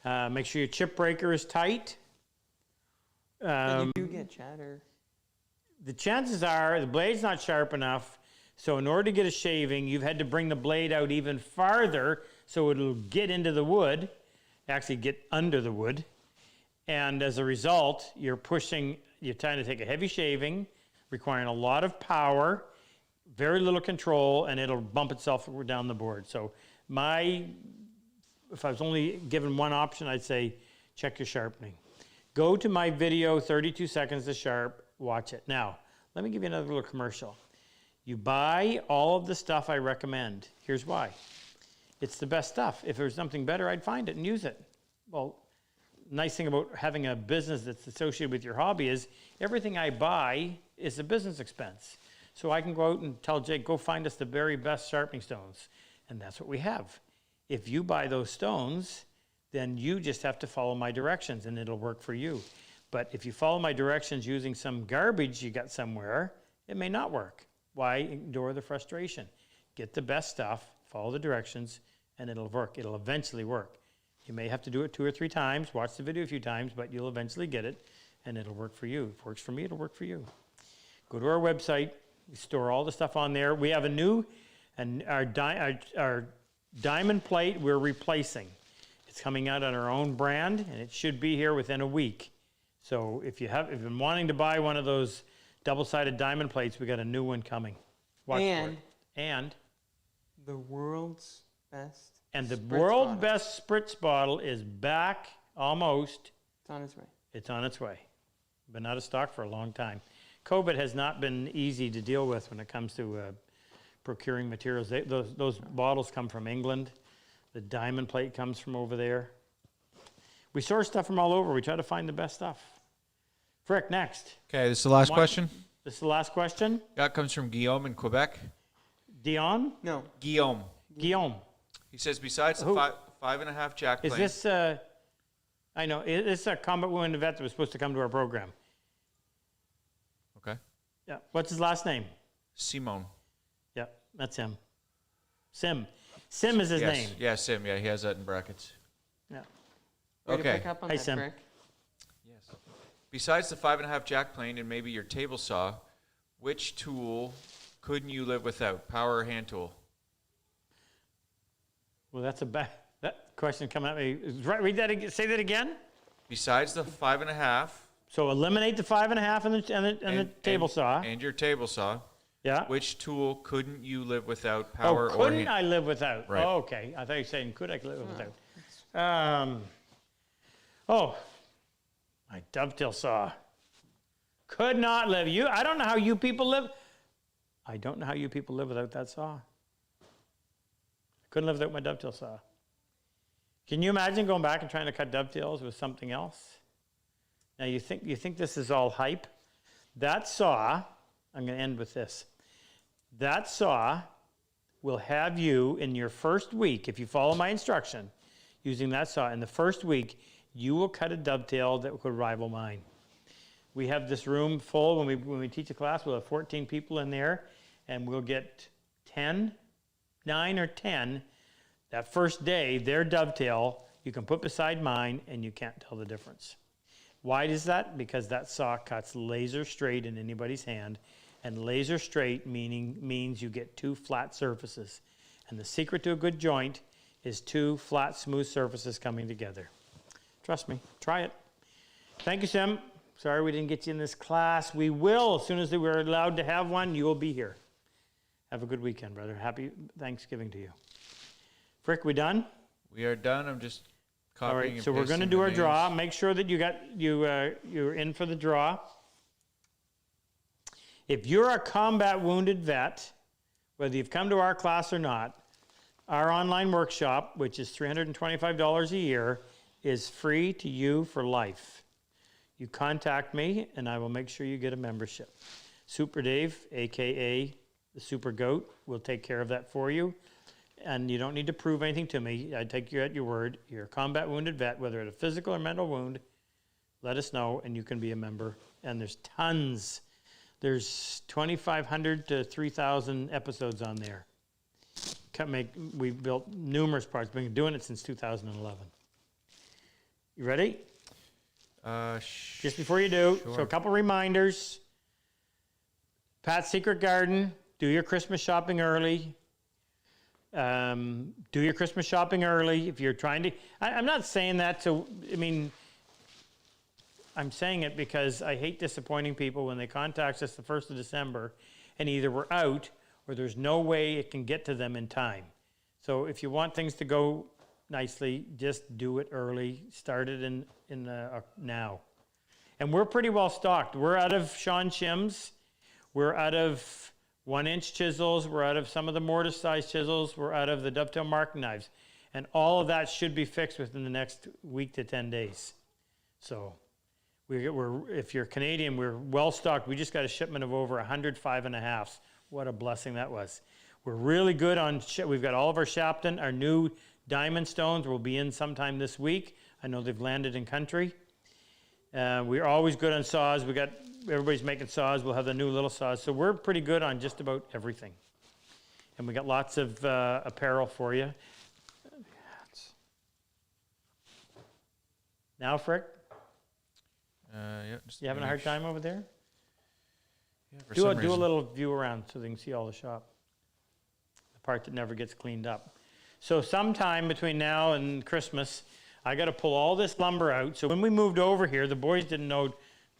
S1: Make sure your chip breaker is tight.
S2: And you do get chatter.
S1: The chances are the blade's not sharp enough, so in order to get a shaving, you've had to bring the blade out even farther so it'll get into the wood, actually get under the wood. And as a result, you're trying to take a heavy shaving, requiring a lot of power, very little control, and it'll bump itself down the board. So if I was only given one option, I'd say check your sharpening. Go to my video, 32 seconds to sharp, watch it. Now, let me give you another little commercial. You buy all of the stuff I recommend. Here's why. It's the best stuff. If there was something better, I'd find it and use it. Well, nice thing about having a business that's associated with your hobby is everything I buy is a business expense. So I can go out and tell Jake, go find us the very best sharpening stones. And that's what we have. If you buy those stones, then you just have to follow my directions and it'll work for you. But if you follow my directions using some garbage you got somewhere, it may not work. why endure the frustration? Get the best stuff, follow the directions, and it'll work. It'll eventually work. You may have to do it 2 or 3 times, watch the video a few times, but you'll eventually get it, and it'll work for you. If it works for me, it'll work for you. Go to our website. We store all the stuff on there. We have a new, and our diamond plate we're replacing. It's coming out on our own brand, and it should be here within a week. So if you've been wanting to buy one of those double-sided diamond plates, we got a new one coming. Watch for
S2: And
S1: it. And
S2: the world's best.
S1: the
S2: spritz
S1: world
S2: bottle.
S1: best spritz bottle is back almost.
S2: It's on its way.
S1: It's on its way. Been out of stock for a long time. COVID has not been easy to deal with when it comes to procuring materials. Those bottles come from England. The diamond plate comes from over there. We source stuff from all over. We try to find the best stuff. Frick, next.
S3: Okay, this is the last
S1: One-
S3: question.
S1: This is the last question.
S3: That comes from Guillaume in Quebec.
S1: Dion?
S2: No.
S3: Guillaume.
S1: Guillaume.
S3: He says, besides the
S1: Who?
S3: 5.5 jack
S1: Is
S3: plane,
S1: this, I know, this is a combat wounded vet that was supposed to come to our program.
S3: okay,
S1: Yeah. What's his last name?
S3: Simone.
S1: Yeah, that's him. Sim. Sim is his
S3: yes.
S1: name.
S3: Yeah, Sim. Yeah, he has that in brackets.
S1: Yeah.
S2: Way to
S3: Okay.
S2: pick up on
S1: Hi,
S2: that,
S1: Sim.
S2: Frick.
S3: Yes. Besides the 5.5 jack plane and maybe your table saw, which tool couldn't you live without? Power or hand tool?
S1: Well, that's that question coming at me. Right, read that again. Say that again.
S3: Besides the 5.5
S1: So eliminate the 5.5 and the table saw.
S3: and your table saw,
S1: Yeah.
S3: which tool couldn't you live without?
S1: Oh,
S3: Power or
S1: couldn't
S3: hand?
S1: I live without?
S3: Right.
S1: Oh, okay. I thought you were saying, could I live without? My dovetail saw. Could not live. I don't know how you people live. I don't know how you people live without that saw. Couldn't live without my dovetail saw. Can you imagine going back and trying to cut dovetails with something else? Now you think this is all hype? That saw, I'm going to end with this. That saw will have you in your first week, if you follow my instruction, using that saw, in the first week, you will cut a dovetail that could rival mine. We have this room full. When we teach a class, we'll have 14 people in there, and we'll get 9 or 10, that first day, their dovetail, you can put beside mine, and you can't tell the difference. Why is that? Because that saw cuts laser straight in anybody's hand, and laser straight means you get 2 flat surfaces. And the secret to a good joint is 2 flat, smooth surfaces coming together. Trust me, try it. Thank you, Sim. Sorry we didn't get you in this class. We will, as soon as we're allowed to have one, you will be here. Have a good weekend, brother. Happy Thanksgiving to you. Frick, we done?
S3: We are done. I'm just copying
S1: All right,
S3: and
S1: so we're going to
S3: pasting
S1: do
S3: the
S1: our draw.
S3: names.
S1: Make sure that you're in for the draw. If you're a combat wounded vet, whether you've come to our class or not, our online workshop, which is $325 a year, is free to you for life. You contact me, and I will make sure you get a membership. Superdave, a.k.a. the Super Goat, will take care of that for you. And you don't need to prove anything to me. I take you at your word. You're a combat wounded vet, whether it's a physical or mental wound, let us know, and you can be a member. And there's tons. There's 2,500 to 3,000 episodes on there. We built numerous parts. We've been doing it since 2011. You ready? Just before you do, so a couple reminders. Pat's Secret Garden, do your Christmas shopping early. Do your Christmas shopping early if you're trying to. I'm not saying that to, I'm saying it because I hate disappointing people when they contact us the 1st of December and either we're out or there's no way it can get to them in time. So if you want things to go nicely, just do it early. Start it in now. And we're pretty well stocked. We're out of Sean Shim's. We're out of 1-inch chisels. We're out of some of the mortise size chisels. We're out of the dovetail marking knives. And all of that should be fixed within the next week to 10 days. So if you're Canadian, we're well stocked. We just got a shipment of over 100 5.5s. What a blessing that was. We're really good on, we've got all of our Sharpened. Our new diamond stones will be in sometime this week. I know they've landed in country. We're always good on saws. We got everybody's making saws. We'll have the new little saws. So we're pretty good on just about everything. And we got lots of apparel for you. Now, Frick,
S3: Yeah, just
S1: you having a hard time over there?
S3: Yeah, for
S1: Do
S3: some
S1: a
S3: reason.
S1: little view around so they can see all the shop. The part that never gets cleaned up. So sometime between now and Christmas, I got to pull all this lumber out. So when we moved over here, the boys didn't know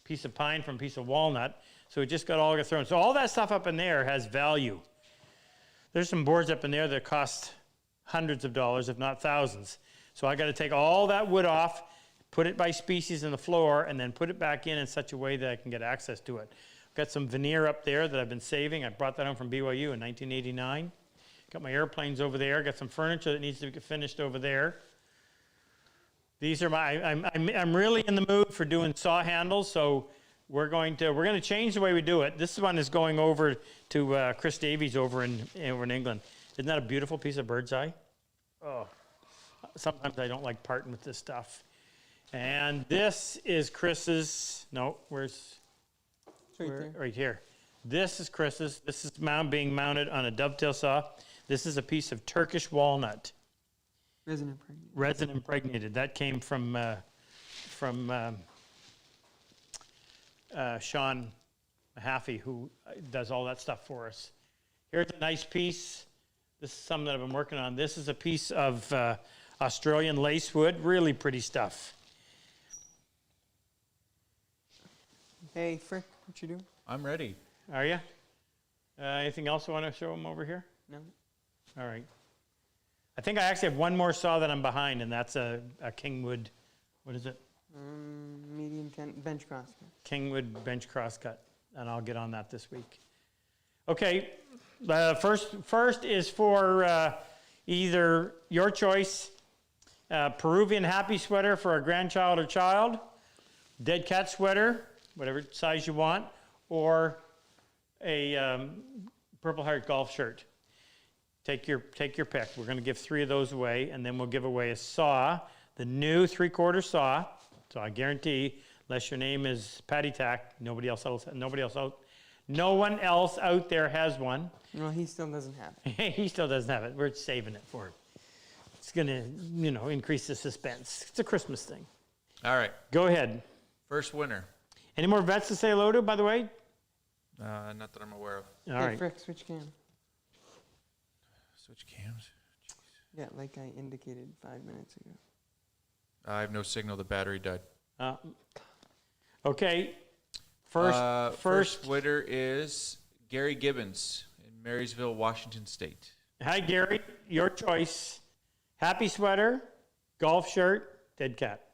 S1: piece of pine from piece of walnut, so it just got all thrown. So all that stuff up in there has value. There's some boards up in there that cost hundreds of dollars, if not thousands. So I got to take all that wood off, put it by species in the floor, and then put it back in such a way that I can get access to it. I've got some veneer up there that I've been saving. I brought that home from BYU in 1989. Got my airplanes over there. Got some furniture that needs to get finished over there. These are my. I'm really in the mood for doing saw handles, so we're going to change the way we do it. This one is going over to Chris Davies over in England. Isn't that a beautiful piece of bird's eye? Oh, sometimes I don't like parting with this stuff. And this is Chris's. No, where's?
S2: It's right there.
S1: Right here. This is Chris's. This is being mounted on a dovetail saw. This is a piece of Turkish walnut.
S2: Resin impregnated.
S1: Resin impregnated. That came from Sean Mahaffey, who does all that stuff for us. Here's a nice piece. This is something that I've been working on. This is a piece of Australian lacewood. Really pretty stuff.
S2: Hey, Frick, what you doing?
S3: I'm ready.
S1: Are you? Anything else you want to show them over here?
S2: No?
S1: All right. I think I actually have one more saw that I'm behind, and that's a Kingwood. What is it?
S2: Medium bench crosscut.
S1: Kingwood bench crosscut, and I'll get on that this week. Okay, first is for either your choice, Peruvian happy sweater for a grandchild or child, dead cat sweater, whatever size you want, or a Purple Heart golf shirt. Take your pick. We're going to give 3 of those away, and then we'll give away a saw, the new 3/4 saw. So I guarantee, unless your name is Patty Tack, no one else out there has one.
S2: Well, he still doesn't have it.
S1: He still doesn't have it. We're saving it for him. It's going to, increase the suspense. It's a Christmas thing.
S3: All right.
S1: Go ahead.
S3: First winner.
S1: Any more vets to say hello to, by the way?
S3: Not that I'm aware of.
S1: All
S2: Hey,
S1: right.
S2: Frick, switch cam.
S3: Switch cams.
S2: Yeah, like I indicated 5 minutes ago.
S3: I have no signal. The battery died.
S1: Okay.
S3: First winner is Gary Gibbons in Marysville, Washington State.
S1: Hi, Gary. Your choice. Happy sweater, golf shirt, dead cat.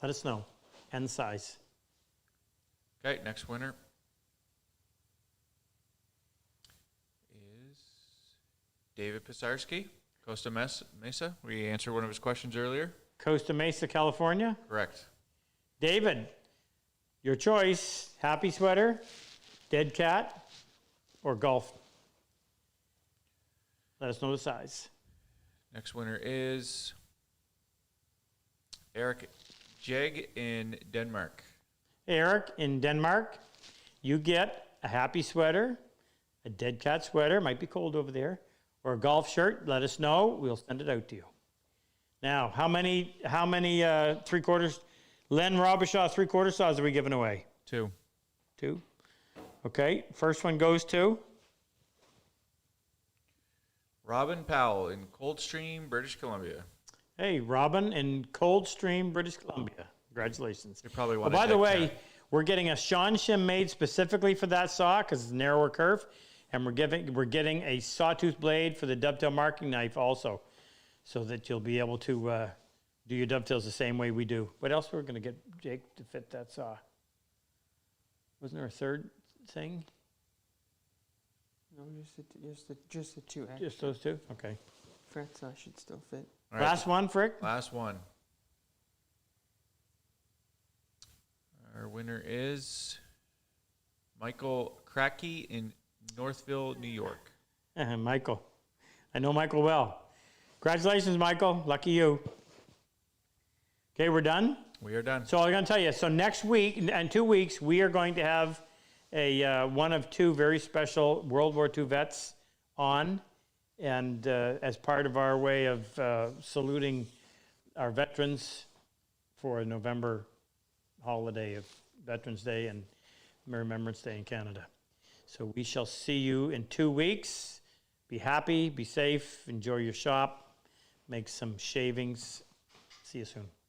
S1: Let us know. And the size.
S3: Okay, next winner is David Pisarski, Costa Mesa. We answered one of his questions earlier.
S1: Costa Mesa, California.
S3: Correct.
S1: David, your choice. Happy sweater, dead cat, or golf. Let us know the size.
S3: Next winner is Eric Jeg in Denmark.
S1: Eric in Denmark, you get a happy sweater, a dead cat sweater, might be cold over there, or a golf shirt. Let us know. We'll send it out to you. Now, how many 3/4 Len Robichaud 3/4 saws are we giving away?
S3: 2.
S1: 2. Okay, first one goes to
S3: Robin Powell in Coldstream, British Columbia.
S1: Hey, Robin in Coldstream, British Columbia. Congratulations.
S3: You probably
S1: Oh,
S3: want.
S1: by the way, we're getting a Sean shim made specifically for that saw because it's a narrower curve, and we're getting a sawtooth blade for the dovetail marking knife also, so that you'll be able to do your dovetails the same way we do. What else we're going to get, Jake, to fit that saw? Wasn't there a third thing?
S2: No, just the 2 extra.
S1: Just those two? Okay.
S2: Fret saw should still fit.
S3: All right,
S1: Last one, Frick?
S3: last one. Our winner is Michael Cracky in Northville, New York.
S1: Michael. I know Michael well. Congratulations, Michael. Lucky you. Okay, we're done?
S3: We are done.
S1: So I'm going to tell you, so next week, in 2 weeks, we are going to have a one of two very special World War II vets on, and as part of our way of saluting our veterans for a November holiday of Veterans Day and Remembrance Day in Canada. So we shall see you in 2 weeks. Be happy, be safe, enjoy your shop, make some shavings. See you soon.